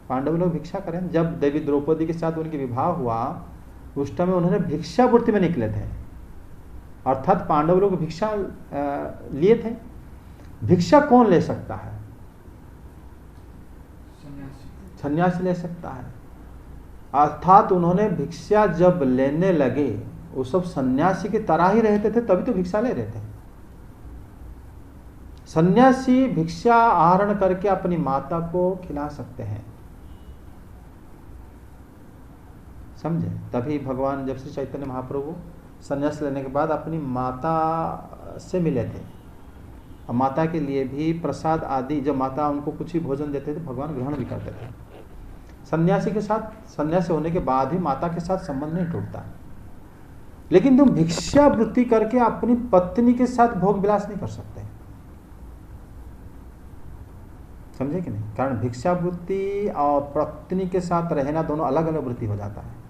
पांडव लोग भिक्षा करें। जब देवी द्रौपदी के साथ उनके विवाह हुआ उस टाइम उन्होंने भिक्षा वृत्ति में निकले थे, अर्थात पांडव लोग भिक्षा लिए थे। भिक्षा कौन ले सकता है? सन्यासी ले सकता है। अर्थात उन्होंने भिक्षा जब लेने लगे वो सब सन्यासी की तरह ही रहते थे, तभी तो भिक्षा ले रहे थे। सन्यासी भिक्षा आहरण करके अपनी माता को खिला सकते हैं, समझे? तभी भगवान जब श्री चैतन्य महाप्रभु संन्यास लेने के बाद अपनी माता से मिले थे और माता के लिए भी प्रसाद आदि, जब माता उनको कुछ भी भोजन देते थे भगवान ग्रहण भी करते थे। सन्यासी के साथ, सन्यासी होने के बाद भी माता के साथ संबंध नहीं टूटता। लेकिन तुम भिक्षा वृत्ति करके अपनी पत्नी के साथ भोग विलास नहीं कर सकते, समझे कि नहीं? कारण भिक्षा वृत्ति और पत्नी के साथ रहना दोनों अलग अलग वृत्ति हो जाता है।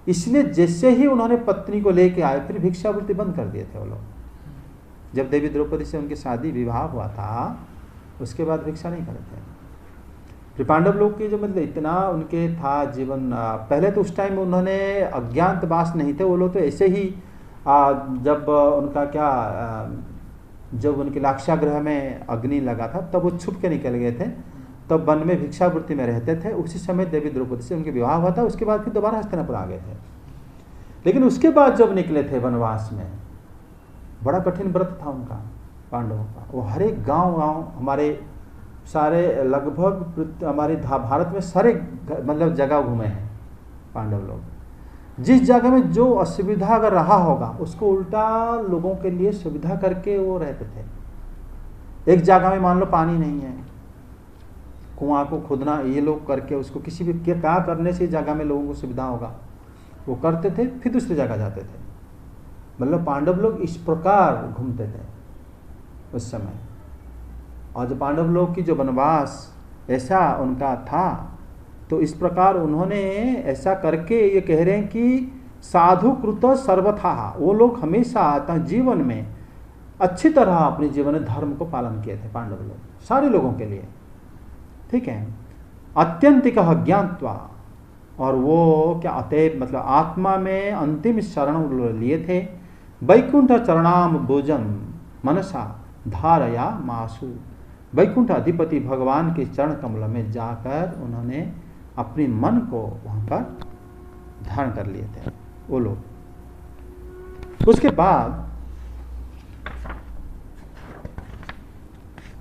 इसलिए जैसे ही उन्होंने पत्नी को लेके आए फिर भिक्षा वृत्ति बंद कर दिए थे वो लोग। जब देवी द्रौपदी से उनकी शादी विवाह हुआ था उसके बाद भिक्षा नहीं करे थे। फिर पांडव लोग की जो मतलब इतना उनके था जीवन, पहले तो उस टाइम उन्होंने अज्ञातवास नहीं थे वो लोग, तो ऐसे ही जब उनका क्या, जब उनके लाक्षागृह में अग्नि लगा था तब वो छुप के निकल गए थे, तब वन में भिक्षावृत्ति में रहते थे। उसी समय देवी द्रौपदी से उनके विवाह हुआ था, उसके बाद फिर दोबारा हस्तिनापुर आ गए थे। लेकिन उसके बाद जब निकले थे वनवास में, बड़ा कठिन व्रत था उनका, पांडवों का। वो हर एक गांव हमारे सारे लगभग हमारे भारत में सारे मतलब जगह घूमे हैं पांडव लोग। जिस जगह में जो असुविधा अगर रहा होगा उसको उल्टा लोगों के लिए सुविधा करके वो रहते थे। एक जगह में मान लो पानी नहीं है कुआं को खोदना ये लोग करके उसको किसी भी क्या करने से जगह में लोगों को सुविधा होगा वो करते थे, फिर दूसरी जगह जाते थे। मतलब पांडव लोग इस प्रकार घूमते थे उस समय। और जो पांडव लोग की जो वनवास ऐसा उनका था, तो इस प्रकार उन्होंने ऐसा करके ये कह रहे हैं कि साधु कृत सर्वथा, वो लोग हमेशा जीवन में अच्छी तरह अपने जीवन में धर्म को पालन किए थे पांडव लोग, सारे लोगों के लिए, ठीक है। अत्यंतिक ज्ञात्वा, और वो क्या अतएव मतलब आत्मा में अंतिम शरण लिए थे। वैकुंठ चरणाम भोजन मनसा धारया मासु, वैकुंठ अधिपति भगवान के चरण कमल में जाकर उन्होंने अपने मन को वहां पर धारण कर लिए थे वो लोग। उसके बाद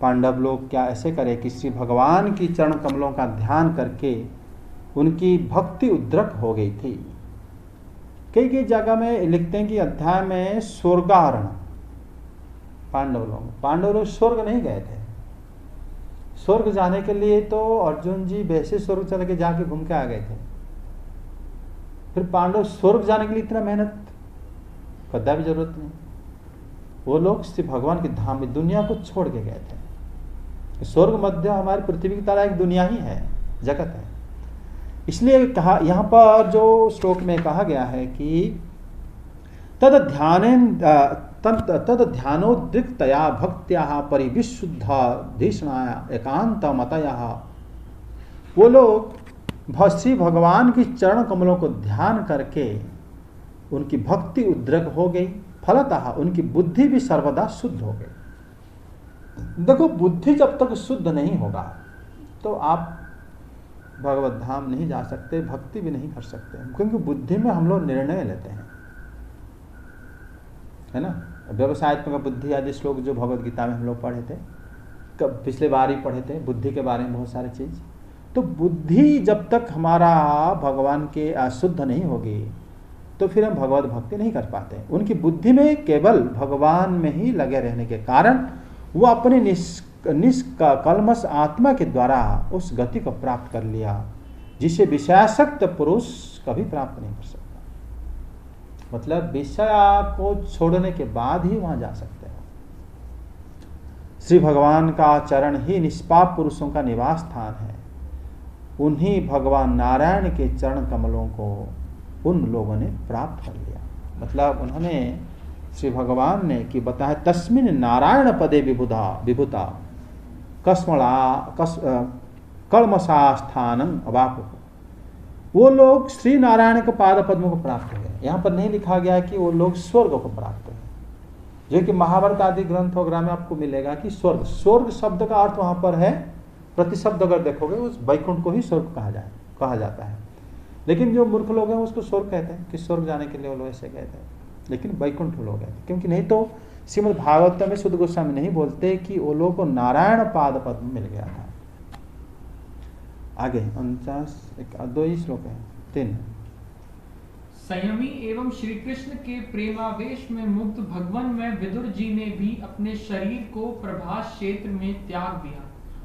पांडव लोग क्या ऐसे करे कि श्री भगवान की चरण कमलों का ध्यान करके उनकी भक्ति उद्रक हो गई थी। कई जगह में लिखते हैं कि अध्याय में स्वर्गारोहण, पांडव लोग स्वर्ग नहीं गए थे। स्वर्ग जाने के लिए तो अर्जुन जी वैसे स्वर्ग चल के जाके घूम के आ गए थे, फिर पांडव स्वर्ग जाने के लिए इतना मेहनत कदापि जरूरत नहीं। वो लोग श्री भगवान के धाम में दुनिया को छोड़ के गए थे। स्वर्ग मध्य हमारी पृथ्वी की तरह एक दुनिया ही है, जगत है। इसलिए कहा यहाँ पर जो श्लोक में कहा गया है कि तद ध्यानोद्रिक्तया भक्त्या परिविशुद्धाधीष्णाया एकांत मतया, वो लोग श्री भगवान की चरण कमलों को ध्यान करके उनकी भक्ति उद्रक हो गई, फलतः उनकी बुद्धि भी सर्वदा शुद्ध हो गई। देखो, बुद्धि जब तक शुद्ध नहीं होगा तो आप भगवत धाम नहीं जा सकते, भक्ति भी नहीं कर सकते, क्योंकि बुद्धि में हम लोग निर्णय लेते हैं, है ना। व्यवसायत्मक बुद्धि आदि श्लोक जो भगवत गीता में हम लोग पढ़े थे, पिछले बार ही पढ़े थे बुद्धि के बारे में बहुत सारी चीज। तो बुद्धि जब तक हमारा भगवान के अशुद्ध नहीं होगी तो फिर हम भगवत भक्ति नहीं कर पाते। उनकी बुद्धि में केवल भगवान में ही लगे रहने के कारण वो अपने निष्कल्मष आत्मा के द्वारा उस गति को प्राप्त कर लिया, जिसे विषयासक्त पुरुष कभी प्राप्त नहीं कर सकता। मतलब विषय को छोड़ने के बाद ही वहां जा सकते हो। श्री भगवान का चरण ही निष्पाप पुरुषों का निवास स्थान है। उन्हीं भगवान नारायण के चरण कमलों को उन लोगों ने प्राप्त कर लिया। मतलब उन्होंने श्री भगवान ने कि बताया तस्मिन नारायण पदे विभुता कल्मषास्थानं अवापु, वो लोग श्री नारायण के पाद पद्म को प्राप्त हो गए। यहाँ पर नहीं लिखा गया कि वो लोग स्वर्ग को प्राप्त हुए, जो कि महाभारत आदि ग्रंथ वगैरह में आपको मिलेगा कि स्वर्ग शब्द का अर्थ वहां पर है, प्रतिशब्द अगर देखोगे उस वैकुंठ को ही स्वर्ग कहा जाता है। लेकिन जो मूर्ख लोग हैं उसको स्वर्ग कहते हैं कि स्वर्ग जाने के लिए वो लोग ऐसे कहते हैं, लेकिन वैकुंठ लोग कहते हैं, क्योंकि नहीं तो श्रीमद् भागवत में शुद्ध गोस्वामी नहीं बोलते कि वो लोग को नारायण पाद पद्म मिल गया था। आगे 49 2 श्लोक है 3। संयमी एवं श्री कृष्ण के प्रेमावेश में मुग्ध भगवान में विदुर जी ने भी अपने शरीर को प्रभास क्षेत्र में त्याग दिया।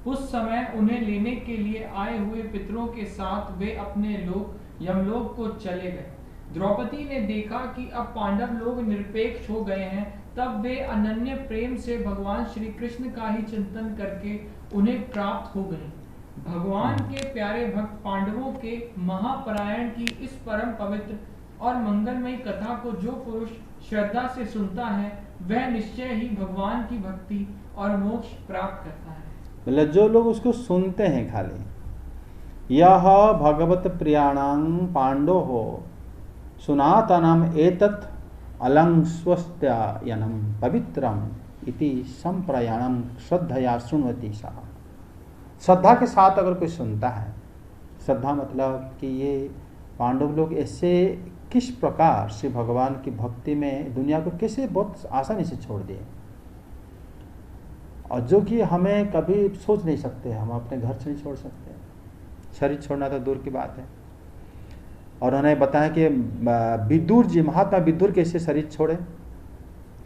उस समय उन्हें लेने के लिए आए हुए पितरों के साथ वे अपने लोक यमलोक को चले गए। द्रौपदी ने देखा कि अब पांडव लोग निरपेक्ष हो गए हैं, तब वे अनन्य प्रेम से भगवान श्री कृष्ण का ही चिंतन करके उन्हें प्राप्त हो गए। भगवान के प्यारे भक्त पांडवों के महापरायण की इस परम पवित्र और मंगलमयी कथा को जो पुरुष श्रद्धा से सुनता है वह निश्चय ही भगवान की भक्ति और मोक्ष प्राप्त करता है। मतलब जो लोग उसको सुनते हैं खाली, यह भगवत प्रियाणां पांडो हो सुनातनम एतत् अलंस्वस्त्यायनम पवित्रम इति संप्रयाणम श्रद्धया शृण्वति सा। श्रद्धा के साथ अगर कोई सुनता है, श्रद्धा मतलब कि ये पांडव लोग ऐसे किस प्रकार से भगवान की भक्ति में दुनिया को कैसे बहुत आसानी से छोड़ दिए, और जो कि हमें कभी सोच नहीं सकते, हम अपने घर से नहीं छोड़ सकते, शरीर छोड़ना तो दूर की बात है। और उन्हें बताया कि विदुर जी, महात्मा विदुर कैसे शरीर छोड़े,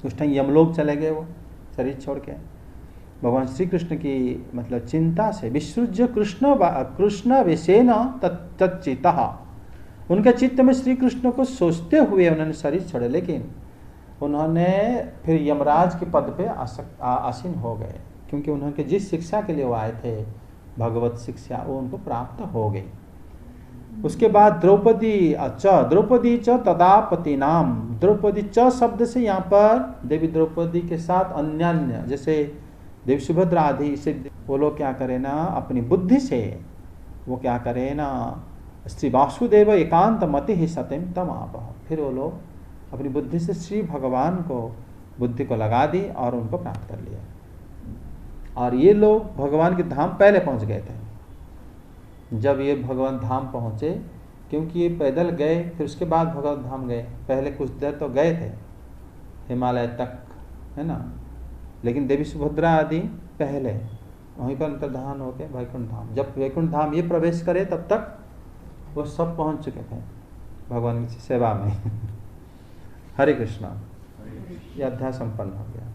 उस टाइम यमलोक चले गए वो शरीर छोड़ के। भगवान श्री कृष्ण की मतलब चिंता से विसृज्य कृष्ण विषेन तच्चितः, उनके चित्त में श्री कृष्ण को सोचते हुए उन्होंने शरीर छोड़े, लेकिन उन्होंने फिर यमराज के पद पे आसीन हो गए, क्योंकि उन्होंने जिस शिक्षा के लिए वो आए थे भगवत शिक्षा वो उनको प्राप्त हो गई। उसके बाद द्रौपदी च तदापति नाम, द्रौपदी च शब्द से यहाँ पर देवी द्रौपदी के साथ अन्यान्य जैसे देवी सुभद्रा आदि से वो लोग क्या करें ना, अपनी बुद्धि से वो क्या करें ना, श्री वासुदेव एकांत मति ही सत्यम तम आप, फिर वो लोग अपनी बुद्धि से श्री भगवान को बुद्धि को लगा दी और उनको प्राप्त कर लिया। और ये लोग भगवान के धाम पहले पहुंच गए थे। जब ये भगवान धाम पहुंचे, क्योंकि ये पैदल गए फिर उसके बाद भगवान धाम गए, पहले कुछ देर तो गए थे हिमालय तक, है ना, लेकिन देवी सुभद्रा आदि पहले वहीं पर अंतर्धान हो गए वैकुंठ धाम। जब वैकुंठ धाम ये प्रवेश करे तब तक वो सब पहुंच चुके थे भगवान की सेवा में। हरे कृष्णा। ये अध्याय संपन्न हो गया।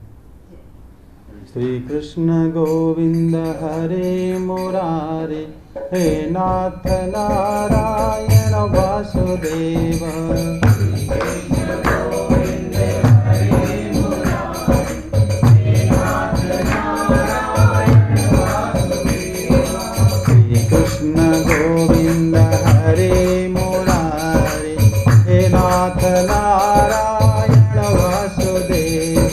श्री कृष्ण गोविंद हरे मुरारे, हे नाथ नारायण वासुदेव। श्री कृष्ण गोविंद हरे मुरारे, हे नाथ नारायण वासुदेव।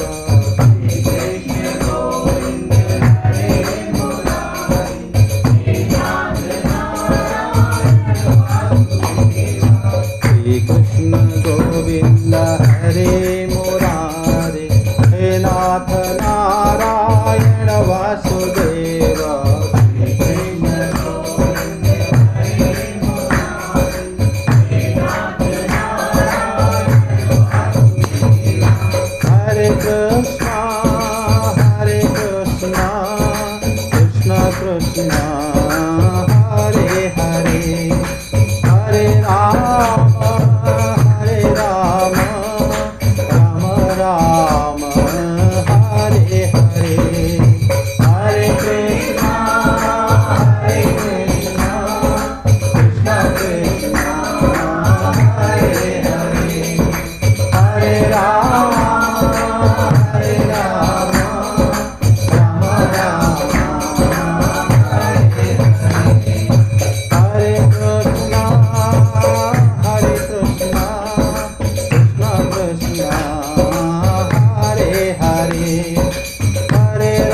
कृष्ण गोविंद हरे मुरारे, हे नाथ नारायण वासुदेव। हरे कृष्णा कृष्ण कृष्ण हरे हरे, हरे राम राम राम हरे हरे, हरे कृष्णा कृष्ण कृष्ण हरे हरे, हरे राम राम राम हरे हरे, हरे कृष्णा कृष्ण कृष्ण हरे हरे, हरे राम राम राम हरे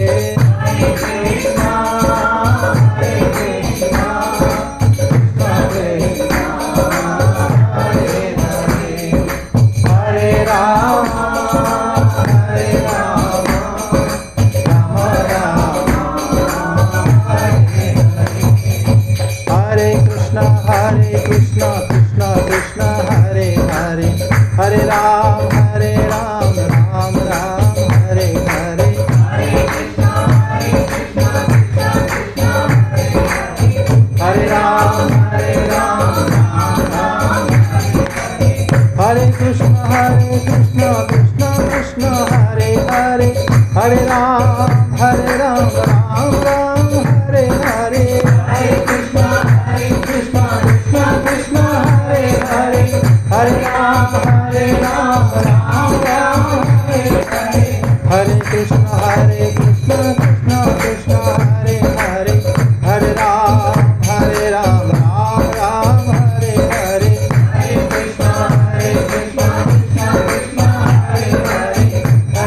हरे, हरे कृष्णा कृष्ण कृष्ण हरे हरे, हरे राम राम राम हरे हरे, हरे कृष्णा कृष्ण कृष्ण हरे हरे, हरे राम राम राम हरे हरे, हरे कृष्णा कृष्ण कृष्ण हरे राम राम राम हरे कृष्ण कृष्ण कृष्ण हरे हरे, हरे राम राम राम हरे हरे, हरे कृष्ण कृष्ण कृष्ण हरे हरे, हरे राम राम राम हरे हरे, हरे कृष्ण कृष्ण कृष्ण हरे हरे, हरे राम राम राम हरे हरे, हरे कृष्ण कृष्ण कृष्ण हरे हरे, हरे राम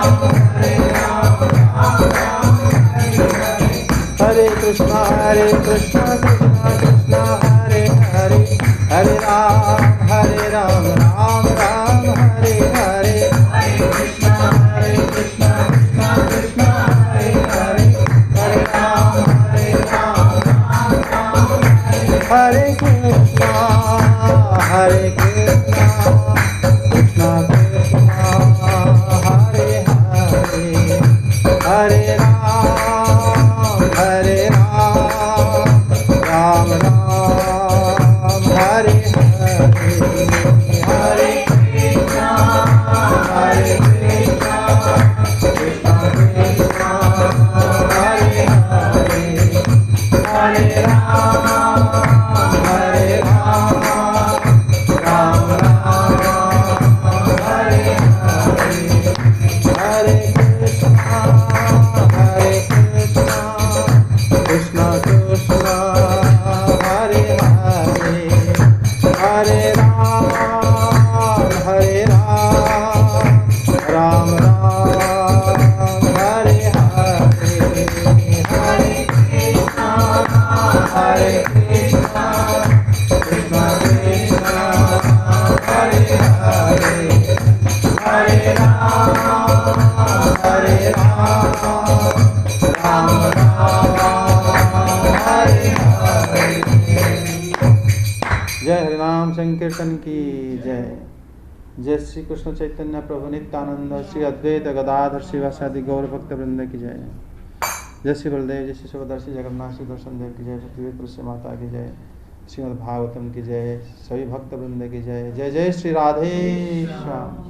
राम राम हरे हरे, हरे कृष्ण कृष्ण कृष्ण हरे हरे, हरे राम राम राम हरे हरे, हरे कृष्ण कृष्ण कृष्ण हरे हरे, हरे राम राम हरे कृष्ण कृष्ण कृष्ण हरे हरे, हरे राम राम राम हरे जय हरिनाम संकीर्तन की जय। जय श्री कृष्ण चैतन्य प्रभु नित्यानंद श्री अद्वैत गदाधर शिवासादि गौर भक्त वृंद की जय। जय श्री बलदेव जय श्री सुभद्रा श्री जगन्नाथ श्री दर्शन देव की जय। पृथ्वी तुलसी माता की जय। श्रीमद् भागवतम की जय। सभी भक्त वृंद की जय। जय जय श्री राधे श्याम।